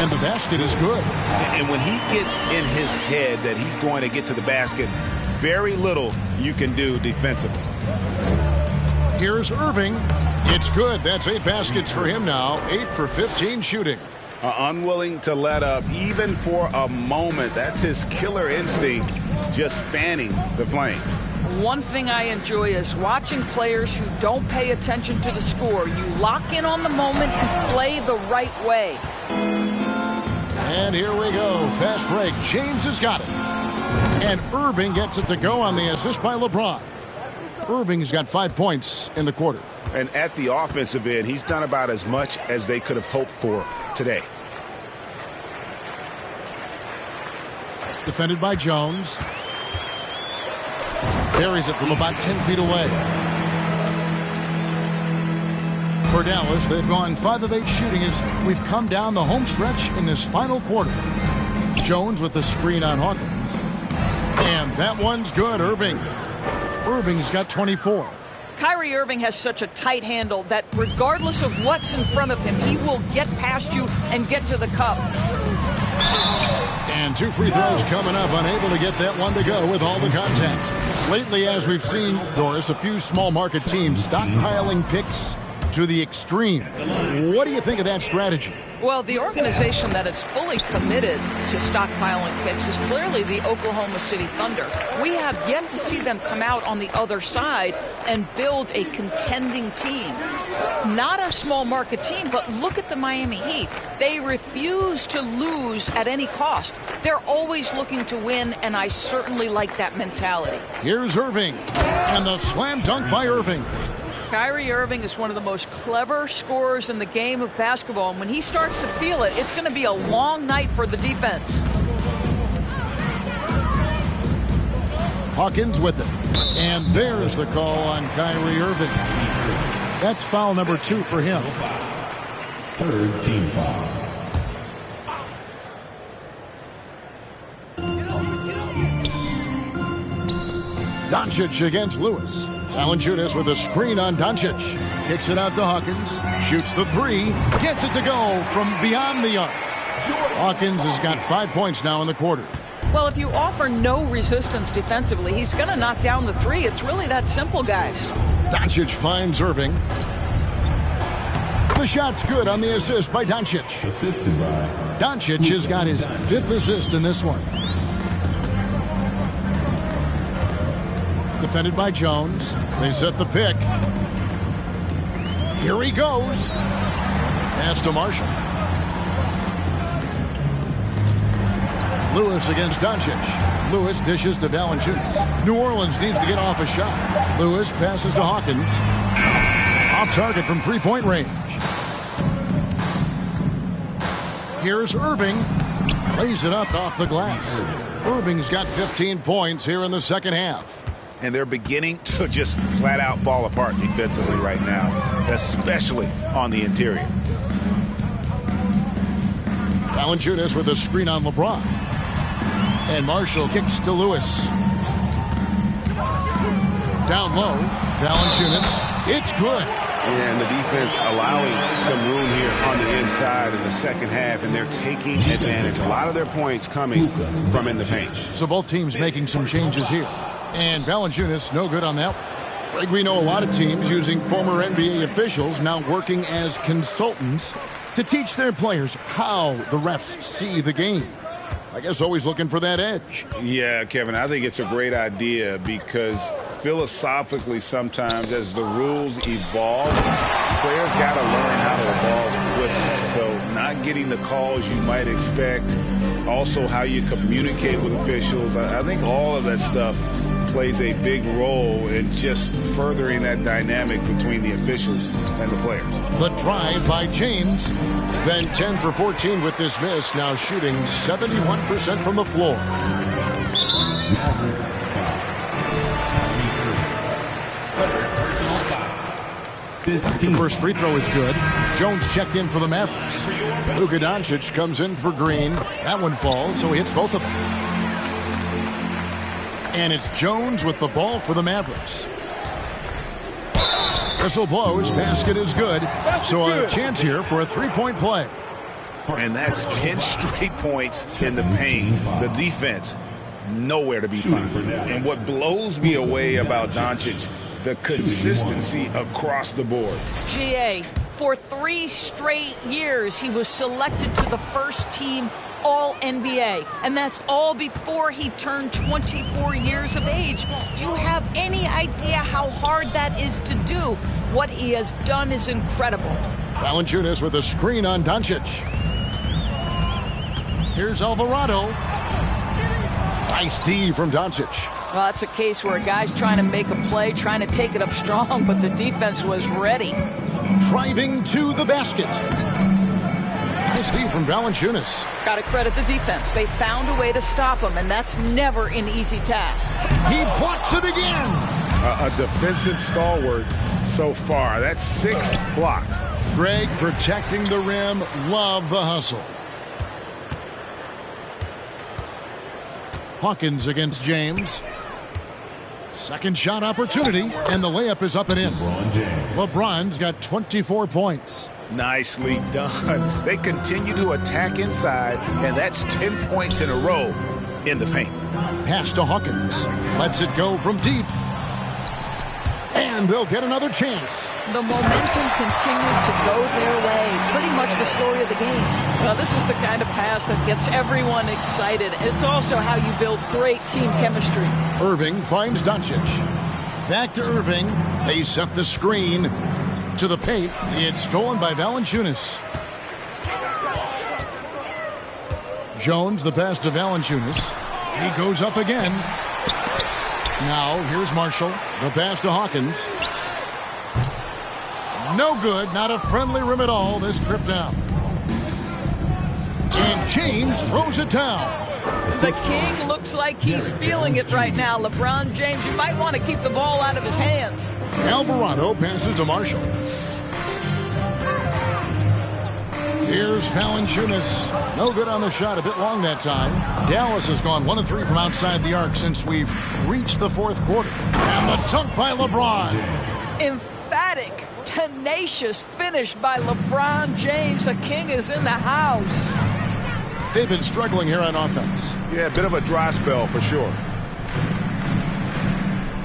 and the basket is good. And when he gets in his head that he's going to get to the basket, very little you can do defensively. Here's Irving. It's good. That's 8 baskets for him now. 8 for 15 shooting. Unwilling to let up even for a moment. That's his killer instinct, just fanning the flame. One thing I enjoy is watching players who don't pay attention to the score. You lock in on the moment and play the right way. And here we go. Fast break. James has got it. And Irving gets it to go on the assist by LeBron. Irving's got 5 points in the quarter. And at the offensive end, he's done about as much as they could have hoped for today. Defended by Jones. Carries it from about 10 feet away. For Dallas, they've gone 5 of 8 shooting as we've come down the home stretch in this final quarter. Jones with the screen on Hawkins. And that one's good, Irving. Irving's got 24. Kyrie Irving has such a tight handle that regardless of what's in front of him, he will get past you and get to the cup. And 2 free throws coming up, unable to get that one to go with all the contact. Lately, as we've seen, Doris, a few small market teams stockpiling picks to the extreme. What do you think of that strategy? Well, the organization that is fully committed to stockpiling picks is clearly the Oklahoma City Thunder. We have yet to see them come out on the other side and build a contending team. Not a small market team, but look at the Miami Heat. They refuse to lose at any cost. They're always looking to win, and I certainly like that mentality. Here's Irving, and the slam dunk by Irving. Kyrie Irving is one of the most clever scorers in the game of basketball, and when he starts to feel it, it's going to be a long night for the defense. Hawkins with it. And there's the call on Kyrie Irving. That's foul number 2 for him. 3rd team foul. Doncic against Lewis. Valanciunas with a screen on Doncic. Kicks it out to Hawkins. Shoots the 3. Gets it to go from beyond the arc. Hawkins has got 5 points now in the quarter. Well, if you offer no resistance defensively, he's going to knock down the 3. It's really that simple, guys. Doncic finds Irving. The shot's good on the assist by Doncic. Assist design. Doncic has got his 5th assist in this one. Defended by Jones. They set the pick. Here he goes. Pass to Marshall. Lewis against Doncic. Lewis dishes to Valanciunas. New Orleans needs to get off a shot. Lewis passes to Hawkins. Off target from 3-point range. Here's Irving. Plays it up off the glass. Irving's got 15 points here in the second half. And they're beginning to just flat out fall apart defensively right now, especially on the interior. Valanciunas with a screen on LeBron. And Marshall kicks to Lewis. Down low, Valanciunas. It's good. And the defense allowing some room here on the inside in the second half, and they're taking advantage. A lot of their points coming from in the paint. So both teams making some changes here. And Valanciunas, no good on that. Greg, we know a lot of teams using former NBA officials now working as consultants to teach their players how the refs see the game. I guess always looking for that edge. Yeah, Kevin, I think it's a great idea because philosophically sometimes as the rules evolve, players got to learn how to evolve with it. So not getting the calls you might expect, also how you communicate with officials. I think all of that stuff plays a big role in just furthering that dynamic between the officials and the players. The drive by James, then 10 for 14 with this miss, now shooting 71% from the floor. The first free throw is good. Jones checked in for the Mavericks. Luka Doncic comes in for Green. That one falls, so he hits both of them. And it's Jones with the ball for the Mavericks. Whistle blows. Basket is good. So a chance here for a 3-point play. And that's 10 straight points in the paint. The defense, nowhere to be found. And what blows me away about Doncic, the consistency across the board. GA, for 3 straight years, he was selected to the first team All-NBA, and that's all before he turned 24 years of age. Do you have any idea how hard that is to do? What he has done is incredible. Valanciunas with a screen on Doncic. Here's Alvarado. Nice D from Doncic. Well, that's a case where a guy's trying to make a play, trying to take it up strong, but the defense was ready. Driving to the basket. Nice D from Valanciunas. Got to credit the defense. They found a way to stop him, and that's never an easy task. He blocks it again. A defensive stalwart so far. That's 6 blocks. Greg protecting the rim. Love the hustle. Hawkins against James. Second shot opportunity, and the layup is up and in. LeBron's got 24 points. Nicely done. They continue to attack inside, and that's 10 points in a row in the paint. Pass to Hawkins. Lets it go from deep. And they'll get another chance. The momentum continues to go their way. Pretty much the story of the game. Well, this is the kind of pass that gets everyone excited. It's also how you build great team chemistry. Irving finds Doncic. Back to Irving. They set the screen to the paint. It's stolen by Valanciunas. Jones, the pass to Valanciunas. He goes up again. Now, here's Marshall. The pass to Hawkins. No good. Not a friendly rim at all this trip down. And James throws it down. The King looks like he's feeling it right now. LeBron James, you might want to keep the ball out of his hands. Alvarado passes to Marshall. Here's Valanciunas. No good on the shot. A bit long that time. Dallas has gone 1 of 3 from outside the arc since we've reached the fourth quarter. And the dunk by LeBron. Emphatic, tenacious finish by LeBron James. The King is in the house. They've been struggling here on offense. Yeah, a bit of a dry spell for sure.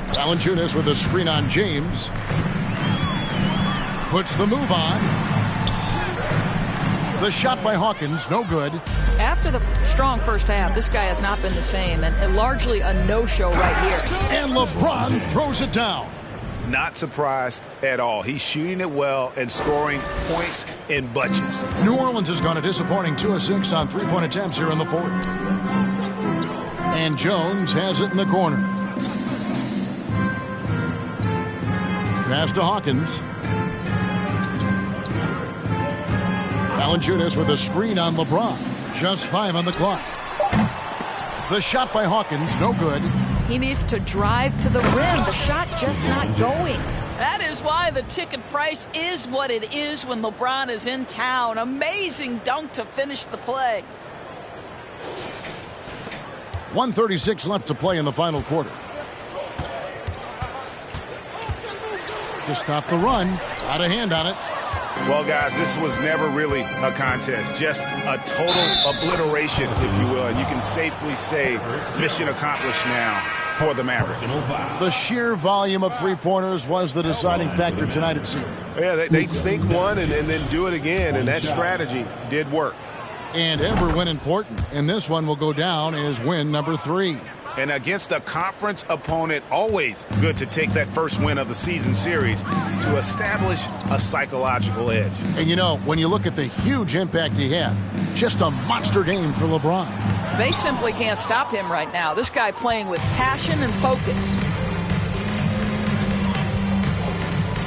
Valanciunas with a screen on James. Puts the move on. The shot by Hawkins, no good. After the strong first half, this guy has not been the same, and largely a no-show right here. And LeBron throws it down. Not surprised at all. He's shooting it well and scoring points in bunches. New Orleans has gone a disappointing 2 of 6 on three-point attempts here in the fourth. And Jones has it in the corner. Pass to Hawkins. Valanciunas with a screen on LeBron. Just 5 on the clock. The shot by Hawkins, no good. He needs to drive to the rim. The shot just not going. That is why the ticket price is what it is when LeBron is in town. Amazing dunk to finish the play. 1:36 left to play in the final quarter. To stop the run. Got a hand on it. Well, guys, this was never really a contest. Just a total obliteration, if you will. And you can safely say mission accomplished now for the Mavericks. The sheer volume of three-pointers was the deciding factor tonight, it seemed. Yeah, they'd sink one and then do it again, and that strategy did work. And every win important. And this one will go down as win number 3. And against a conference opponent, always good to take that first win of the season series to establish a psychological edge. And you know, when you look at the huge impact he had, just a monster game for LeBron. They simply can't stop him right now. This guy playing with passion and focus.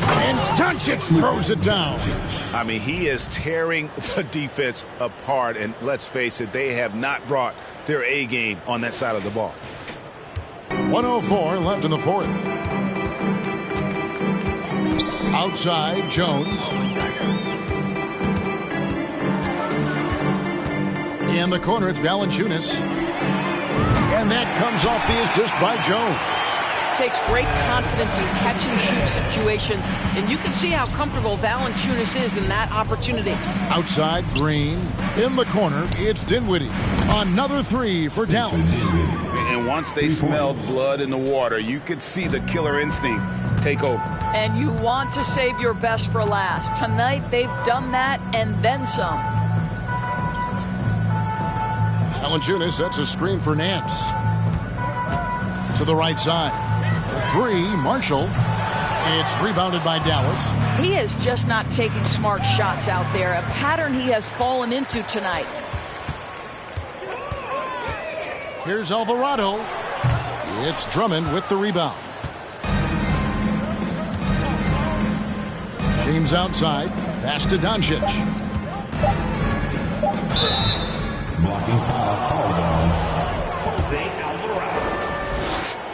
And Doncic throws it down. I mean, he is tearing the defense apart. And let's face it, they have not brought their A game on that side of the ball. 1:04 left in the fourth. Outside, Jones. In the corner, it's Valanciunas. And that comes off the assist by Jones. Takes great confidence in catch-and-shoot situations, and you can see how comfortable Valanciunas is in that opportunity. Outside, Green. In the corner, it's Dinwiddie. Another 3 for Dallas. And once they smelled blood in the water, you could see the killer instinct take over. And you want to save your best for last. Tonight, they've done that and then some. Valanciunas sets a screen for Nance. To the right side. 3, Marshall. It's rebounded by Dallas. He is just not taking smart shots out there, a pattern he has fallen into tonight. Here's Alvarado. It's Drummond with the rebound. James outside. Pass to Doncic. Blocking foul called on Jose Alvarado.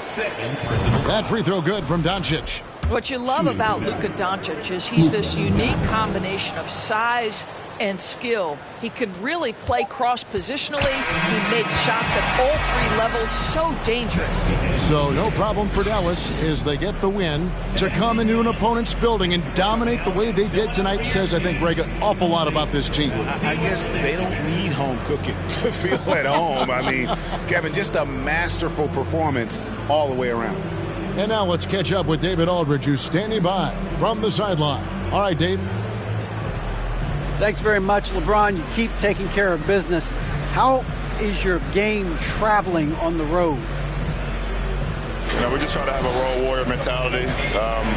Second personal. That free throw good from Doncic. What you love about Luka Doncic is he's this unique combination of size and skill. He could really play cross-positionally. He makes shots at all three levels. So dangerous. So no problem for Dallas as they get the win. To come into an opponent's building and dominate the way they did tonight says, I think, Greg, an awful lot about this team. I guess they don't need home cooking to feel at home. I mean, Kevin, just a masterful performance all the way around. And now let's catch up with David Aldridge, who's standing by from the sideline. All right, Dave. Thanks very much, LeBron. You keep taking care of business. How is your game traveling on the road? You know, we just try to have a road warrior mentality.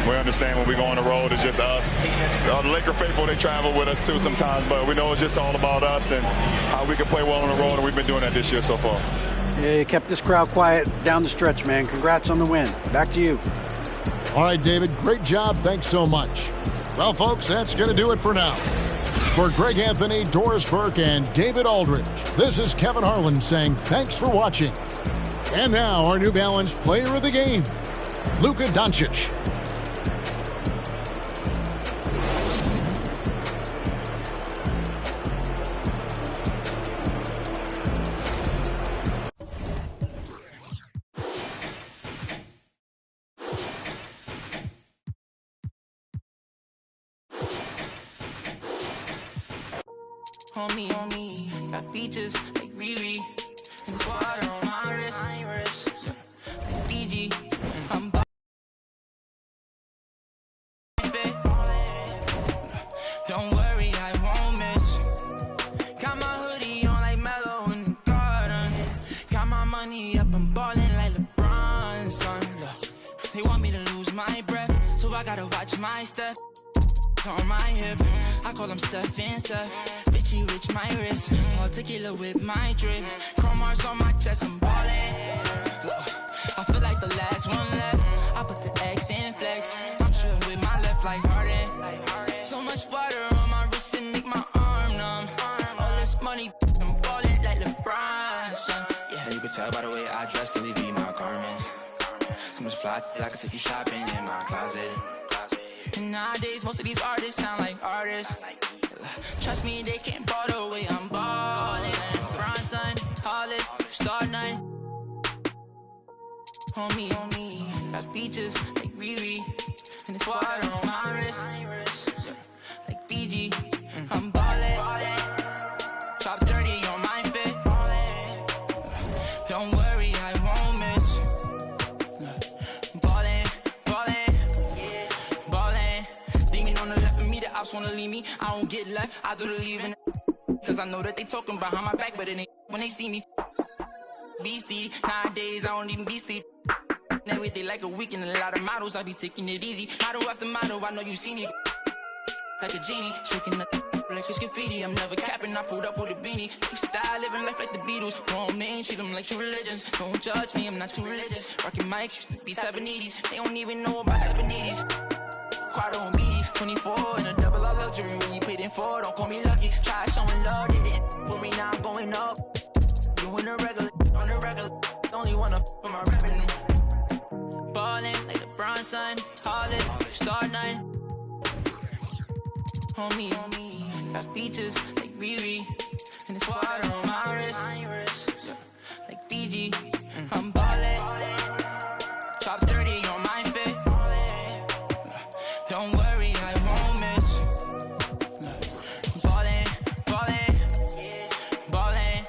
We understand when we go on the road, it's just us. The Laker faithful, they travel with us too sometimes, but we know it's just all about us and how we can play well on the road, and we've been doing that this year so far. Yeah, you kept this crowd quiet down the stretch, man. Congrats on the win. Back to you. All right, David, great job. Thanks so much. Well, folks, that's going to do it for now. For Greg Anthony, Doris Burke, and David Aldridge, this is Kevin Harlan saying thanks for watching. And now, our New Balance player of the game, Luka Doncic. On me, got features like Riri, and it's water on my wrist, like Fiji. I'm don't worry, I won't miss. Got my hoodie on like Mellow in the garden. Got my money up, I'm ballin' like LeBron, son. They want me to lose my breath, so I gotta watch my step. On my hip, I call them Steph and Seth. Bitchy rich, my wrist. All tequila with my drip. Chrome marks on my chest, I'm ballin'. I feel like the last one left. I put the X in flex. I'm shooting with my left like Harden. So much water on my wrist and make my arm numb. All this money, I'm ballin' like LeBron, son. Yeah, you can tell by the way I dress to leave my garments. So much fly, I can take you shopping in my closet. And nowadays, most of these artists sound like artists. Trust me, they can't ball the way I'm ballin'. Bronson, Hollis, Star 9. On me, got features like Riri, and it's water on my wrist, like Fiji. I'm ballin', top 30 on my fit. Don't worry, I won't miss. Ops wanna leave me, I don't get left, I do the leaving. Cause I know that they talking behind my back, but it ain't when they see me. Beastie, nowadays I don't even be sleep. Every day like a weekend, a lot of models, I be taking it easy. Model after model, I know you see me. Like a genie, shaking the like it's graffiti. I'm never capping, I pulled up with a beanie. Style, living life like the Beatles. Grown men, treat them like true religions. Don't judge me, I'm not too religious. Rocking mics, used to be Tabanese. They don't even know about Tabanese. Quad on BD, 24 in a double up luxury. When you paid in for, don't call me lucky. Try showing love, they didn't with me, now I'm going up. Doing the regular, on the regular. Only wanna for my revenue. Ballin' like LeBron, son, Hollis, Star 9. On me, got features like Riri, and it's water on my wrist, like Fiji. I'm ballin', top 30 on my fit. Don't worry, I won't miss. Ballin', ballin', ballin'.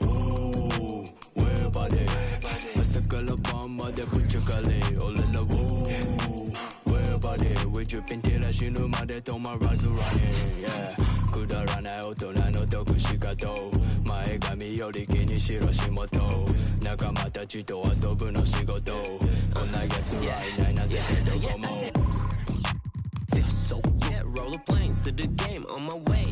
Ooh, where about it? Basta kalabama de puchakale, all in the woo. Where about it? With your pintila shinuma de toma razurane, yeah. Kudarana otona no toku shikato. Mae ga miyori kini shiro shimoto. Nakama tachi to asobu no shigoto. Konna getsu wa inai naze ke dokomo. Feel so good, roller planes to the game. On my way.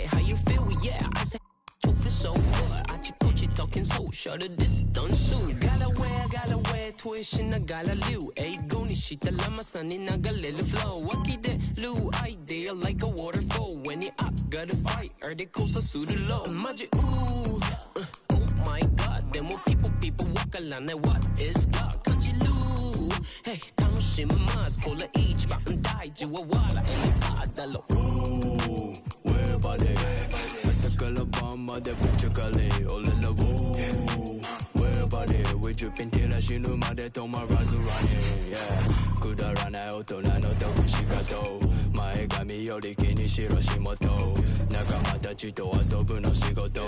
How you feel? Yeah, I say truth is so good. Achi talking so short of this done soon. Gotta wear tuition, I gotta liu. Ay, go nishita lama sunny, naga little flow. Waki de lu idea like a waterfall. When it up, gotta fight, or they coast a suit low. Magic, ooh, oh my god. でもピポピポわからない What is love 感じる Hey 楽しみますこれ一番大事は笑えないだろ Where body 朝から晩までぶっちゃかり俺ら Where body With you ピンテラ死ぬまで止まらず Running Yeah くだらない大人の得し方前髪より気にしろ仕事仲間たちと遊ぶの仕事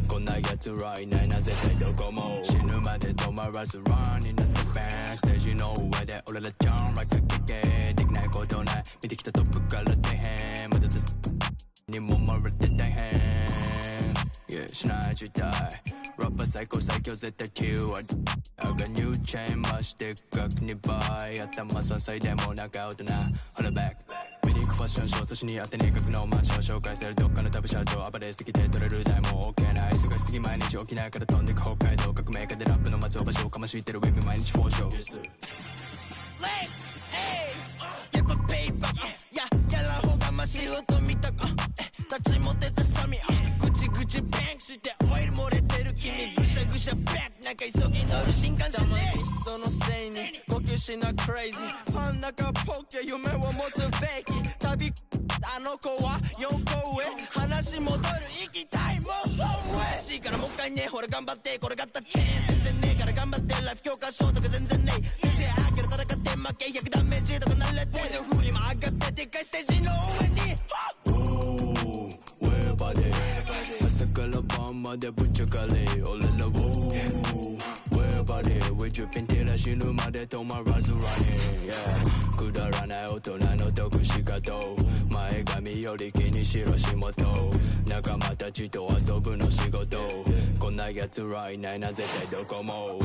こんな奴らいないな絶対どこも死ぬまで止まらず Running at the band ステージの上で俺らジャンライクキケできないことない見てきたトップから底辺まだですにもまれて大変 Yeah しない時代ラッパー最高最強絶対 Q I got new chain マジでかく2倍頭3歳でもなんか大人 Hold it back 見に行くファッションショー年に当てに書くのマンション紹介するどっかのタブ社長暴れすぎて取れる台も OK ない忙しすぎ毎日起きないから飛んでく北海道革命家でラップの松尾場所をかましいてるウェブ毎日フォーショー Yes sir Let's hey Get my paper Yeah やらほうがま仕事見た立ち持ってたサミぐちぐちバンクしてオイル漏れてる君ぐしゃぐしゃバックなんか急ぎ乗る新幹線ね人のせいに呼吸しなクレイジー真ん中ポケ夢を持つべき旅あの子は4個上話戻る行きたいもう欲しいからもう一回ねほら頑張ってこれがったチェーン全然ねえから頑張ってライフ教科書とか全然ねえ先生あげる戦って負け100ダメージとか慣れて振りも上がってでかいステージの上にWhere body 朝から晩までぶっちゃかり俺ら Where body With you ピンテラ死ぬまで止まらず Running Yeah くだらない大人の得し方前髪より気にしろ仕事仲間たちと遊ぶの仕事こんな奴らいないな絶対どこも